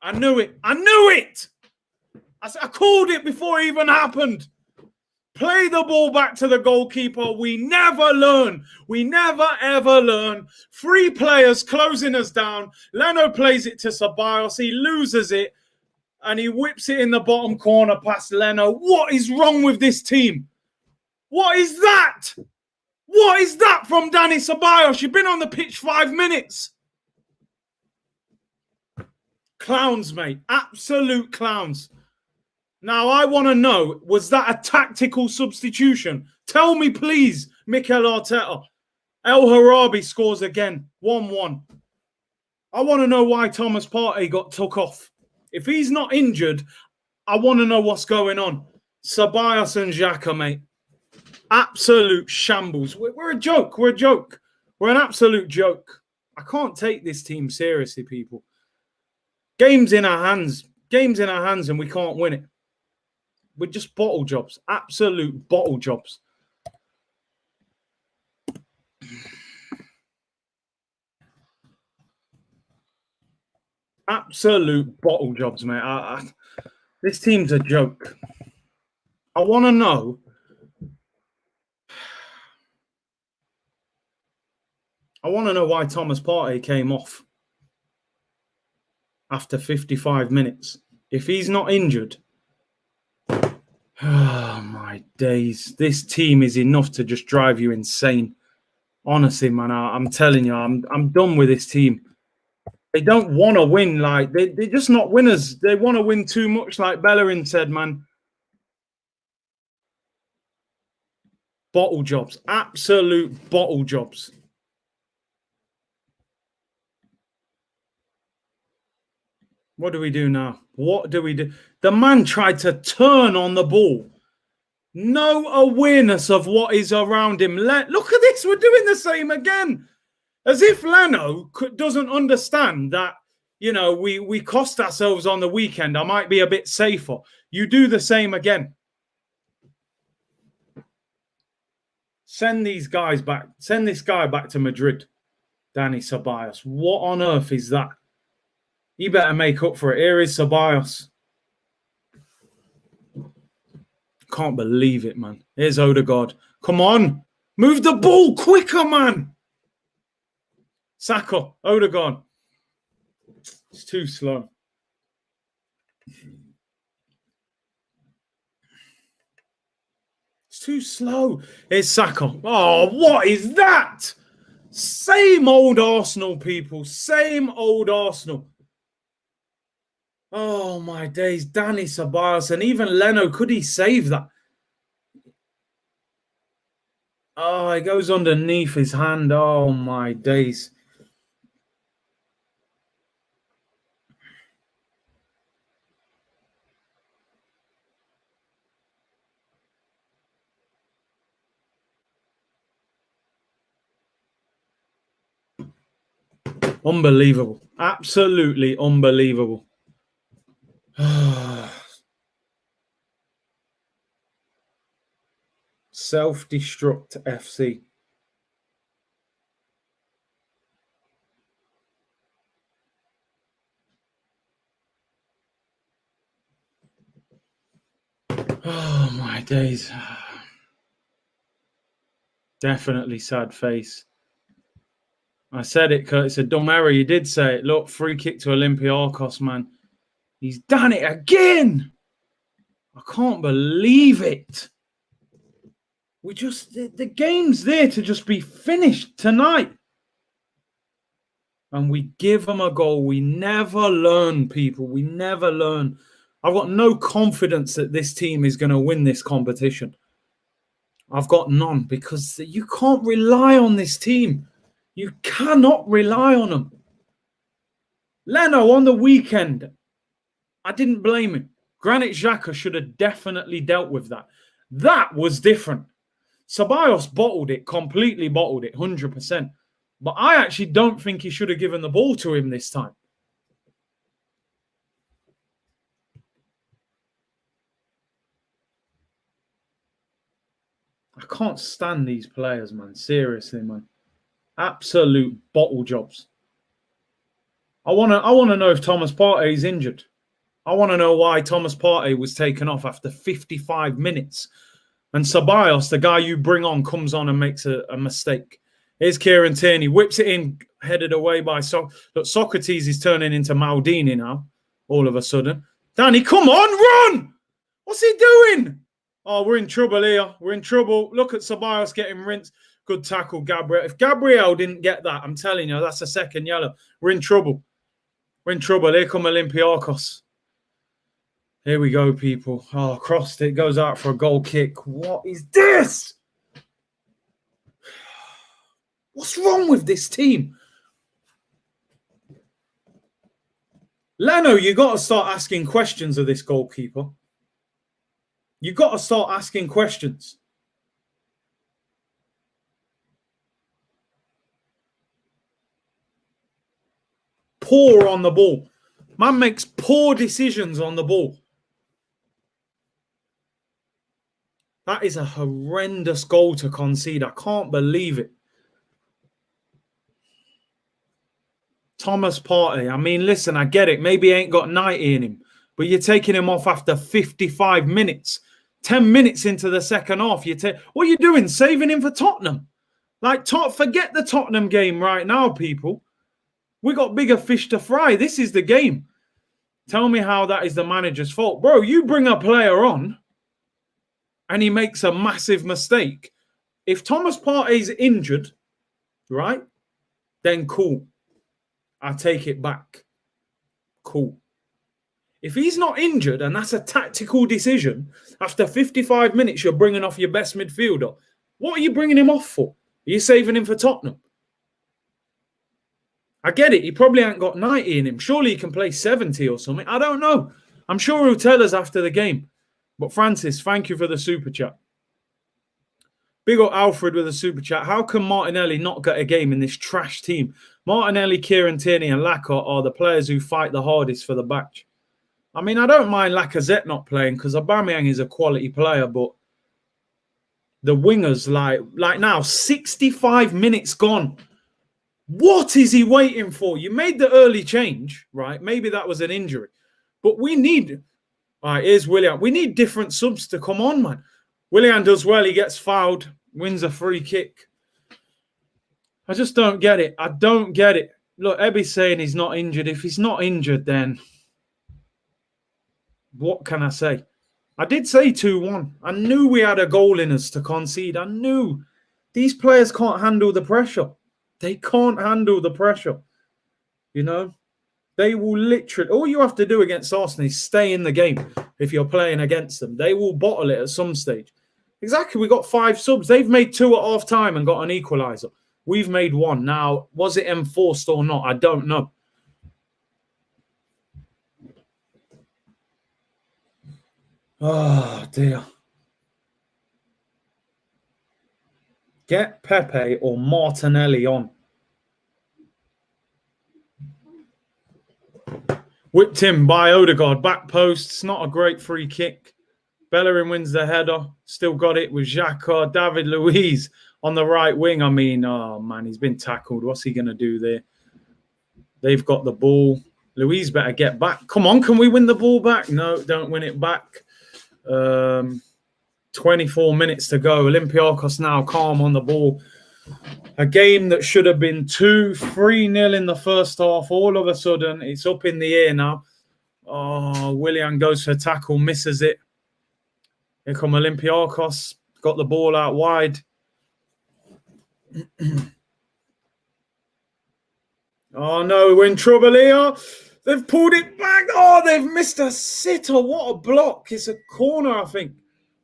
I knew it. I knew it. I called it before it even happened. Play the ball back to the goalkeeper. We never learn. We never, ever learn. 3 players closing us down. Leno plays it to Ceballos. He loses it. And he whips it in the bottom corner past Leno. What is wrong with this team? What is that? What is that from Danny Ceballos? You've been on the pitch 5 minutes. Clowns, mate. Absolute clowns. Now, I want to know, was that a tactical substitution? Tell me, please, Mikel Arteta. El Harabi scores again, 1-1. I want to know why Thomas Partey got took off. If he's not injured, I want to know what's going on. Ceballos and Xhaka, mate. Absolute shambles. We're a joke. We're a joke. We're an absolute joke. I can't take this team seriously, people. Game's in our hands. Game's in our hands and we can't win it. We're just bottle jobs. Absolute bottle jobs. Absolute bottle jobs, mate. This team's a joke. I want to know. I want to know why Thomas Partey came off after 55 minutes. If he's not injured, oh my days. This team is enough to just drive you insane. Honestly, man, I'm telling you, I'm done with this team. They don't want to win. Like they're just not winners. They want to win too much, like Bellerin said, man. Bottle jobs. Absolute bottle jobs. What do we do now? What do we do? The man tried to turn on the ball. No awareness of what is around him. Look at this. We're doing the same again. As if Leno doesn't understand that, you know, we cost ourselves on the weekend. I might be a bit safer. You do the same again. Send these guys back. Send this guy back to Madrid. Dani Ceballos. What on earth is that? He better make up for it. Here is Ceballos. Can't believe it, man. Here's Odegaard. Come on. Move the ball quicker, man. Saka. Odegaard. It's too slow. It's too slow. Here's Saka. Oh, what is that? Same old Arsenal, people. Same old Arsenal. Oh, my days. Dani Ceballos. And even Leno, could he save that? Oh, it goes underneath his hand. Oh, my days. Unbelievable. Absolutely unbelievable. Self-destruct FC. Oh, my days. Definitely sad face. I said it, Kurt. It's a dumb error. You did say it. Look, free kick to Olympiacos, man. He's done it again. I can't believe it. The game's there to just be finished tonight. And we give them a goal. We never learn, people. We never learn. I've got no confidence that this team is going to win this competition. I've got none, because you can't rely on this team. You cannot rely on them. Leno on the weekend, I didn't blame him. Granit Xhaka should have definitely dealt with that. That was different. Ceballos bottled it, completely bottled it, 100%. But I actually don't think he should have given the ball to him this time. I can't stand these players, man. Seriously, man. Absolute bottle jobs. I want to know if Thomas Partey is injured. I want to know why Thomas Partey was taken off after 55 minutes. And Ceballos, the guy you bring on, comes on and makes a mistake. Here's Kieran Tierney, whips it in, headed away by Look, Socrates is turning into Maldini now, all of a sudden. Danny, come on, run! What's he doing? Oh, we're in trouble here. We're in trouble. Look at Ceballos getting rinsed. Good tackle, Gabriel. If Gabriel didn't get that, I'm telling you, that's a second yellow. We're in trouble. We're in trouble. Here come Olympiacos. Here we go, people. Oh, crossed it. Goes out for a goal kick. What is this? What's wrong with this team? Leno, you got to start asking questions of this goalkeeper. You got to start asking questions. Poor on the ball. Man makes poor decisions on the ball. That is a horrendous goal to concede. I can't believe it. Thomas Partey. I mean, listen, I get it. Maybe he ain't got 90 in him. But you're taking him off after 55 minutes. 10 minutes into the second half. What are you doing? Saving him for Tottenham? Like, forget the Tottenham game right now, people. We got bigger fish to fry. This is the game. Tell me how that is the manager's fault. Bro, you bring a player on and he makes a massive mistake. If Thomas Partey's injured, right, then cool. I take it back. Cool. If he's not injured and that's a tactical decision, after 55 minutes, you're bringing off your best midfielder, What are you bringing him off for? Are you saving him for Tottenham? I get it. He probably ain't got 90 in him. Surely he can play 70 or something. I don't know. I'm sure he'll tell us after the game. But Francis, thank you for the super chat. Big up Alfred with a super chat. How can Martinelli not get a game in this trash team? Martinelli, Kieran Tierney and Lacazette are the players who fight the hardest for the batch. I mean, I don't mind Lacazette not playing because Aubameyang is a quality player, but the wingers, like now, 65 minutes gone. What is he waiting for? You made the early change, right? Maybe that was an injury. But we need... All right, here's Willian. We need different subs to come on, man. Willian does well. He gets fouled, wins a free kick. I just don't get it. I don't get it. Look, Ebby's saying he's not injured. If he's not injured, then what can I say? I did say 2-1. I knew we had a goal in us to concede. I knew these players can't handle the pressure. They can't handle the pressure. You know? They will literally... All you have to do against Arsenal is stay in the game if you're playing against them. They will bottle it at some stage. Exactly. We got 5 subs. They've made 2 at half-time and got an equaliser. We've made 1. Now, was it enforced or not? I don't know. Oh, dear. Get Pepe or Martinelli on. Whipped in by Odegaard. Back posts. Not a great free kick. Bellerin wins the header. Still got it with Xhaka. David Luiz on the right wing. I mean, oh, man, he's been tackled. What's he going to do there? They've got the ball. Luiz better get back. Come on, can we win the ball back? No, don't win it back. 24 minutes to go. Olympiacos now calm on the ball. A game that should have been 2-3-0 in the first half. All of a sudden, it's up in the air now. Oh, Willian goes for a tackle, misses it. Here come Olympiacos. Got the ball out wide. Oh, no, we're in trouble here. They've pulled it back. Oh, they've missed a sitter. What a block. It's a corner, I think.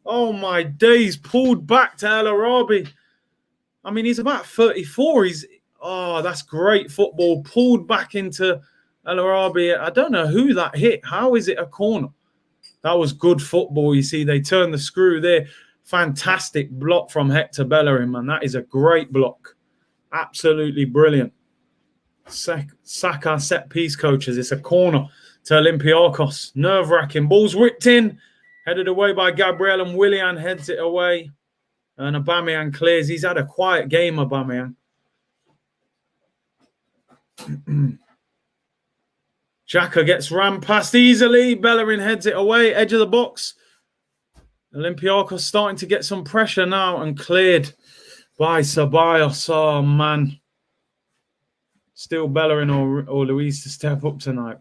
Oh, my days. Pulled back to El Arabi. I mean, he's about 34. Oh, that's great football. Pulled back into El Arabi. I don't know who that hit. How is it a corner? That was good football. You see, they turned the screw there. Fantastic block from Hector Bellerin, man. That is a great block. Absolutely brilliant. Saka set piece coaches. It's a corner to Olympiacos. Nerve-wracking. Ball's whipped in. Headed away by Gabriel, and Willian heads it away. And Aubameyang clears. He's had a quiet game, Aubameyang. Xhaka gets rammed past easily. Bellerin heads it away. Edge of the box. Olympiacos starting to get some pressure now and cleared by Ceballos. Oh, man. Still Bellerin or Luiz to step up tonight.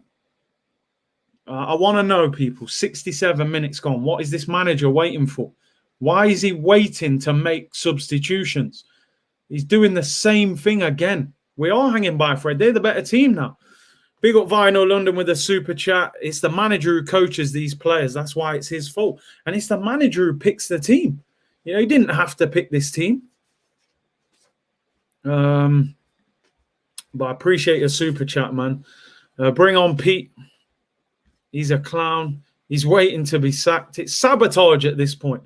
I want to know, people, 67 minutes gone. What is this manager waiting for? Why is he waiting to make substitutions? He's doing the same thing again. We are hanging by a thread. They're the better team now. Big up Vinyl London with a super chat. It's the manager who coaches these players. That's why it's his fault. And it's the manager who picks the team. You know, he didn't have to pick this team. But I appreciate your super chat, man. Bring on Pete. He's a clown. He's waiting to be sacked. It's sabotage at this point.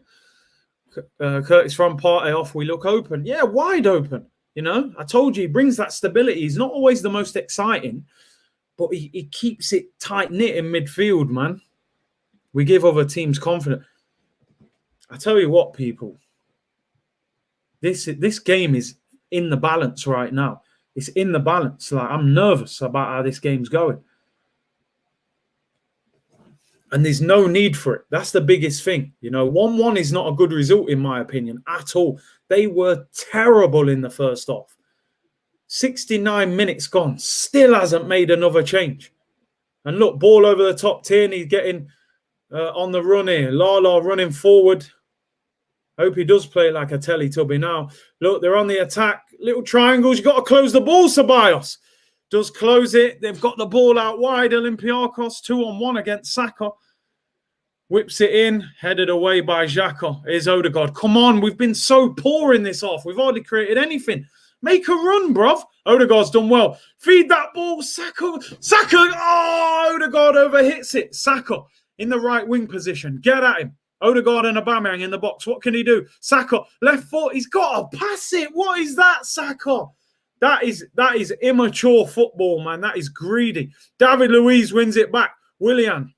Curtis from Partey off. We look open. Yeah, wide open. You know, I told you he brings that stability. He's not always the most exciting, but he keeps it tight-knit in midfield, man. We give other teams confidence. I tell you what, people. This game is in the balance right now. It's in the balance. Like, I'm nervous about how this game's going. And there's no need for it. That's the biggest thing. You know, 1-1 is not a good result, in my opinion, at all. They were terrible in the first half. 69 minutes gone. Still hasn't made another change. And look, ball over the top. Tierney getting on the run here. Lala running forward. Hope he does play like a Teletubby now. Look, they're on the attack. Little triangles. You've got to close the ball, Ceballos. Does close it. They've got the ball out wide. Olympiacos 2-on-1 against Saka. Whips it in, headed away by Xhaka. Here's Odegaard. Come on, we've been so poor in this half. We've hardly created anything. Make a run, bruv. Odegaard's done well. Feed that ball, Saka. Saka! Oh, Odegaard overhits it. Saka in the right wing position. Get at him. Odegaard and Aubameyang in the box. What can he do? Saka, left foot. He's got to pass it. What is that, Saka? That is immature football, man. That is greedy. David Luiz wins it back. Willian.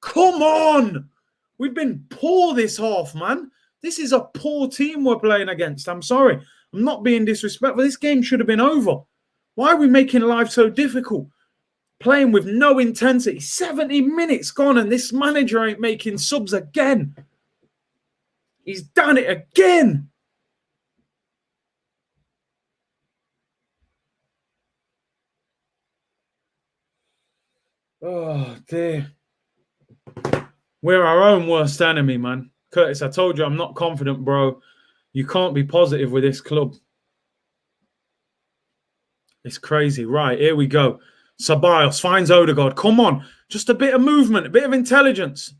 Come on. We've been poor this half, man. This is a poor team we're playing against. I'm sorry. I'm not being disrespectful. This game should have been over. Why are we making life so difficult? Playing with no intensity. 70 minutes gone and this manager ain't making subs again. He's done it again. Oh, dear. We're our own worst enemy, man. Curtis, I told you I'm not confident, bro. You can't be positive with this club. It's crazy. Right, here we go. Ceballos finds Odegaard. Come on. Just a bit of movement, a bit of intelligence.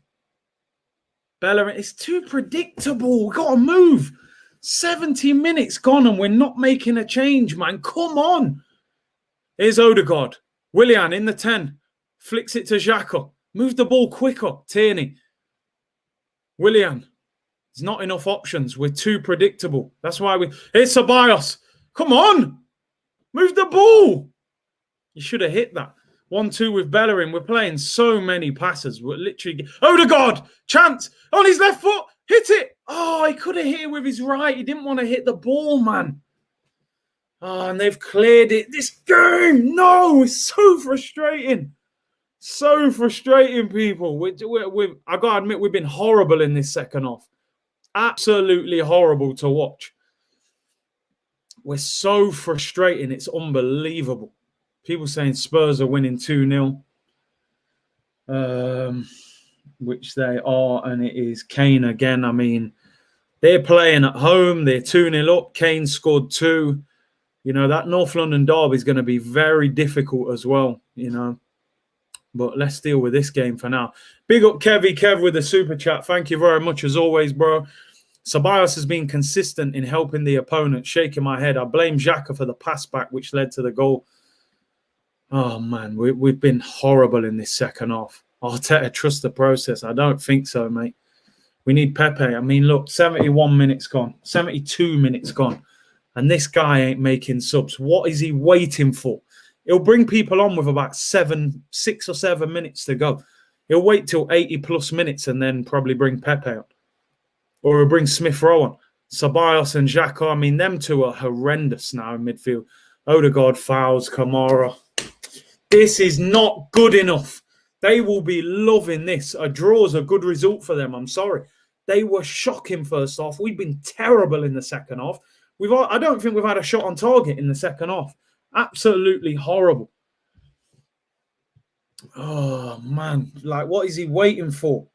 Bellerin, it's too predictable. We've got to move. 70 minutes gone and we're not making a change, man. Come on. Here's Odegaard. Willian in the 10. Flicks it to Xhaka. Move the ball quicker. Tierney. Willian. There's not enough options. We're too predictable. That's why we... Here's Ceballos. Come on. Move the ball. You should have hit that. 1-2 with Bellerin. We're playing so many passes. We're literally... Odegaard. Chance. On his left foot. Hit it. Oh, he could have hit it with his right. He didn't want to hit the ball, man. Oh, and they've cleared it. This game. No, it's so frustrating. So frustrating, people. I got to admit, we've been horrible in this second half. Absolutely horrible to watch. We're so frustrating. It's unbelievable. People saying Spurs are winning 2-0. Which they are, and it is Kane again. I mean, they're playing at home. They're 2-0 up. Kane scored 2. You know, that North London derby is going to be very difficult as well, you know. But let's deal with this game for now. Big up Kev with the super chat. Thank you very much as always, bro. Ceballos has been consistent in helping the opponent. Shaking my head. I blame Xhaka for the pass back, which led to the goal. Oh, man. We've been horrible in this second half. Arteta, trust the process. I don't think so, mate. We need Pepe. I mean, look, 71 minutes gone. 72 minutes gone. And this guy ain't making subs. What is he waiting for? He'll bring people on with about 6 or 7 minutes to go. He'll wait till 80-plus minutes and then probably bring Pepe on. Or he'll bring Smith-Rowe on. Ceballos and Xhaka, I mean, them two are horrendous now in midfield. Odegaard fouls, Kamara. This is not good enough. They will be loving this. A draw is a good result for them. I'm sorry. They were shocking first half. We've been terrible in the second half. I don't think we've had a shot on target in the second half. Absolutely horrible. Oh, man. Like, what is he waiting for?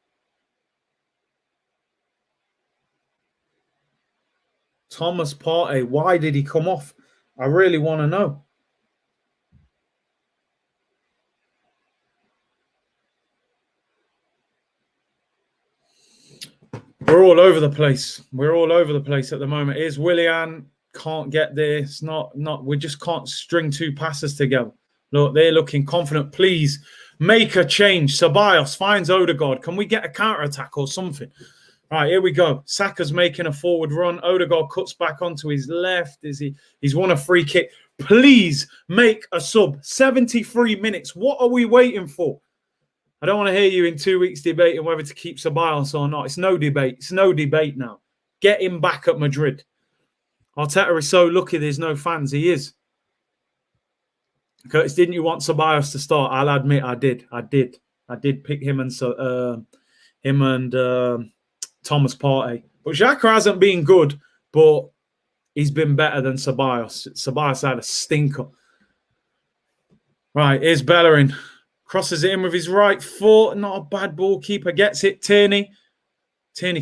Thomas Partey, why did he come off? I really want to know. We're all over the place. We're all over the place at the moment. Here's Willian. Can't get this. We just can't string 2 passes together. Look, they're looking confident. Please make a change. Ceballos finds Odegaard. Can we get a counter-attack or something? All right, here we go. Saka's making a forward run. Odegaard cuts back onto his left. He's won a free kick. Please make a sub. 73 minutes. What are we waiting for? I don't want to hear you in 2 weeks debating whether to keep Ceballos or not. It's no debate. It's no debate now. Get him back at Madrid. Arteta is so lucky there's no fans. He is. Curtis, didn't you want Ceballos to start? I'll admit I did. I did pick him and Thomas Partey. But Xhaka hasn't been good, but he's been better than Ceballos. Ceballos had a stinker. Right, here's Bellerin. Crosses it in with his right foot. Not a bad ball. Keeper gets it. Tierney,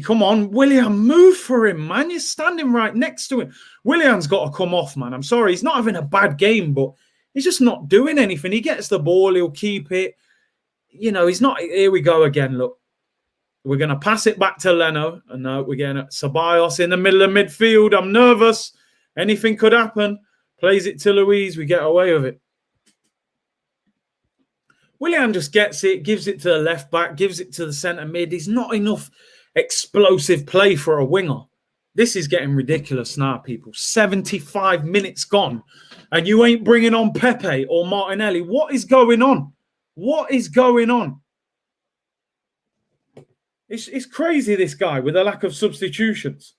come on. Willian, move for him, man. You're standing right next to him. Willian's got to come off, man. I'm sorry. He's not having a bad game, but he's just not doing anything. He gets the ball. He'll keep it. You know, he's not. Here we go again, look. We're going to pass it back to Leno. And now we're getting Ceballos in the middle of midfield. I'm nervous. Anything could happen. Plays it to Luiz. We get away with it. Willian just gets it, gives it to the left back, gives it to the centre mid. He's not enough explosive play for a winger. This is getting ridiculous now, people. 75 minutes gone, and you ain't bringing on Pepe or Martinelli. What is going on? What is going on? It's crazy, this guy, with a lack of substitutions.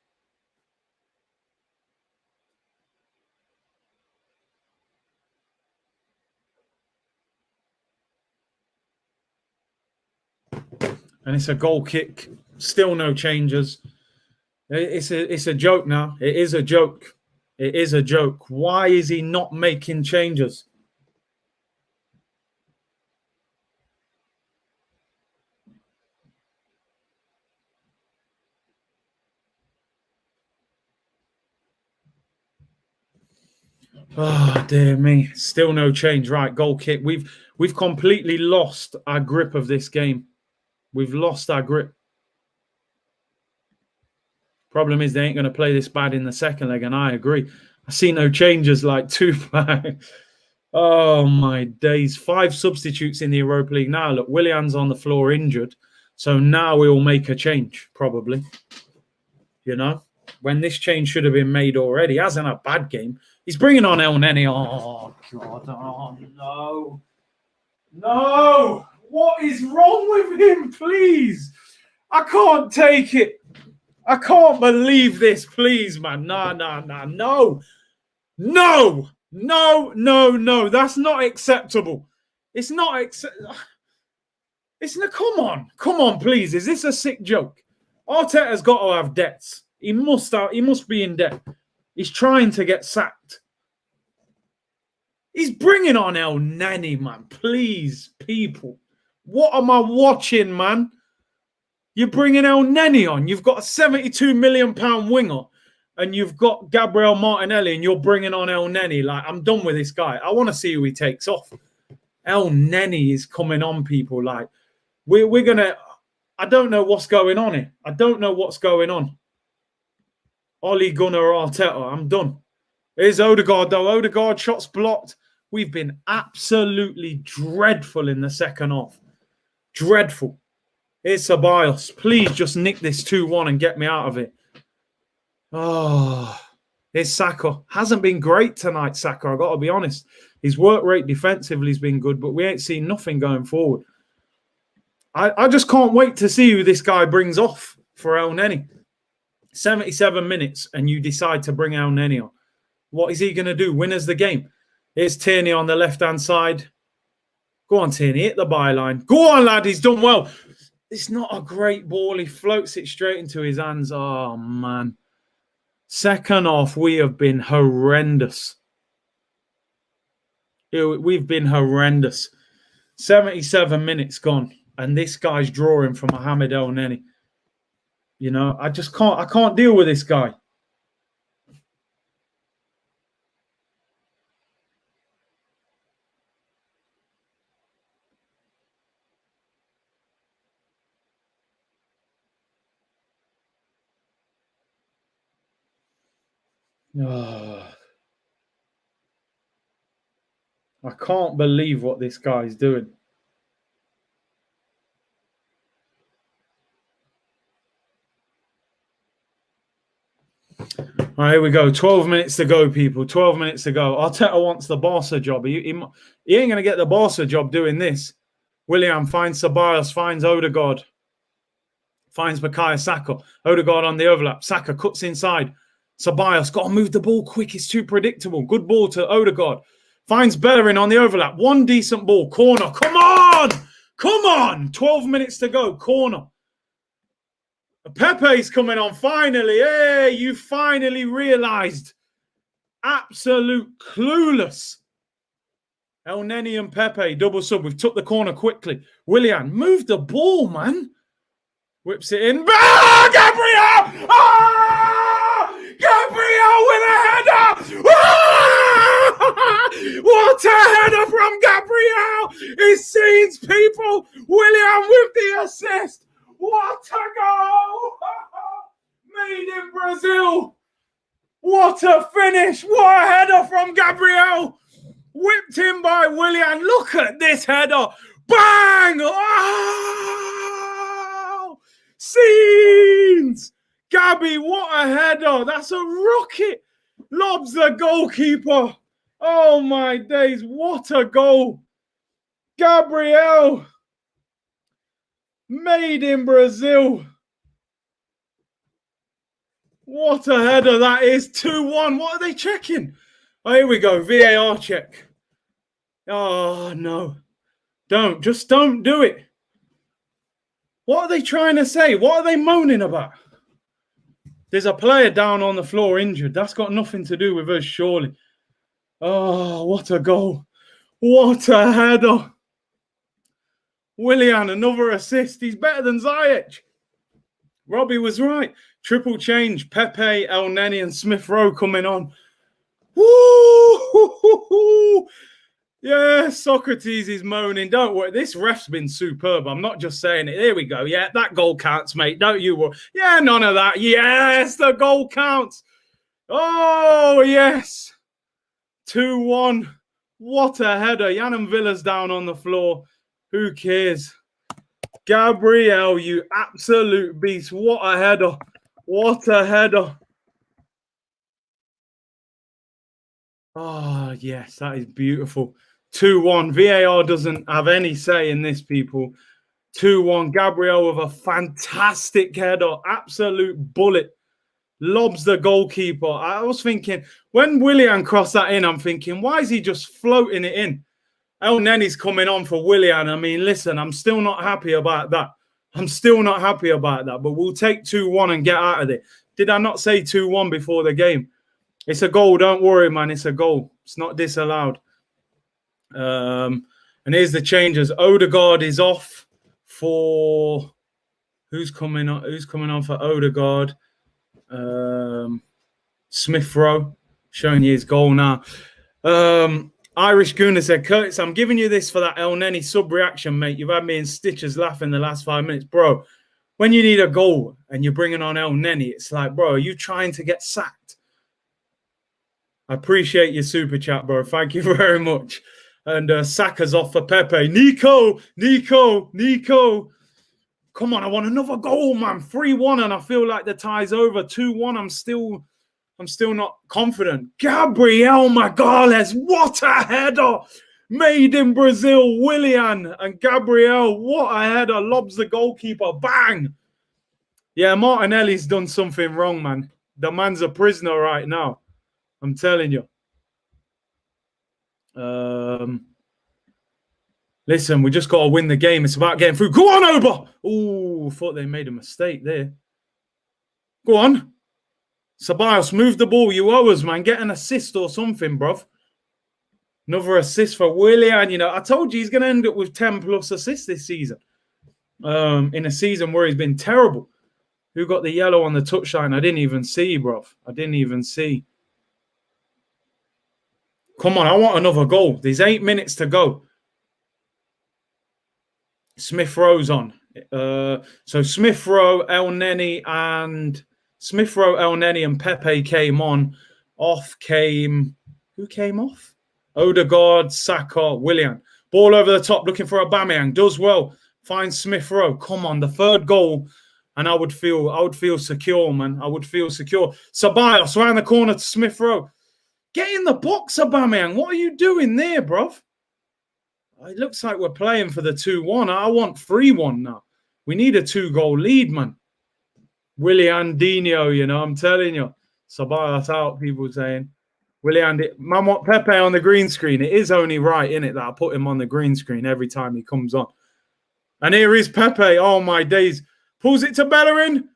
And it's a goal kick. Still no changes. It's a joke now. It is a joke. It is a joke. Why is he not making changes? Oh, dear me. Still no change. Right, goal kick. We've completely lost our grip of this game. We've lost our grip. Problem is they ain't going to play this bad in the second leg, and I agree. I see no changes like Tupac. Oh, my days. 5 substitutes in the Europa League. Now, look, Willian's on the floor injured. So now we'll make a change, probably. You know, when this change should have been made already. He hasn't a bad game. He's bringing on El Neni. Oh, God. Oh, no. No. What is wrong with him, please? I can't take it. I can't believe this, please, man. No. That's not acceptable. It's not acceptable. Come on, please. Is this a sick joke? Arteta's got to have debts. He must be in debt. He's trying to get sacked. He's bringing on El Neni, man. Please, people. What am I watching, man? You're bringing El Neni on. You've got a £72 million winger, and you've got Gabriel Martinelli, and you're bringing on El Neni. Like, I'm done with this guy. I want to see who he takes off. El Neni is coming on, people. Like, we're gonna. I don't know what's going on here. I don't know what's going on. Ole Gunnar Arteta. I'm done. Here's Odegaard, though. Odegaard, shots blocked. We've been absolutely dreadful in the second half. Dreadful. Here's Ceballos. Please just nick this 2-1 and get me out of it. Oh, here's Saka. Hasn't been great tonight, Saka. I've got to be honest. His work rate defensively has been good, but we ain't seen nothing going forward. I just can't wait to see who this guy brings off for El Neni. 77 minutes and you decide to bring El Neni on. What is he going to do? Win us the game. Here's Tierney on the left-hand side. Go on, Tierney. Hit the byline. Go on, lad. He's done well. It's not a great ball. He floats it straight into his hands. Oh, man. Second half, we have been horrendous. We've been horrendous. 77 minutes gone. And this guy's drawing from Mohamed El Neni. You know, I can't deal with this guy. Oh, I can't believe what this guy's doing. All right, here we go. 12 minutes to go, people. 12 minutes to go. Arteta wants the Barca job. He ain't going to get the Barca job doing this. Willian finds Ceballos, finds Odegaard. Finds Bukayo Saka. Odegaard on the overlap. Saka cuts inside. Ceballos got to move the ball quick. It's too predictable. Good ball to Odegaard. Finds Bellerin on the overlap. One decent ball. Corner. Come on! Come on! 12 minutes to go. Corner. Pepe's coming on finally. Hey, you finally realised. Absolute clueless. El Neni and Pepe, double sub. We've took the corner quickly. Willian, move the ball, man. Whips it in. Ah, Gabriel! Ah! Gabriel with a header! Ah! What a header from Gabriel! It sees people. Willian with the assist. What a goal! Made in Brazil. What a finish. What a header from Gabriel. Whipped in by Willian. Look at this header. Bang! Oh! Scenes! Gabby, what a header. That's a rocket. Lobs the goalkeeper. Oh, my days. What a goal. Gabriel. Made in Brazil. What a header that is. 2-1. What are they checking? Oh, here we go. VAR check. Oh, no. Just don't do it. What are they trying to say? What are they moaning about? There's a player down on the floor injured. That's got nothing to do with us, surely. Oh, what a goal. What a header. Willian, another assist. He's better than Ziyech. Robbie was right. Triple change. Pepe, El Neni, and Smith Rowe coming on. Woo! Yeah, Socrates is moaning. Don't worry. This ref's been superb. I'm not just saying it. Here we go. Yeah, that goal counts, mate. Don't you worry. Yeah, none of that. Yes, the goal counts. Oh, yes. 2-1. What a header. Yann Villa's down on the floor. Who cares? Gabriel, you absolute beast. What a header. What a header. Oh, yes, that is beautiful. 2-1. VAR doesn't have any say in this, people. 2-1. Gabriel with a fantastic header. Absolute bullet. Lobs the goalkeeper. I was thinking, when Willian crossed that in, I'm thinking, why is he just floating it in? El Neni's coming on for Willian. I mean, listen, I'm still not happy about that. I'm still not happy about that. But we'll take 2-1 and get out of it. Did I not say 2-1 before the game? It's a goal. Don't worry, man. It's a goal. It's not disallowed. And here's the changes. Odegaard is off for... Who's coming on? Who's coming on for Odegaard? Smith Rowe. Showing you his goal now. Irish Gooner said, Curtis, I'm giving you this for that El Neni sub-reaction, mate. You've had me in stitches laughing the last 5 minutes. Bro, when you need a goal and you're bringing on El Neni, it's like, bro, are you trying to get sacked? I appreciate your super chat, bro. Thank you very much. And Saka's off for Pepe. Nico. Come on, I want another goal, man. 3-1, and I feel like the tie's over. 2-1, I'm still not confident. Gabriel Magalhães, what a header. Made in Brazil. Willian and Gabriel, what a header. Lobs the goalkeeper. Bang. Yeah, Martinelli's done something wrong, man. The man's a prisoner right now. I'm telling you. Listen, we just got to win the game. It's about getting through. Go on, Oba. Oh, thought they made a mistake there. Go on. Ceballos, move the ball. You owe us, man. Get an assist or something, bruv. Another assist for Willian. You know, I told you he's going to end up with 10+ assists this season. In a season where he's been terrible. Who got the yellow on the touchline? I didn't even see, bruv. I didn't even see. Come on, I want another goal. There's 8 minutes to go. Smith Rowe's on. So Smith Rowe, El Neni, and Pepe came on. Off came... Who came off? Odegaard, Saka, Willian. Ball over the top, looking for Aubameyang. Does well. Finds Smith Rowe. Come on, the third goal. And I would feel secure, man. I would feel secure. Ceballos around the corner to Smith Rowe. Get in the box, Aubameyang. What are you doing there, bruv? It looks like we're playing for the 2-1. I want 3-1 now. We need a 2-goal lead, man. Willian Dino, you know, I'm telling you. Ceballos out, people saying. Willian, man, want Pepe on the green screen. It is only right, innit, that I put him on the green screen every time he comes on. And here is Pepe. Oh, my days. Pulls it to Bellerin.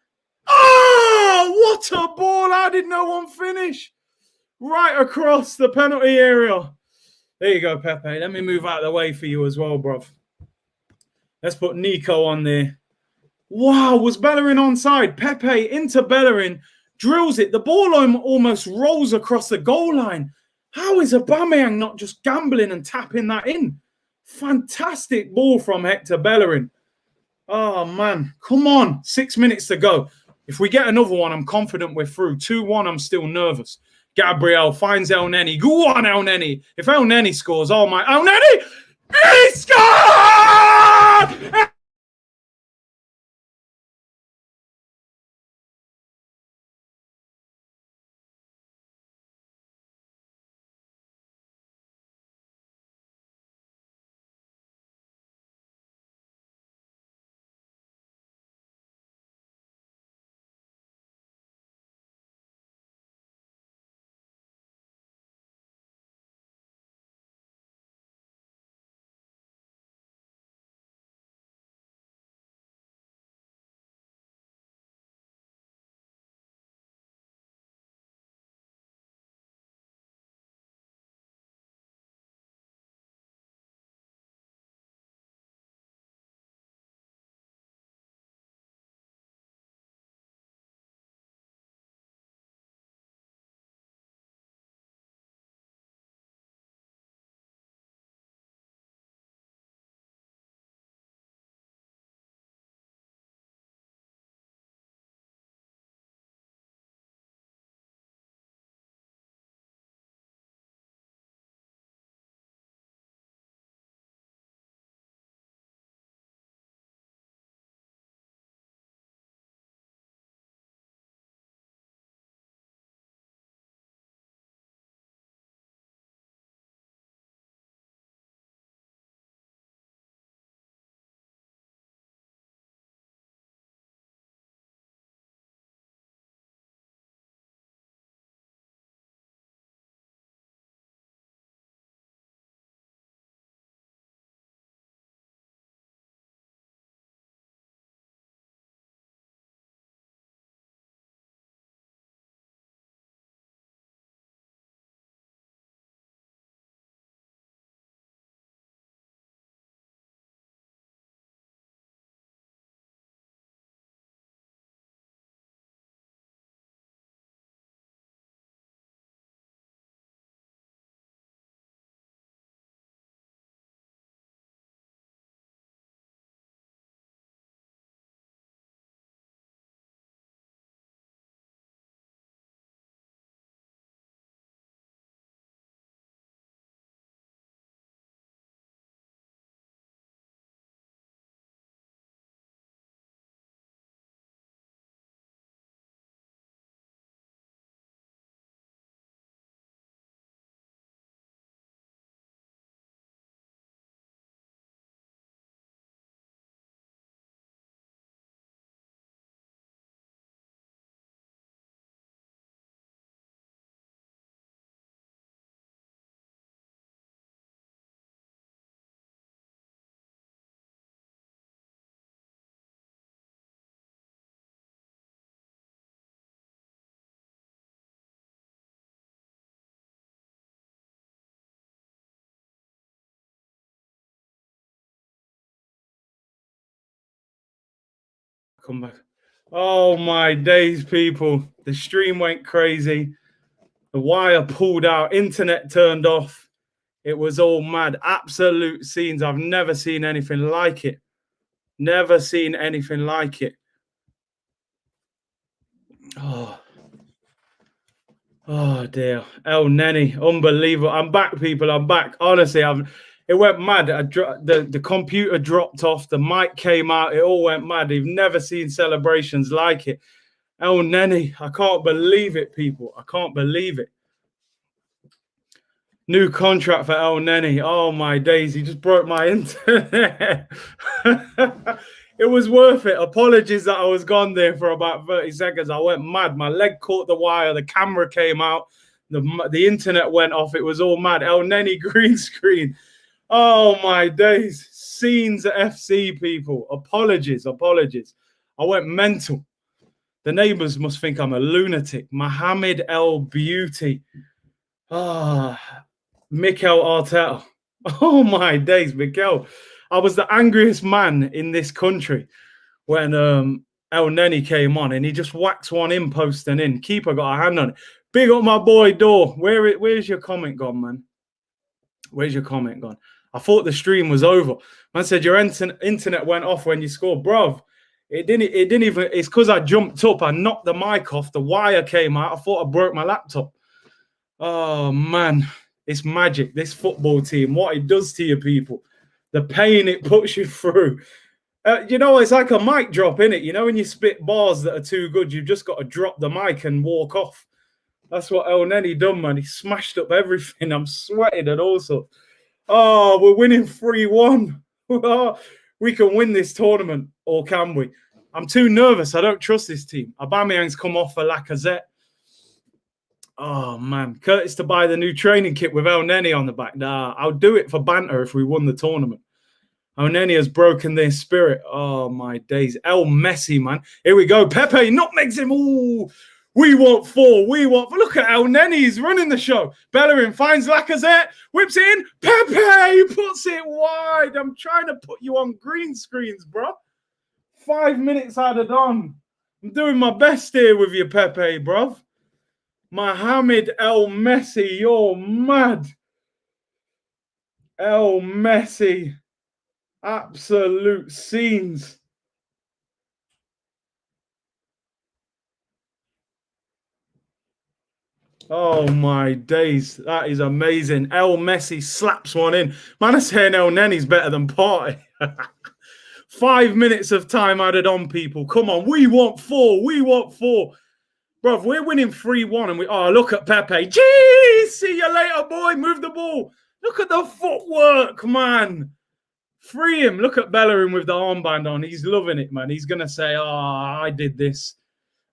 Oh, what a ball. How did no one finish? Right across the penalty area. There you go, Pepe. Let me move out of the way for you as well, bruv. Let's put Nico on there. Wow, was Bellerin onside? Pepe into Bellerin, drills it. The ball almost rolls across the goal line. How is Aubameyang not just gambling and tapping that in? Fantastic ball from Hector Bellerin. Oh, man. Come on. 6 minutes to go. If we get another one, I'm confident we're through. 2-1, I'm still nervous. Gabriel finds El Neni. Go on, El Neni. If El Neni scores, oh my. El Neni! He scored! Come back. Oh my days, people. The stream went crazy. The wire pulled out. Internet turned off. It was all mad. Absolute scenes. I've never seen anything like it. Never seen anything like it. Oh, oh dear. El Neni. Unbelievable. I'm back, people. I'm back. Honestly, it went mad. The computer dropped off. The mic came out. It all went mad. You've never seen celebrations like it. El Neni. I can't believe it, people. I can't believe it. New contract for El Neni. Oh my days, he just broke my internet. It was worth it. Apologies that I was gone there for about 30 seconds. I went mad. My leg caught the wire. The camera came out. The internet went off. It was all mad. El Neni green screen. Oh my days. Scenes at FC, people. Apologies. I went mental. The neighbors must think I'm a lunatic. Mohamed El Beauty. Mikel Arteta. Oh my days, Mikel. I was the angriest man in this country when El Neni came on and he just whacks one in, post and in. Keeper got a hand on it. Big up my boy Dor. Where's your comment gone, man? Where's your comment gone? I thought the stream was over. Man said your internet went off when you scored, bruv. It didn't even. It's because I jumped up. I knocked the mic off. The wire came out. I thought I broke my laptop. Oh man, it's magic. This football team, what it does to you people, the pain it puts you through. You know, it's like a mic drop, innit? You know, when you spit bars that are too good, you've just got to drop the mic and walk off. That's what El Neni done, man. He smashed up everything. I'm sweating and all sorts. Oh, we're winning 3-1. We can win this tournament, or can we? I'm too nervous. I don't trust this team. Aubameyang's come off for Lacazette. Oh, man. Curtis to buy the new training kit with El Neni on the back. Nah, I'll do it for banter if we won the tournament. El Neni has broken their spirit. Oh, my days. El Messi, man. Here we go. Pepe nutmegs him. Ooh. We want 4. We want 4. Look at El Neni. He's running the show. Bellerin finds Lacazette. Whips in. Pepe puts it wide. I'm trying to put you on green screens, bro. 5 minutes out of done. I'm doing my best here with you, Pepe, bro. Mohamed El Messi. You're mad. El Messi. Absolute scenes. Oh my days. That is amazing. El Messi slaps one in. Man, I'm saying El Neni's better than Partey. 5 minutes of time added on, people. Come on. We want 4. We want 4. Bruv, we're winning 3-1 and we... Oh, look at Pepe. Gee, see you later, boy. Move the ball. Look at the footwork, man. Free him. Look at Bellerin with the armband on. He's loving it, man. He's going to say, oh, I did this.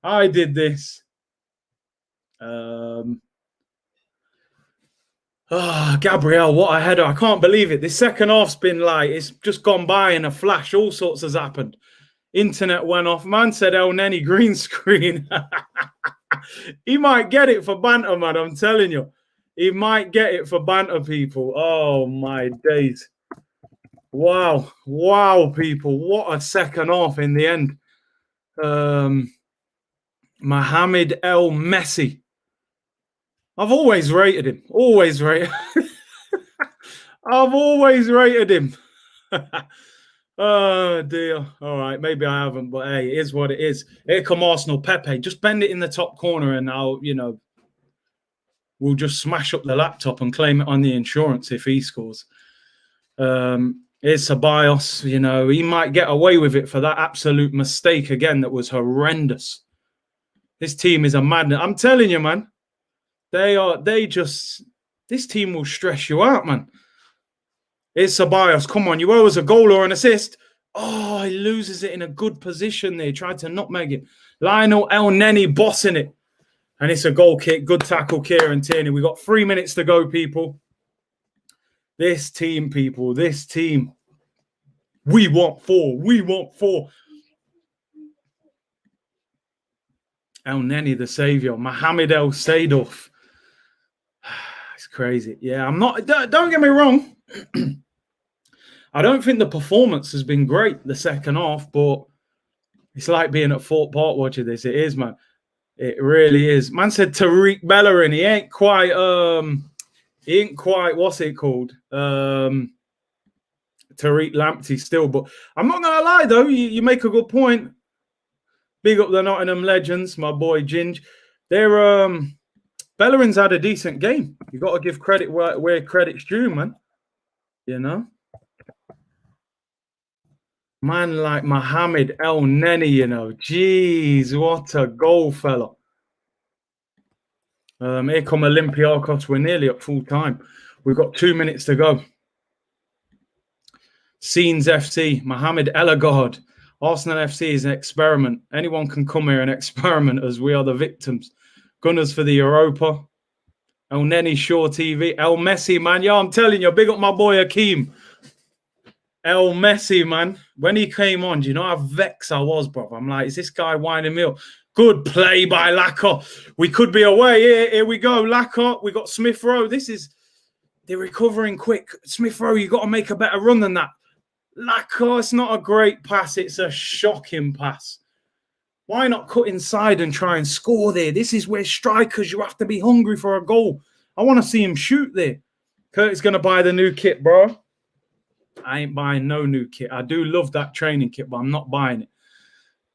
I did this. Gabriel, what a header. I can't believe it. This second half's been like, it's just gone by in a flash. All sorts has happened. Internet went off. Man said El Neni green screen. He might get it for banter, man. I'm telling you. He might get it for banter, people. Oh, my days. Wow. Wow, people. What a second half in the end. Mohamed El Messi. I've always rated him. Always rated. I've always rated him. Oh, dear. All right. Maybe I haven't, but hey, it is what it is. Here come Arsenal. Pepe. Just bend it in the top corner and I'll, we'll just smash up the laptop and claim it on the insurance if he scores. Here's Ceballos. He might get away with it for that absolute mistake again that was horrendous. This team is a madness. I'm telling you, man. This team will stress you out, man. Here's Ceballos. Come on, you owe us a goal or an assist. Oh, he loses it in a good position there. He tried to nutmeg it. Lionel El Neni bossing it. And it's a goal kick. Good tackle, Kieran Tierney. We got 3 minutes to go, people. This team, people. This team. We want 4. We want 4. El Neni, the saviour. Mohamed El Seydorf. It's crazy. Yeah, I'm not... Don't get me wrong. I don't think the performance has been great the second half, but it's like being at Fort Park watching this. It is, man. It really is. Man said Tariq Bellerin. He ain't quite, what's it called? Tariq Lamptey still. But I'm not going to lie, though. You make a good point. Big up the Nottingham legends, my boy Ginge. Bellerin's had a decent game. You got to give credit where credit's due, man. Man like Mohamed El Neni, Jeez, what a goal, fella. Here come Olympiacos. We're nearly at full time. We've got 2 minutes to go. Scenes FC, Mohamed Elagard. Arsenal FC is an experiment. Anyone can come here and experiment as we are the victims. Gunners for the Europa. El Neni Shaw TV. El Messi, man. Yeah, I'm telling you, big up my boy Hakeem. El Messi, man. When he came on, do you know how vexed I was, bro? I'm like, is this guy winding me up? Good play by Lacazette. We could be away. Here we go, Lacazette. We got Smith Rowe. They're recovering quick. Smith Rowe, you got to make a better run than that. Lacazette, it's not a great pass. It's a shocking pass. Why not cut inside and try and score there? This is where strikers, you have to be hungry for a goal. I want to see him shoot there. Kurt's going to buy the new kit, bro. I ain't buying no new kit. I do love that training kit, but I'm not buying it.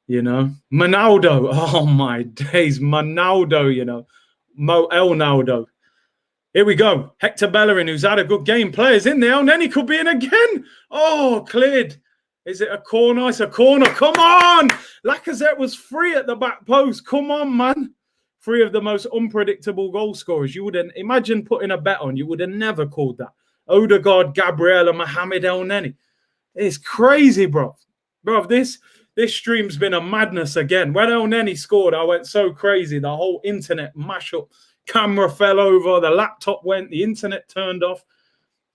You know, Monaldo. Oh my days, Monaldo. You know, El Naldo. Here we go. Hector Bellerin, who's had a good game. Players in there, and then he could be in again. Oh, cleared. Is it a corner? It's a corner. Come on. Lacazette was free at the back post. Come on, man. Three of the most unpredictable goal scorers. You wouldn't imagine putting a bet on. You would have never called that. Odegaard, Gabriel, and Mohamed El Neni. It's crazy, bro. Bro, this stream's been a madness again. When El Neni scored, I went so crazy. The whole internet mashup. Camera fell over. The laptop went. The internet turned off.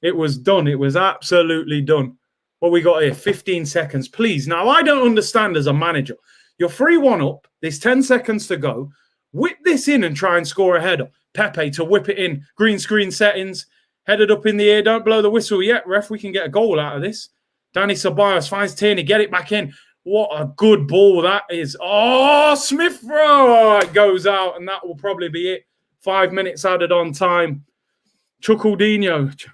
It was done. It was absolutely done. What we got here? 15 seconds, please. Now, I don't understand as a manager. You're 3-1 up. There's 10 seconds to go. Whip this in and try and score a header. Pepe to whip it in. Green screen settings. Headed up in the air. Don't blow the whistle yet, ref. We can get a goal out of this. Danny Ceballos finds Tierney. Get it back in. What a good ball that is. Oh, Smith Rowe. It goes out, and that will probably be it. 5 minutes added on time. Chukwudinho.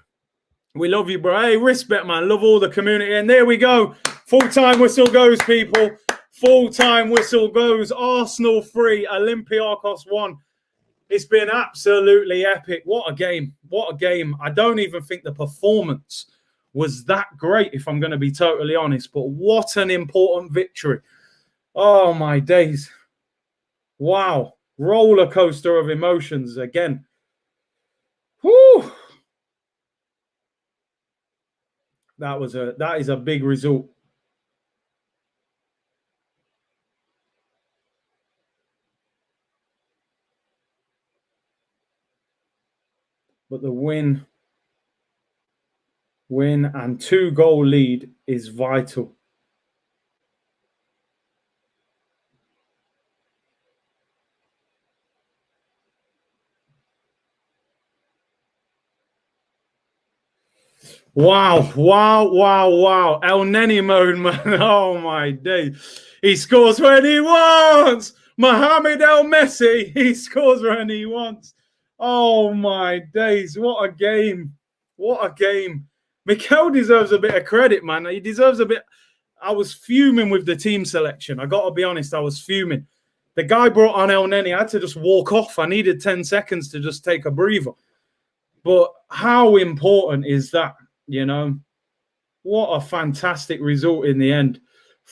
We love you, bro. Hey, respect, man. Love all the community. And there we go. Full-time whistle goes, people. Full-time whistle goes. Arsenal 3, Olympiacos 1. It's been absolutely epic. What a game. What a game. I don't even think the performance was that great, if I'm going to be totally honest. But what an important victory. Oh, my days. Wow. Roller coaster of emotions again. Whew. That is a big result. But the win and 2-goal lead is vital. Wow. El Neni mode, man. Oh, my day. He scores when he wants. Mohamed El Messi, he scores when he wants. Oh, my days. What a game. What a game. Mikel deserves a bit of credit, man. He deserves a bit. I was fuming with the team selection. I got to be honest, I was fuming. The guy brought on El Neni. I had to just walk off. I needed 10 seconds to just take a breather. But how important is that? You know, what a fantastic result in the end.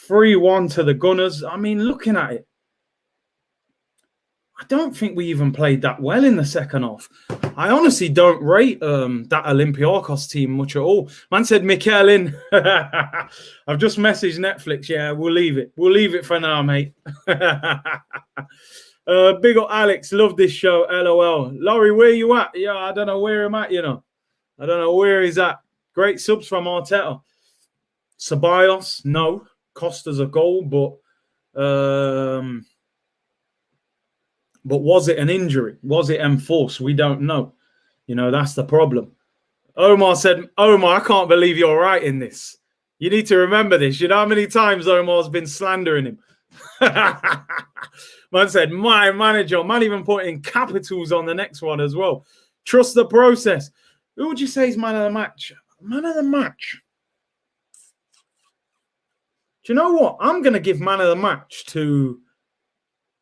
3-1 to the Gunners. I mean, looking at it, I don't think we even played that well in the second half. I honestly don't rate that Olympiacos team much at all. Man said Mikel in. I've just messaged Netflix. Yeah, we'll leave it. We'll leave it for now, mate. Big up Alex. Love this show. LOL. Laurie, where you at? Yeah, I don't know where I'm at, you know. I don't know where he's at. Great subs from Arteta. Ceballos, no. Cost us a goal, but was it an injury? Was it enforced? We don't know. You know, that's the problem. Omar said, Omar, I can't believe you're right in this. You need to remember this. You know how many times Omar's been slandering him? Man said, my manager. Man even put in capitals on the next one as well. Trust the process. Who would you say is man of the match? Man of the match. Do you know what? I'm going to give man of the match to...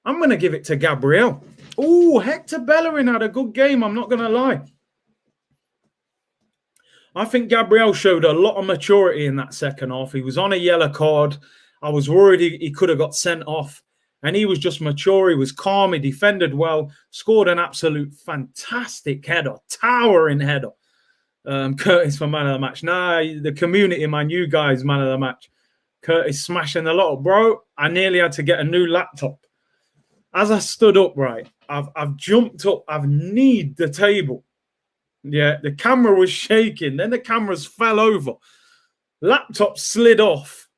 I'm going to give it to Gabriel. Oh, Hector Bellerin had a good game. I'm not going to lie. I think Gabriel showed a lot of maturity in that second half. He was on a yellow card. I was worried he could have got sent off. And he was just mature. He was calm. He defended well. Scored an absolute fantastic header. Towering header. Curtis for man of the match. Nah, the community, man. You guys, man of the match. Curtis smashing the lot. Bro, I nearly had to get a new laptop. As I stood up, right, I've jumped up. I've kneed the table. Yeah, the camera was shaking. Then the cameras fell over. Laptop slid off.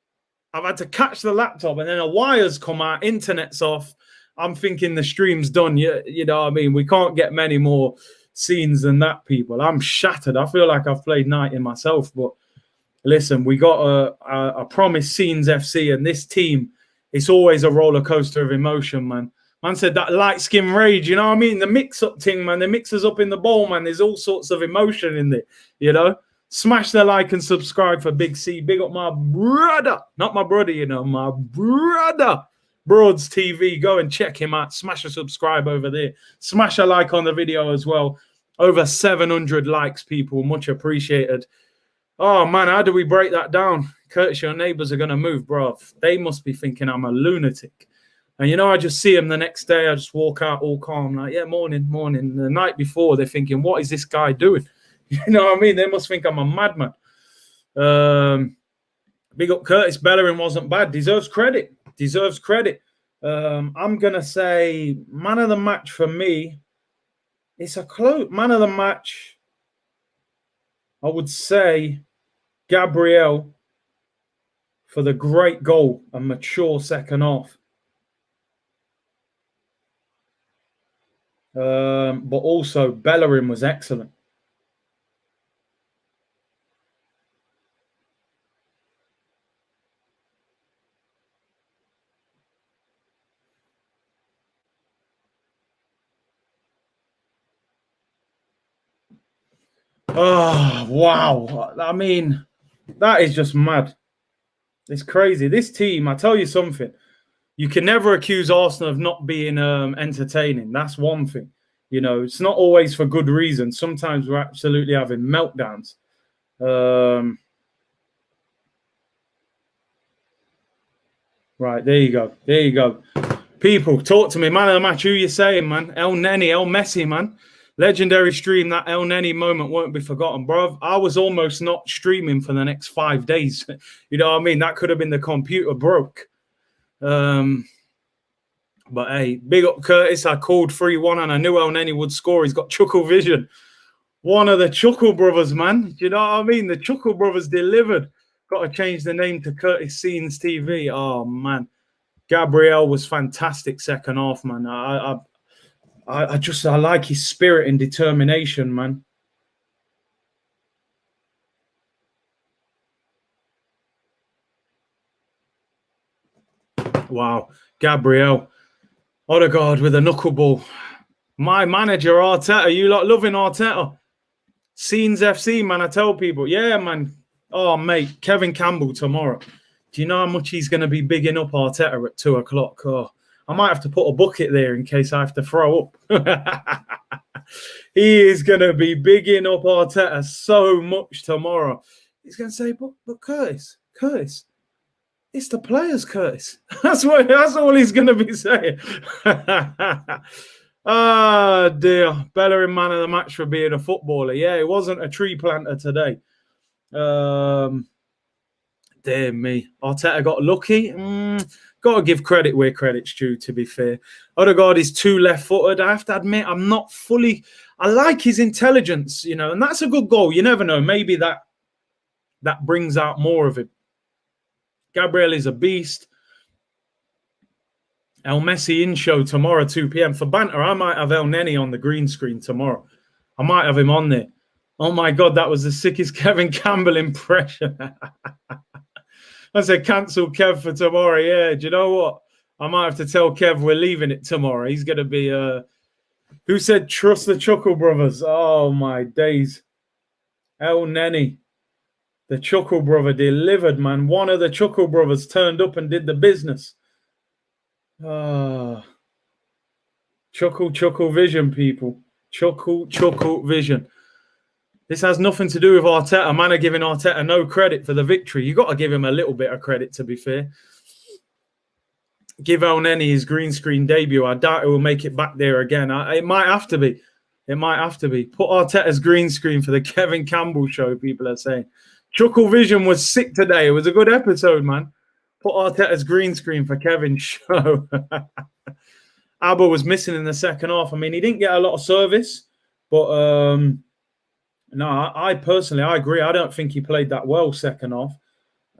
I've had to catch the laptop, and then a wire's come out. Internet's off. I'm thinking the stream's done. You know what I mean? We can't get many more scenes than that, people. I'm shattered. I feel like I've played 90 myself. But listen, we got a promised Scenes FC, and this team, it's always a roller coaster of emotion, man. Man said that light skin rage, you know what I mean? The mix-up thing, man. The mixers up in the bowl, man. There's all sorts of emotion in there, you know? Smash the like and subscribe for Big C. Big up my brother. Not my brother, you know, my brother. Broads TV. Go and check him out. Smash a subscribe over there. Smash a like on the video as well. Over 700 likes, people. Much appreciated. Oh, man, how do we break that down? Curtis, your neighbours are going to move, bro. They must be thinking I'm a lunatic. And, you know, I just see them the next day. I just walk out all calm, like, yeah, morning, morning. The night before, they're thinking, what is this guy doing? You know what I mean? They must think I'm a madman. Big up Curtis. Bellerin wasn't bad. Deserves credit. Deserves credit. I'm going to say man of the match for me. It's a close man of the match. I would say Gabriel for the great goal and mature second half. But also Bellerin was excellent. Oh, wow. I mean, that is just mad. It's crazy. This team, I tell you something, you can never accuse Arsenal of not being entertaining. That's one thing. You know, it's not always for good reason. Sometimes we're absolutely having meltdowns. Right, there you go. There you go. People, talk to me. Man of the match, who you saying, man? El Neni, El Messi, man. Legendary stream. That El Neni moment won't be forgotten, bro. I was almost not streaming for the next 5 days. You know what I mean? That could have been the computer broke. But hey, big up Curtis. I called 3-1 and I knew El Neni would score. He's got chuckle vision. One of the Chuckle Brothers, man. Do you know what I mean? The Chuckle Brothers delivered. Got to change the name to Curtis Scenes TV. Oh, man. Gabriel was fantastic second half, man. I like his spirit and determination, man. Wow. Gabriel. Odegaard with a knuckleball. My manager, Arteta. You lot loving Arteta? Scenes FC, man. I tell people. Yeah, man. Oh, mate. Kevin Campbell tomorrow. Do you know how much he's going to be bigging up Arteta at 2 o'clock? Oh, I might have to put a bucket there in case I have to throw up. He is going to be bigging up Arteta so much tomorrow. He's going to say, but Curtis, it's the players, Curtis. That's all he's going to be saying. Ah, dear. Bellerin man of the match for being a footballer. Yeah, it wasn't a tree planter today. Dear me. Arteta got lucky. Got to give credit where credit's due, to be fair. Odegaard is too left-footed. I have to admit, I'm not fully... I like his intelligence, you know, and that's a good goal. You never know. Maybe that brings out more of him. Gabriel is a beast. El Messi in show tomorrow, 2 p.m. For banter, I might have El Neni on the green screen tomorrow. I might have him on there. Oh, my God, that was the sickest Kevin Campbell impression. I said, cancel Kev for tomorrow. Yeah, do you know what? I might have to tell Kev we're leaving it tomorrow. He's going to be... Who said trust the Chuckle Brothers? Oh, my days. El Neni. The Chuckle Brother delivered, man. One of the Chuckle Brothers turned up and did the business. Chuckle vision, people. Chuckle vision. This has nothing to do with Arteta. Man are giving Arteta no credit for the victory. You got to give him a little bit of credit, to be fair. Give El Neni his green screen debut. I doubt it will make it back there again. It might have to be. It might have to be. Put Arteta's green screen for the Kevin Campbell show, people are saying. Chuckle Vision was sick today. It was a good episode, man. Put Arteta's green screen for Kevin's show. Abba was missing in the second half. I mean, he didn't get a lot of service, but no, I personally, I agree. I don't think he played that well second half.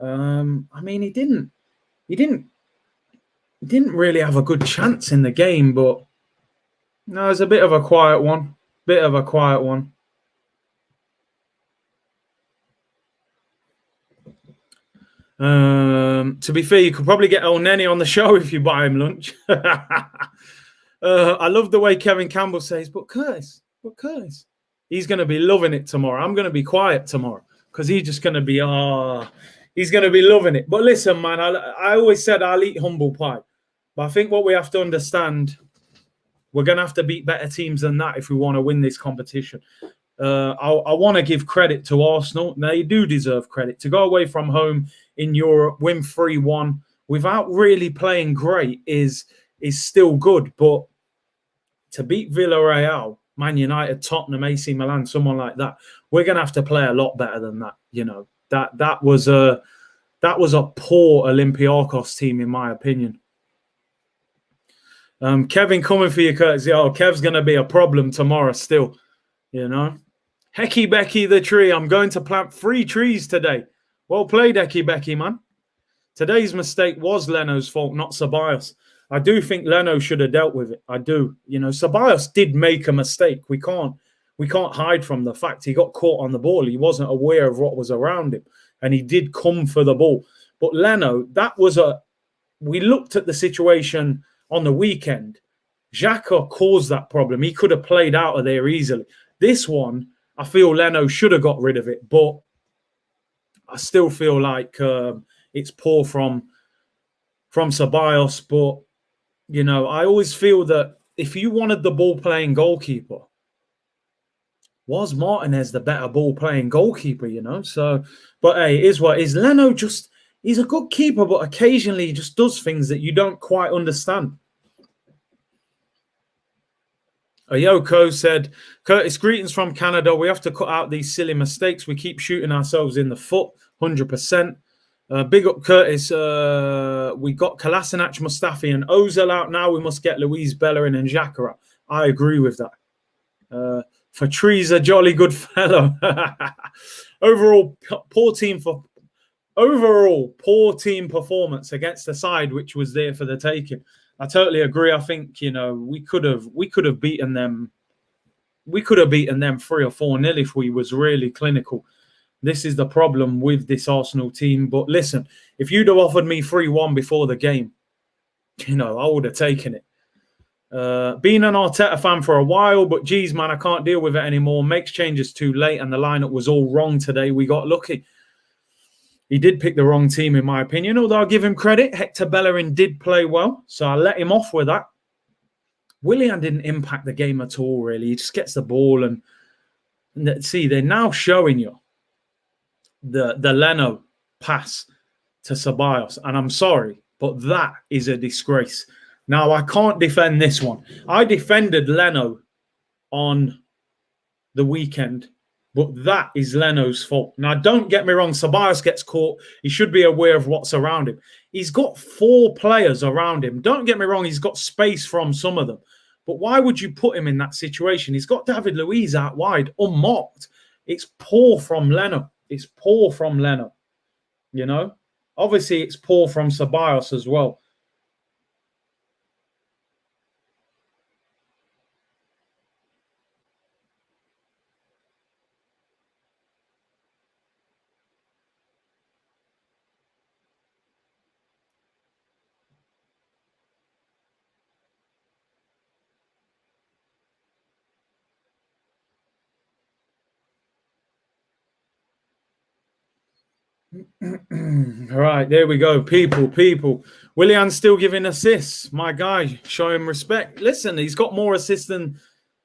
I mean, he didn't really have a good chance in the game, but no, it was a bit of a quiet one. To be fair, you could probably get El Neni on the show if you buy him lunch. I love the way Kevin Campbell says, but Curtis, he's going to be loving it tomorrow. I'm going to be quiet tomorrow. because he's just going to be, he's going to be loving it. But listen, man, I always said I'll eat humble pie. But I think what we have to understand, we're going to have to beat better teams than that if we want to win this competition. I want to give credit to Arsenal. They do deserve credit. To go away from home in Europe, win 3-1 without really playing great is still good. But to beat Villarreal, Man United, Tottenham, AC Milan, someone like that, we're going to have to play a lot better than that. You know, that was a poor Olympiacos team, in my opinion. Kevin coming for you, Curtis. Oh, Kev's going to be a problem tomorrow still, you know. Hecky Becky the tree. I'm going to plant 3 trees today. Well played, Hecky Becky, man. Today's mistake was Leno's fault, not Ceballos. I do think Leno should have dealt with it. I do. You know, Ceballos did make a mistake. We can't hide from the fact he got caught on the ball. He wasn't aware of what was around him, and he did come for the ball. But Leno, we looked at the situation on the weekend. Xhaka caused that problem. He could have played out of there easily. This one, I feel Leno should have got rid of it, but I still feel like it's poor from Ceballos. But, you know, I always feel that if you wanted the ball-playing goalkeeper, was Martinez the better ball-playing goalkeeper, you know? So, but hey, it is what it is. Leno he's a good keeper, but occasionally he just does things that you don't quite understand. Ayoko said, Curtis, greetings from Canada. We have to cut out these silly mistakes. We keep shooting ourselves in the foot, 100%. Big up, Curtis. We got Kolasinac, Mustafi, and Ozil out now. We must get Luis Bellerin and Xhaka out. I agree with that. Fatri's a jolly good fellow. Overall, poor team performance against the side which was there for the taking. I totally agree. I think, you know, we could have beaten them. We could have beaten them 3 or 4-0 if we was really clinical. This is the problem with this Arsenal team. But listen, if you'd have offered me 3-1 before the game, you know, I would have taken it. Been an Arteta fan for a while, but geez, man, I can't deal with it anymore. Makes changes too late, and the lineup was all wrong today. We got lucky. He did pick the wrong team, in my opinion, although I'll give him credit. Hector Bellerin did play well, so I let him off with that. Willian didn't impact the game at all, really. He just gets the ball, and see, they're now showing you the Leno pass to Ceballos, and I'm sorry, but that is a disgrace. Now, I can't defend this one. I defended Leno on the weekend, but that is Leno's fault. Now, don't get me wrong. Ceballos gets caught. He should be aware of what's around him. He's got 4 players around him. Don't get me wrong. He's got space from some of them. But why would you put him in that situation? He's got David Luiz out wide, unmarked. It's poor from Leno. It's poor from Leno. You know? Obviously, it's poor from Ceballos as well. All right, there we go. People. Willian's still giving assists. My guy, show him respect. Listen, he's got more assists than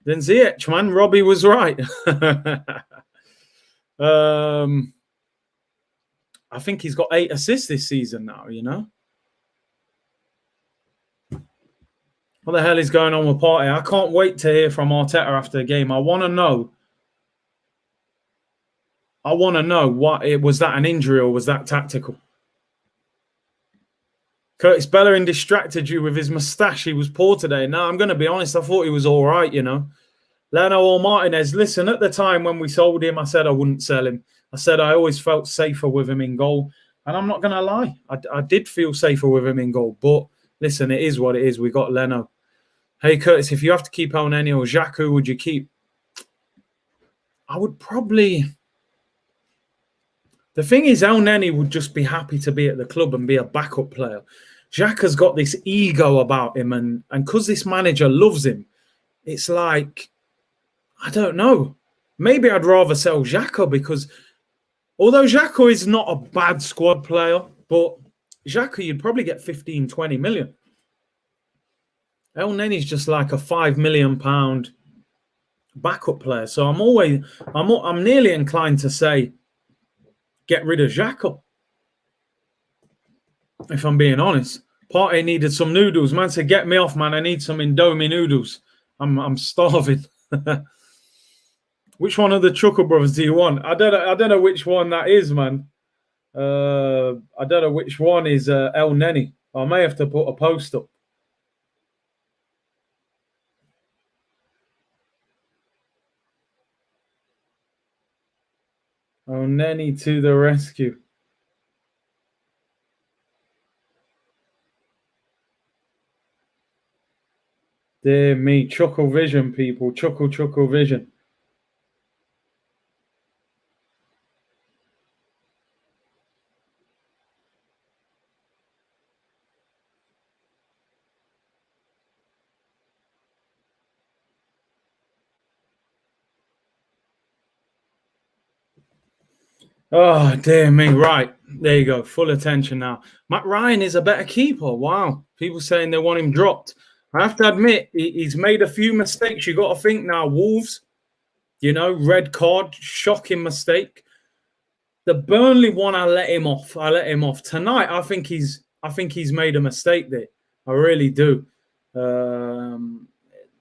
Ziyech, man. Robbie was right. I think he's got 8 assists this season now, you know. What the hell is going on with Partey? I can't wait to hear from Arteta after the game. I want to know what it was, that an injury or was that tactical? Curtis Bellerin distracted you with his moustache. He was poor today. No, I'm going to be honest. I thought he was all right, you know. Leno or Martinez, listen, at the time when we sold him, I said I wouldn't sell him. I said I always felt safer with him in goal. And I'm not going to lie. I did feel safer with him in goal. But listen, it is what it is. We got Leno. Hey, Curtis, if you have to keep Elneny or Xhaka, who would you keep? I would probably... The thing is, Elneny would just be happy to be at the club and be a backup player. Xhaka's got this ego about him, and because this manager loves him, it's like, I don't know. Maybe I'd rather sell Xhaka because Although Xhaka is not a bad squad player, but Xhaka, you'd probably get 15, 20 million. El Nenny's just like a £5 million backup player. So I'm nearly inclined to say, get rid of Xhaka. If I'm being honest, Partey needed some noodles. Man said, "Get me off, man. I need some Indomie noodles. I'm starving." Which one of the Chuckle Brothers do you want? I don't know which one that is, man. I don't know which one is El Neni. I may have to put a post up. El Neni to the rescue. Dear me, Chuckle Vision, people. Chuckle Vision. Oh, dear me. Right. There you go. Full attention now. Matt Ryan is a better keeper. Wow. People saying they want him dropped. I have to admit, he's made a few mistakes. You got to think now, Wolves, red card, shocking mistake. The Burnley one, I let him off. Tonight, I think he's made a mistake there. I really do.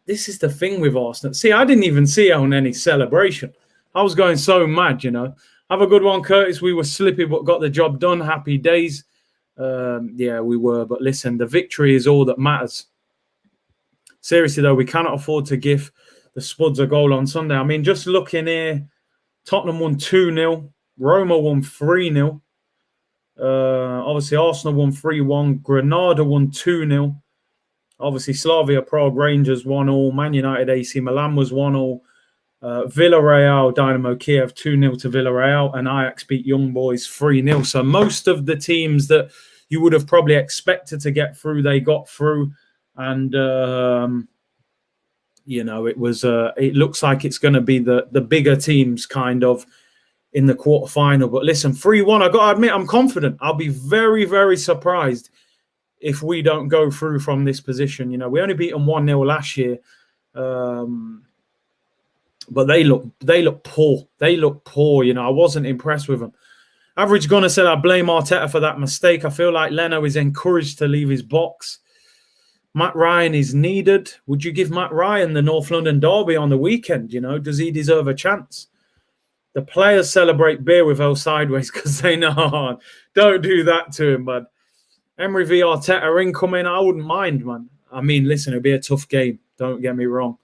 This is the thing with Arsenal. See, I didn't even see on any celebration. I was going so mad, Have a good one, Curtis. We were slippy, but got the job done. Happy days. Yeah, we were. But listen, the victory is all that matters. Seriously, though, we cannot afford to give the Spuds a goal on Sunday. I mean, just looking here, Tottenham won 2-0. Roma won 3-0. Obviously, Arsenal won 3-1. Granada won 2-0. Obviously, Slavia Prague Rangers 1-1. Man United AC Milan was 1-1. Villarreal Dynamo Kiev 2-0 to Villarreal. And Ajax beat Young Boys 3-0. So most of the teams that you would have probably expected to get through, they got through. And, it looks like it's going to be the bigger teams kind of in the quarterfinal. But listen, 3-1, I got to admit, I'm confident. I'll be very, very surprised if we don't go through from this position. We only beat them 1-0 last year. But they look poor. They look poor. I wasn't impressed with them. Average Gunner said, I blame Arteta for that mistake. I feel like Leno is encouraged to leave his box. Matt Ryan is needed. Would you give Matt Ryan the North London derby on the weekend? Does he deserve a chance? The players celebrate beer with El Sideways because they know, don't do that to him, man. Emery v Arteta incoming, I wouldn't mind, man. I mean, listen, it'll be a tough game. Don't get me wrong.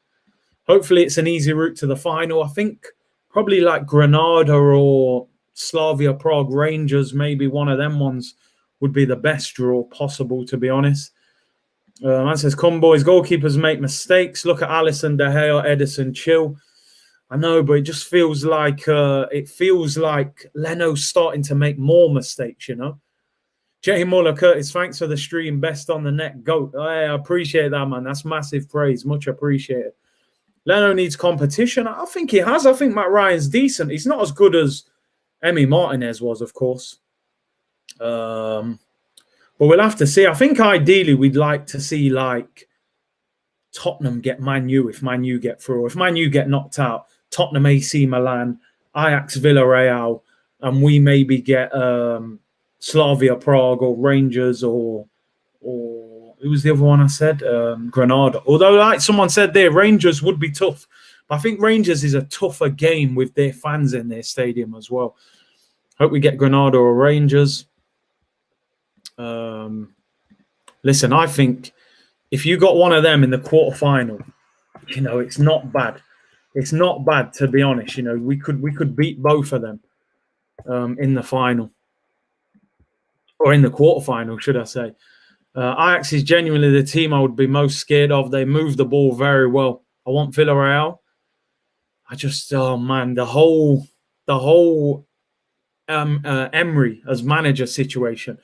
Hopefully it's an easy route to the final. I think probably like Granada or Slavia Prague Rangers, maybe one of them ones would be the best draw possible, to be honest. Man says, come boys, goalkeepers make mistakes. Look at Alisson, De Gea, Edison, chill. I know, but it just feels like Leno's starting to make more mistakes, Jay Muller, Curtis, thanks for the stream. Best on the net, goat. I appreciate that, man. That's massive praise. Much appreciated. Leno needs competition. I think he has. I think Matt Ryan's decent. He's not as good as Emi Martinez was, of course. But we'll have to see. I think ideally we'd like to see like Tottenham get Man U if Man U get through. If Man U get knocked out, Tottenham AC Milan, Ajax Villarreal, and we maybe get Slavia Prague or Rangers or who was the other one I said? Granada. Although like someone said there, Rangers would be tough. But I think Rangers is a tougher game with their fans in their stadium as well. Hope we get Granada or Rangers. Listen, I think if you got one of them in the quarterfinal, it's not bad. It's not bad, to be honest. We could beat both of them in the final or in the quarterfinal, should I say? Ajax is genuinely the team I would be most scared of. They move the ball very well. I want Villarreal. The whole Emery as manager situation.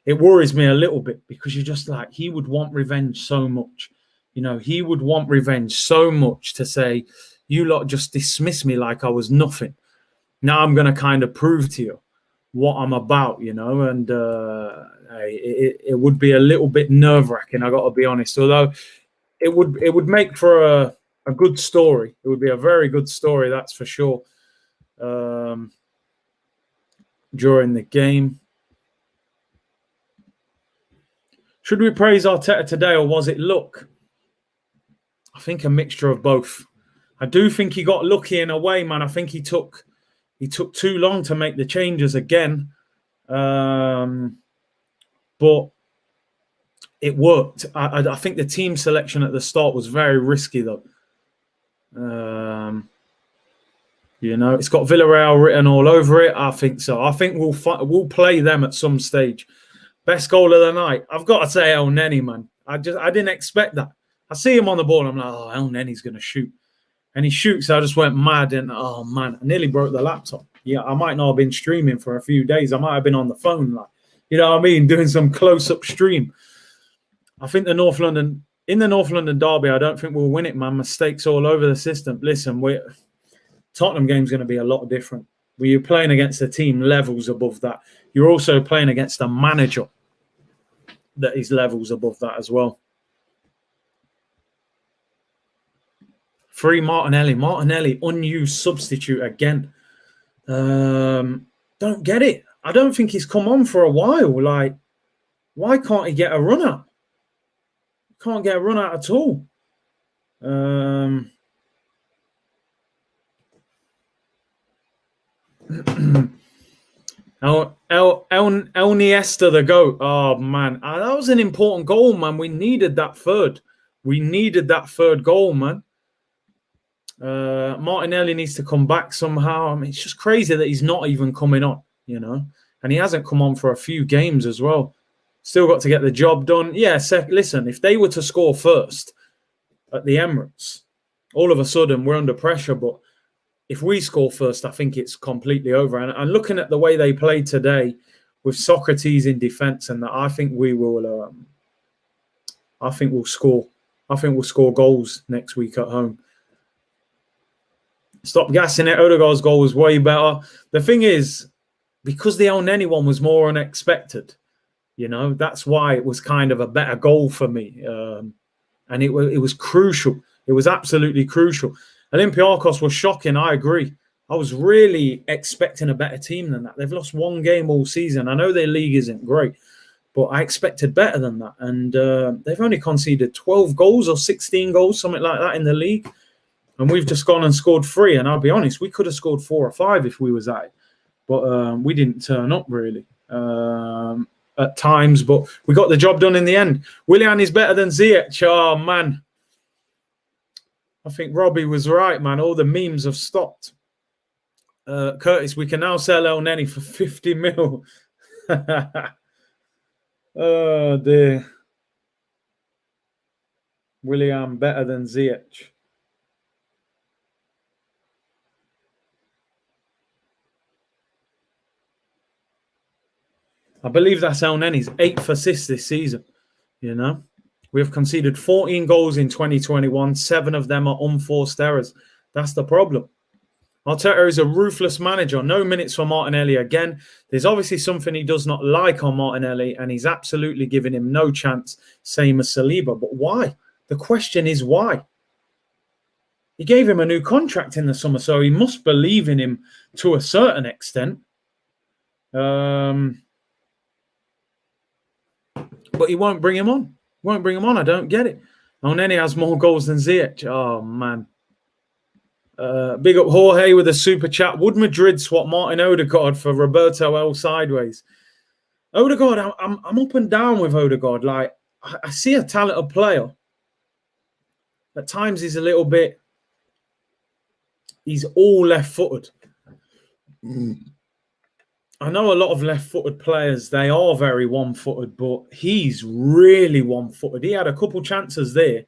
It worries me a little bit because you're just like, he would want revenge so much. He would want revenge so much to say, you lot just dismiss me like I was nothing. now I'm going to kind of prove to you what I'm about, and it would be a little bit nerve-wracking, I got to be honest, although it would make for a good story. It would be a very good story, that's for sure, during the game. Should we praise Arteta today, or was it luck? I think a mixture of both. I do think he got lucky in a way, man. I think he took too long to make the changes again. But it worked. I think the team selection at the start was very risky, though. It's got Villarreal written all over it. I think so. I think we'll play them at some stage. Best goal of the night. I've got to say El Neni, man. I didn't expect that. I see him on the ball. I'm like, oh, El Neni's going to shoot. And he shoots. I just went mad. And, oh, man, I nearly broke the laptop. Yeah, I might not have been streaming for a few days. I might have been on the phone, like, you know what I mean, doing some close-up stream. I think in the North London derby, I don't think we'll win it, man. Mistakes all over the system. Listen, Tottenham game's going to be a lot different. When you're playing against a team levels above that, you're also playing against a manager that is levels above that as well. Free Martinelli, unused substitute again. Don't get it. I don't think he's come on for a while. Like, why can't he get a run out? Can't get a run out at all. El Niesta, the GOAT. Oh, man. That was an important goal, man. We needed that third. Goal, man. Martinelli needs to come back somehow. I mean, it's just crazy that he's not even coming on, and he hasn't come on for a few games as well. Still got to get the job done. Yeah, listen, if they were to score first at the Emirates, all of a sudden we're under pressure. But if we score first, I think it's completely over. And looking at the way they played today with Socrates in defence, and that, I think we will. I think we'll score. I think we'll score goals next week at home. Stop gassing it. Odegaard's goal was way better. The thing is, because the El Neni one was more unexpected, that's why it was kind of a better goal for me. And it was crucial. It was absolutely crucial. Olympiacos was shocking. I agree. I was really expecting a better team than that. They've lost one game all season. I know their league isn't great, but I expected better than that. And they've only conceded 12 goals or 16 goals, something like that in the league. And we've just gone and scored 3. And I'll be honest, we could have scored 4 or 5 if we was at it. But we didn't turn up, really, at times. But we got the job done in the end. Willian is better than Ziyech. Oh, man. I think Robbie was right, man. All the memes have stopped. Curtis, we can now sell El Neni for 50 mil. Oh, dear. Willian better than Ziyech. I believe that's El Neni's 8th assist this season. We have conceded 14 goals in 2021. 7 of them are unforced errors. That's the problem. Arteta is a ruthless manager. No minutes for Martinelli again. There's obviously something he does not like on Martinelli, and he's absolutely giving him no chance, same as Saliba. But why? The question is why? He gave him a new contract in the summer, so he must believe in him to a certain extent. But he won't bring him on. I don't get it. El Neni has more goals than Ziyech. Oh, man. Big up Jorge with a super chat. Would Madrid swap Martin Odegaard for Roberto L. Sideways? Odegaard, I'm up and down with Odegaard. Like, I see a talented player. At times he's a little bit... He's all left-footed. I know a lot of left-footed players, they are very one-footed, but he's really one-footed. He had a couple chances there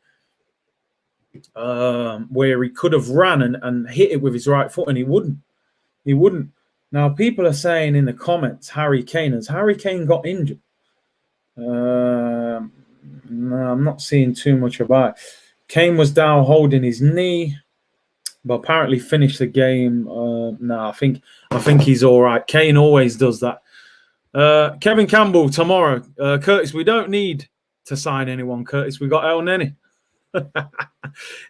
where he could have ran and hit it with his right foot, and he wouldn't. Now, people are saying in the comments, Harry Kane. Has Harry Kane got injured? No, I'm not seeing too much about it. Kane was down holding his knee. but apparently finished the game. No, I think he's all right. Kane always does that. Kevin Campbell tomorrow. Curtis, we don't need to sign anyone. Curtis, we got El Neni.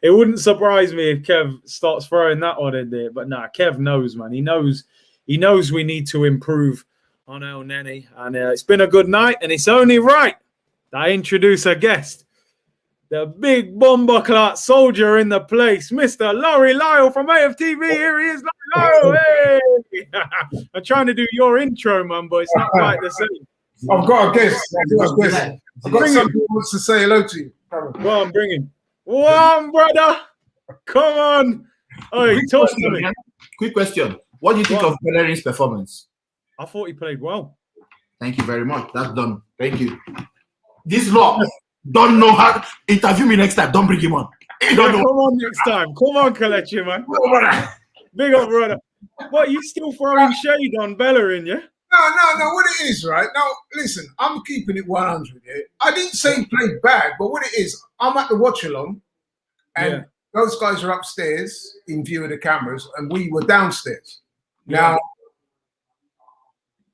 It wouldn't surprise me if Kev starts throwing that one in there. But nah, Kev knows, man. He knows we need to improve on El Neni. And it's been a good night, and it's only right that I introduce a guest. The big bomber clot soldier in the place, Mr. Laurie Lyle from AFTV. Here he is, Lyle. Hey! I'm trying to do your intro, man, but it's not quite the same. I've got a guest. I've got somebody who wants to say hello to you. Go on, bring him. One, brother. Come on. Oh, talk to me. Quick question. What do you think of Bellerin's performance? I thought he played well. Thank you very much. That's done. Thank you. This lot don't know how. Interview me next time. Don't bring him on. Come on next time. Come on, Kelechi, man. Big up, brother. What, you still throwing shade on Bellerin, yeah? No. What it is, right? Now, listen, I'm keeping it 100. Yeah? I didn't say he played bad, but what it is, I'm at the Watchalong, and those guys are upstairs in view of the cameras, and we were downstairs. Now,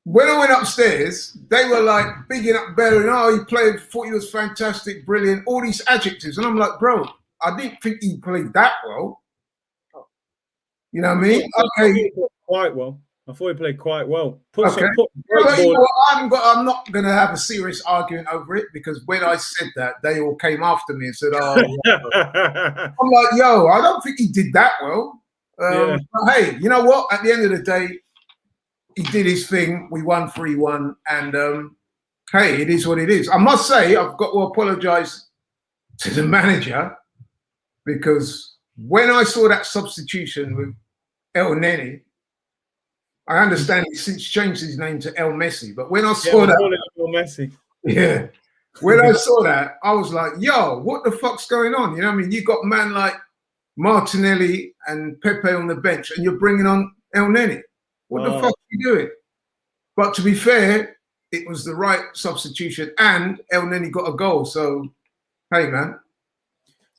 when I went upstairs, they were like bigging up Bellerin. Oh, he played, thought he was fantastic, brilliant, all these adjectives. And I'm like, bro, I didn't think he played that well. You know what I mean? Okay. Quite well. I thought he played quite well. I'm not going to have a serious argument over it, because when I said that, they all came after me and said, oh, I'm like, yo, I don't think he did that well. But hey, you know what? At the end of the day, he did his thing. We won 3-1. And hey, it is what it is. I must say, I've got to apologise to the manager, because when I saw that substitution with El Neni, I understand he's since changed his name to El Messi, but when I saw that, El Messi. Yeah, when I saw that, I was like, yo, what the fuck's going on? You know what I mean? You got man like Martinelli and Pepe on the bench, and you're bringing on El Neni. What the fuck are you doing? But to be fair, it was the right substitution, and El Neni got a goal. So, hey, man.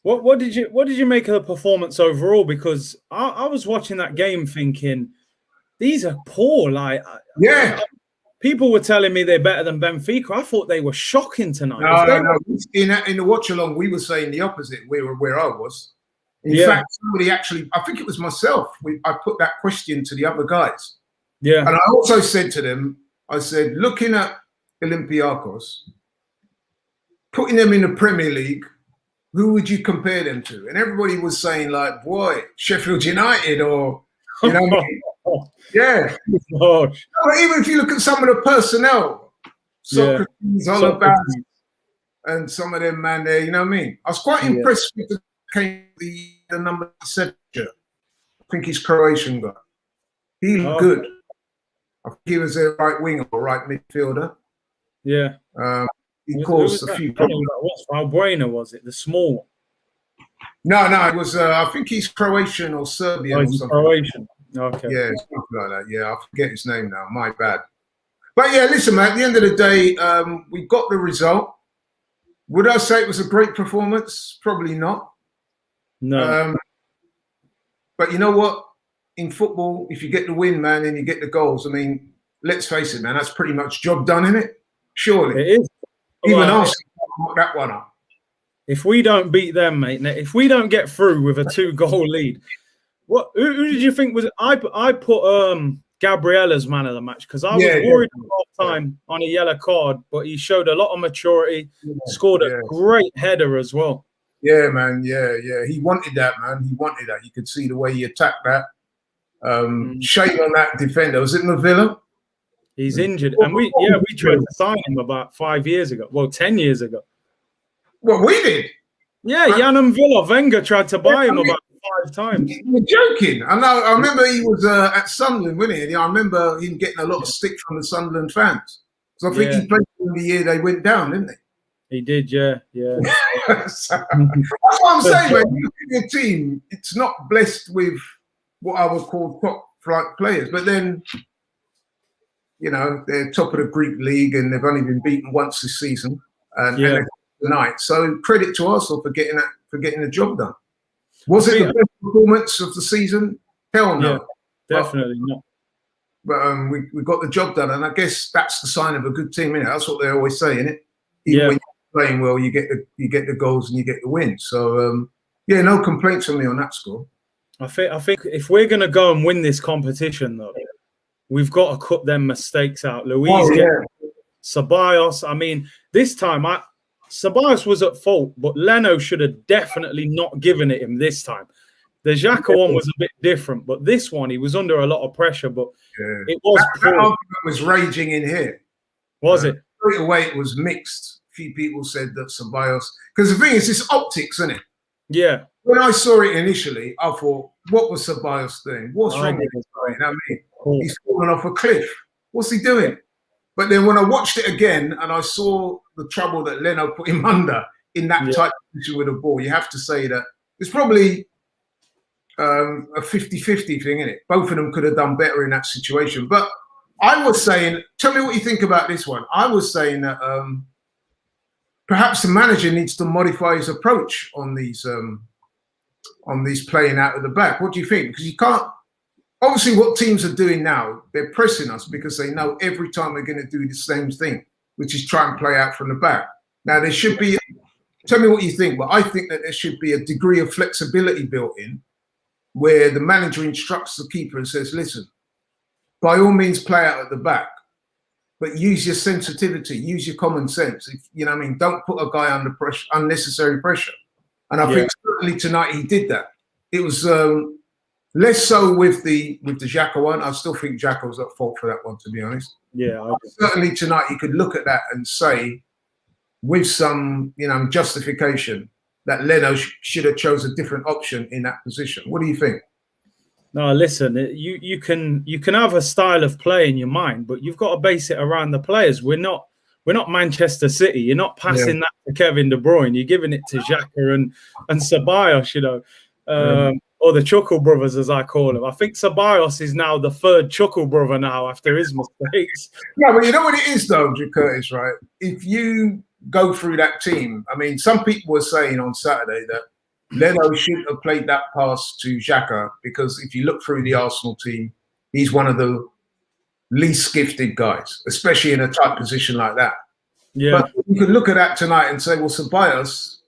What did you make of the performance overall? Because I was watching that game thinking, these are poor. Like, people were telling me they're better than Benfica. I thought they were shocking tonight. No. In the Watchalong, we were saying the opposite. We were where I was. In fact, somebody actually, I think it was myself, I put that question to the other guys. Yeah. And I also said to them, I said, looking at Olympiacos, putting them in the Premier League, who would you compare them to? And everybody was saying, like, boy, Sheffield United, or, you know what I mean? Yeah. But even if you look at some of the personnel, Socrates, Oliver, and some of them, man, there, you know what I mean? I was quite impressed with the number 7. I think he's Croatian guy. He looked good. I think he was a right winger or right midfielder. Yeah. He caused a few problems. What Valbuena was it? The small one? No, it was, I think he's Croatian or Serbian or something. Croatian. Okay. Yeah, something like that. Yeah, I forget his name now. My bad. But yeah, listen, man, at the end of the day, we got the result. Would I say it was a great performance? Probably not. No. But you know what? In football, if you get the win, man, and you get the goals, I mean, let's face it, man, that's pretty much job done, isn't it? Surely. It is. Even Arsenal knocked that one up. If we don't beat them, mate, if we don't get through with a 2-goal lead, who did you think was it? I put Gabriela's man of the match, because I was worried at half time on a yellow card, but he showed a lot of maturity, scored a great header as well. Yeah, man. Yeah. He wanted that, man. He wanted that. You could see the way he attacked that. Shame on that defender. Was it Mavilla? He's injured. And we tried to sign him about 5 years ago. Well, 10 years ago. Well, we did. Yeah, Jan Villa. Wenger tried to buy him about 5 times. You're joking. I know. I remember he was at Sunderland, wasn't he? And I remember him getting a lot of stick from the Sunderland fans. So I think he played in the year they went down, didn't he? He did, yeah. That's what I'm saying, man. You look at your team, it's not blessed with what I would call top flight players. But then, you know, they're top of the Greek league and they've only been beaten once this season. And tonight. So credit to Arsenal for getting the job done. Was it the best performance of the season? Hell no. Yeah, definitely not. But we got the job done, and I guess that's the sign of a good team, innit? That's what they always say, innit? Even when you're playing well, you get the goals and you get the win. So yeah, no complaints from me on that score. I think if we're gonna go and win this competition, though, we've got to cut them mistakes out. Luis, Ceballos. I mean, this time Ceballos was at fault, but Leno should have definitely not given it him this time. The Xhaka one was a bit different, but this one, he was under a lot of pressure, but it was that argument was raging in here. Was it? Straight away, it was mixed. A few people said that Ceballos, because the thing is, it's optics, isn't it? Yeah. When I saw it initially, I thought, what was Ceballos doing? What's wrong with this guy? You know what I mean? He's fallen off a cliff. What's he doing? But then when I watched it again and I saw the trouble that Leno put him under in that type of position with the ball, you have to say that it's probably a 50-50 thing, isn't it? Both of them could have done better in that situation. But I was saying, tell me what you think about this one. I was saying that perhaps the manager needs to modify his approach on these playing out of the back. What do you think? Because you can't. Obviously, what teams are doing now, they're pressing us because they know every time we're going to do the same thing, which is try and play out from the back. Now, there should be, tell me what you think, but I think that there should be a degree of flexibility built in where the manager instructs the keeper and says, listen, by all means, play out at the back, but use your sensitivity, use your common sense. You know what I mean? Don't put a guy under pressure, unnecessary pressure. And I think certainly tonight he did that. It was less so with the Xhaka one. I still think Xhaka was at fault for that one, to be honest. Yeah. Certainly tonight you could look at that and say, with some justification, that Leno should have chose a different option in that position. What do you think? No, listen. You can have a style of play in your mind, but you've got to base it around the players. We're not Manchester City. You're not passing that to Kevin De Bruyne. You're giving it to Xhaka and Ceballos, you know. Or the Chuckle brothers, as I call them. I think Ceballos is now the third Chuckle brother now after his mistakes. Yeah, but you know what it is, though, Drew Curtis, right? If you go through that team, I mean, some people were saying on Saturday that Leno should have played that pass to Xhaka because if you look through the Arsenal team, he's one of the least gifted guys, especially in a tight position like that. Yeah. But you could look at that tonight and say, well, Ceballos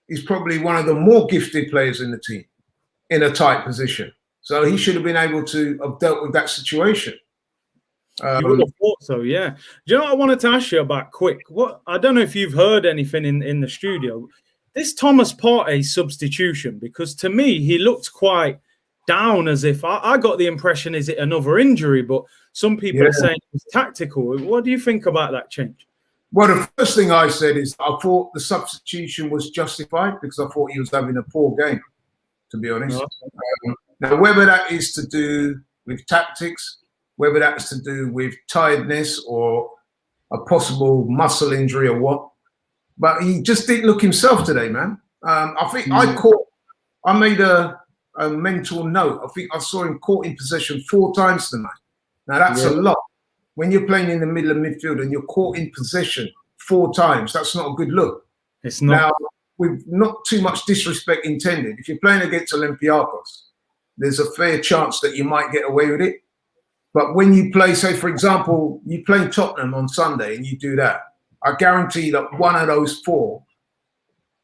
is probably one of the more gifted players in the team in a tight position. So he should have been able to have dealt with that situation. You would have thought so, yeah. Do you know what I wanted to ask you about quick? I don't know if you've heard anything in the studio. This Thomas Partey substitution, because to me, he looked quite down as if I got the impression, is it another injury? But some people are saying it was tactical. What do you think about that change? Well, the first thing I said is I thought the substitution was justified because I thought he was having a poor game, to be honest. Now, whether that is to do with tactics, whether that's to do with tiredness or a possible muscle injury or what, but he just didn't look himself today, man. I think I made a mental note. I think I saw him caught in possession 4 times tonight. Now, that's a lot. When you're playing in the middle of midfield and you're caught in possession 4 times, that's not a good look. It's not. Now, with not too much disrespect intended, if you're playing against Olympiacos, there's a fair chance that you might get away with it. But when you play, say, for example, you play Tottenham on Sunday and you do that, I guarantee that one of those 4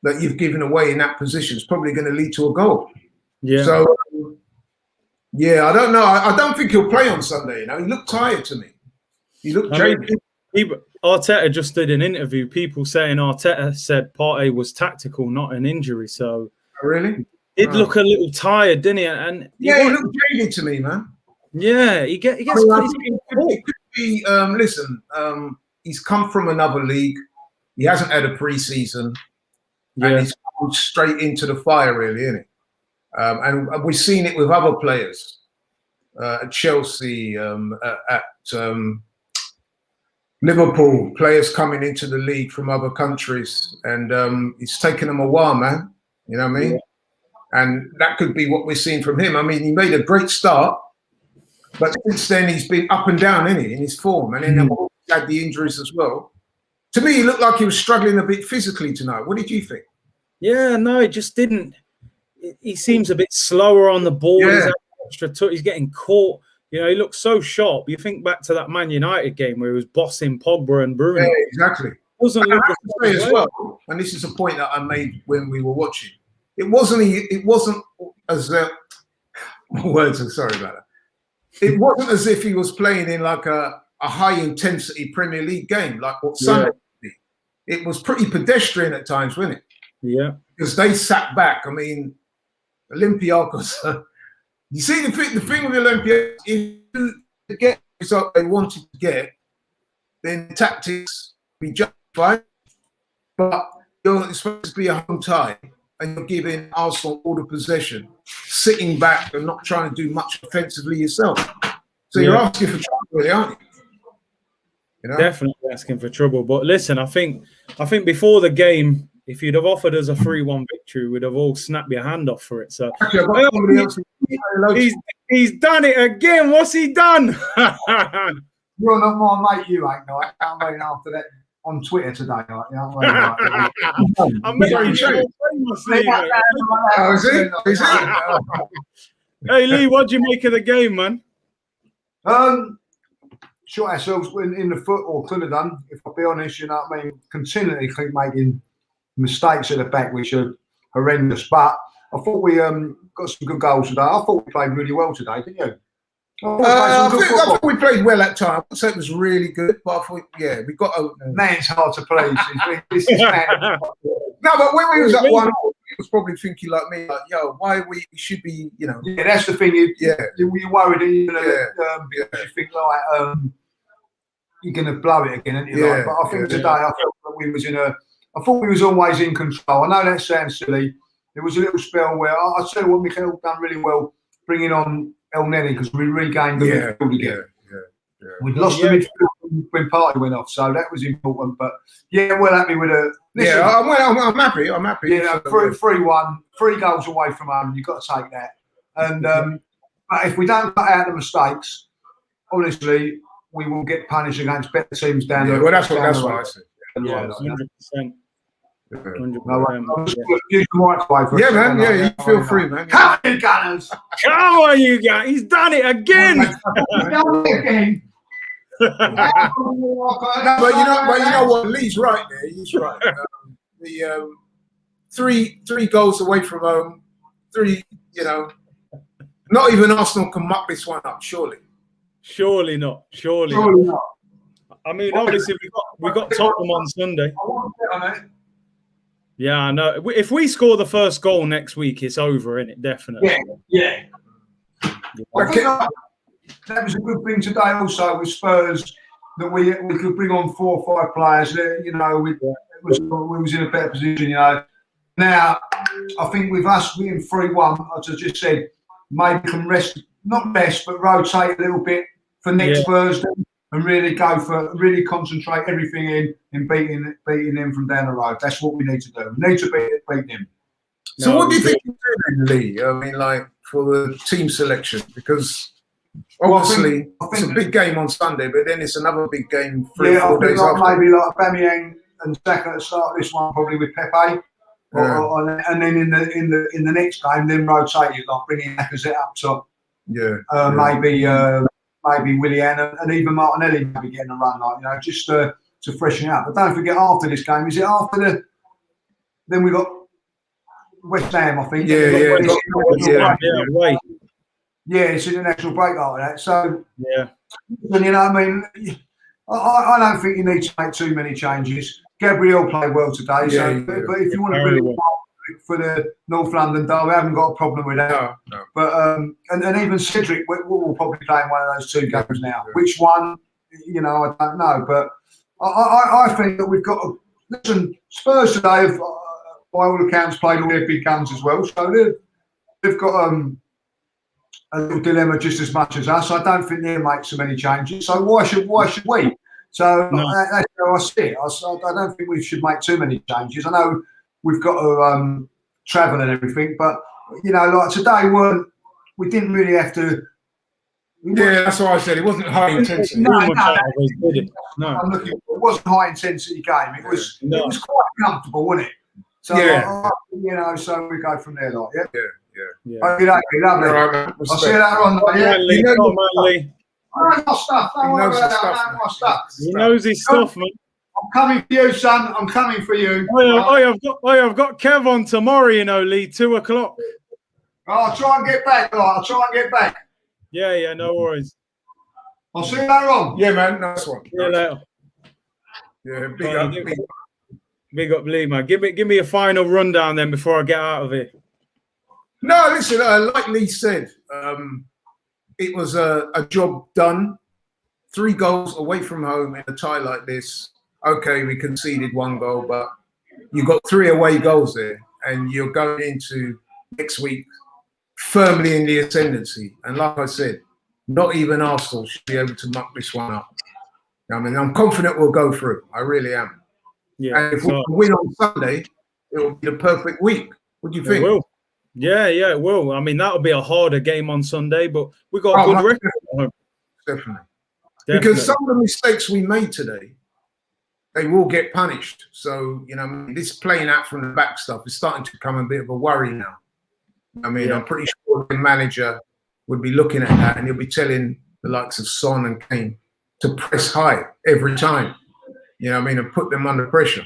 that you've given away in that position is probably going to lead to a goal. Yeah. So, yeah, I don't know. I don't think he'll play on Sunday. You know, he looked tired to me. He looked jaded. Arteta just did an interview. People saying Arteta said Partey was tactical, not an injury. So really, he'd look a little tired, didn't he? And he looked jaded to me, man. Yeah, he gets. It could be. Listen, he's come from another league. He hasn't had a pre-season, and he's come straight into the fire, really, isn't it? And we've seen it with other players at Chelsea, at Liverpool, players coming into the league from other countries, and it's taken them a while, man. You know what I mean? Yeah. And that could be what we're seeing from him. I mean, he made a great start, but since then he's been up and down, isn't he, in his form? And then he had the injuries as well. To me, he looked like he was struggling a bit physically tonight. What did you think? Yeah, no, it just didn't. he seems a bit slower on the ball. Yeah. He's getting caught. You know, he looks so sharp. You think back to that Man United game where he was bossing Pogba and Bruno. Yeah, exactly. Doesn't look I have to say as well, and this is a point that I made when we were watching. It wasn't as words. I'm sorry about that. It wasn't as if he was playing in like a high intensity Premier League game like what Sunday did. It was pretty pedestrian at times, wasn't it? Yeah, because they sat back. I mean, Olympiacos. You see the thing with Olympiacos, if you get the result they wanted to get, then tactics be justified. But it's supposed to be a home tie, and you're giving Arsenal all the possession, sitting back and not trying to do much offensively yourself. So you're asking for trouble, really, aren't you? You know? Definitely asking for trouble. But listen, I think before the game, if you'd have offered us a 3-1 victory, we'd have all snapped your hand off for it. So he's done it again. What's he done? You're not my mate, you ain't. No, I can't wait after that on Twitter today. Like, you know, I'm very true. Hey Lee, what do you make of the game, man? Shot ourselves in the foot, or could have done, if I'll be honest. You know what I mean? Continually keep making mistakes at the back, which are horrendous. But I thought we got some good goals today. I thought we played really well today, didn't you? I think we played well at times. I said it was really good, but I thought, we got a man's hard to please. This is man. No, but when we was at 1-0, he was probably thinking like me, like, yo, why we should be, you know. Yeah, that's the thing. You're worried that you think like you're going to blow it again, aren't you? Like, but I think today I felt that we was I thought we was always in control. I know that sounds silly. There was a little spell where I tell you what, Mikel done really well bringing on El Neni, because we regained the midfield again. We'd lost the midfield when Partey went off, so that was important. But we're happy with it. I'm happy. I'm happy. Yeah, 3-1, 3 goals away from home. You've got to take that. And but if we don't cut out the mistakes, honestly, we will get punished against better teams down there. Well, that's what I said. Yeah, 100%. Use the microwave. Yeah, man. Yeah, you feel free, man. Come on, Gunners. Come on, you guys. He's done it again. He's done it again. But you know what? Lee's right there. He's right. The 3 goals away from home. 3. You know, not even Arsenal can muck this one up. Surely not. Surely not. I mean, obviously we got Tottenham on Sunday. I want to bet on it. Yeah, I know. If we score the first goal next week, it's over, isn't it? Definitely. Yeah. I think that was a good thing today also with Spurs, that we could bring on 4 or 5 players. You know, we was in a better position, you know. Now, I think with us being 3-1, as I just said, maybe we can but rotate a little bit for next Thursday. And really concentrate everything in beating them from down the road. That's what we need to do. We need to beat them. So what do you think you're doing, Lee? I mean, like, for the team selection? Because obviously it's a big game on Sunday, but then it's another big game 3 or 4 days after. Maybe like Aubameyang and Saka to start this one, probably with Pepe. And then in the next game, then rotate it, like bringing Lacazette up top. Maybe Willian and even Martinelli maybe getting a run, like, you know, just to freshen up. But don't forget, after this game, is it after then we got West Ham, I think. It's international break like that. So you know, I mean, I don't think you need to make too many changes. Gabriel played well today, but if you want to really for the North London derby, I haven't got a problem with that. No. But and even Cedric will probably play in one of those 2 games now. Which one, you know, I don't know. But I think that we've got to listen. Spurs today have, by all accounts, played all their big guns as well. So they've got a little dilemma just as much as us. I don't think they'll make so many changes. So why should we? So that's how I see it. I don't think we should make too many changes. I know we've got to travel and everything, but you know, like today, we didn't really have to. Yeah, that's what I said. It wasn't high intensity. No. It wasn't a high intensity game. It was quite comfortable, wasn't it? So, you know, so we go from there, like, Yeah. Okay, lovely. Right, I'll see you later on. Lee. I know my stuff. Don't worry about that. I know my stuff. He knows his stuff, man. I'm coming for you, son. I'm coming for you. I've got Kev on tomorrow, you know, Lee, 2 o'clock. I'll try and get back. I'll try and get back. Yeah, no worries. I'll see you later on. Yeah, man. Nice one. See you later. Yeah, big up, Lee, man. Give me a final rundown then before I get out of here. No, listen, like Lee said, it was a job done. 3 goals away from home in a tie like this. Okay, we conceded 1 goal, but you got 3 away goals there, and you're going into next week firmly in the ascendancy. And like I said, not even Arsenal should be able to muck this one up. I mean, I'm confident we'll go through. I really am. Yeah. And if we win on Sunday, it will be the perfect week. What do you think? It will. Yeah, it will. I mean, that'll be a harder game on Sunday, but we got a good record. Definitely. Because some of the mistakes we made today, they will get punished. So, you know, this playing out from the back stuff is starting to become a bit of a worry now. I mean, I'm pretty sure the manager would be looking at that and he'll be telling the likes of Son and Kane to press high every time, you know what I mean, and put them under pressure.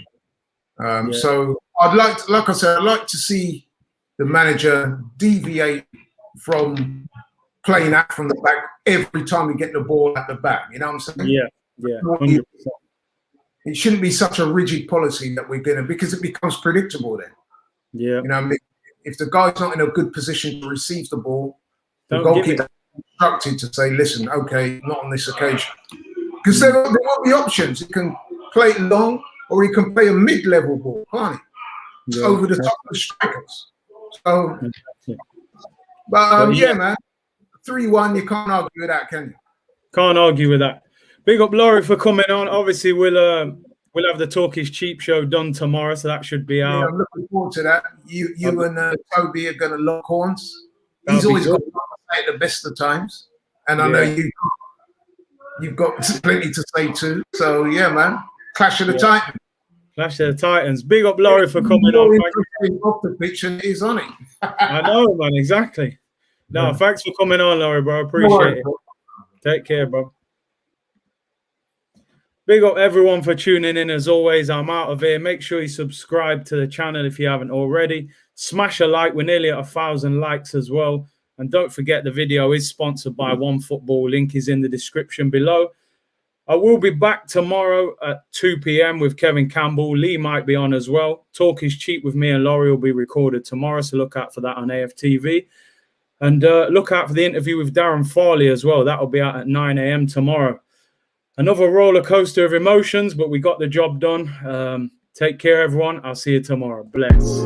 So I'd like I said, I'd like to see the manager deviate from playing out from the back every time we get the ball at the back. You know what I'm saying? Yeah, 100%. It shouldn't be such a rigid policy that we're going to, because it becomes predictable then. Yeah. You know what I mean? If the guy's not in a good position to receive the ball, the goalkeeper is instructed to say, listen, okay, not on this occasion. Because there won't be options. He can play it long or he can play a mid-level ball, can't he? Over the top of the strikers. So, but yeah, man, 3-1, you can't argue with that, can you? Can't argue with that. Big up Laurie for coming on. Obviously, we'll have the Talk is Cheap show done tomorrow, so that should be out. Yeah, I'm looking forward to that. You and Toby are going to lock horns. He's always got to say at the best of times, and I know you've got plenty to say too. So yeah, man, Clash of the Titans. Clash of the Titans. Big up Laurie for coming on. Off the pitch and he's on it. I know, man. Exactly. No, thanks for coming on, Laurie, bro. I appreciate it. Take care, bro. Big up everyone for tuning in. As always, I'm out of here. Make sure you subscribe to the channel if you haven't already. Smash a like. We're nearly at 1,000 likes as well. And don't forget, the video is sponsored by OneFootball. Link is in the description below. I will be back tomorrow at 2 p.m. with Kevin Campbell. Lee might be on as well. Talk is Cheap with me and Laurie will be recorded tomorrow, so look out for that on AFTV. And look out for the interview with Darren Farley as well. That will be out at 9 a.m. tomorrow. Another roller coaster of emotions, but we got the job done. Take care, everyone. I'll see you tomorrow. Bless.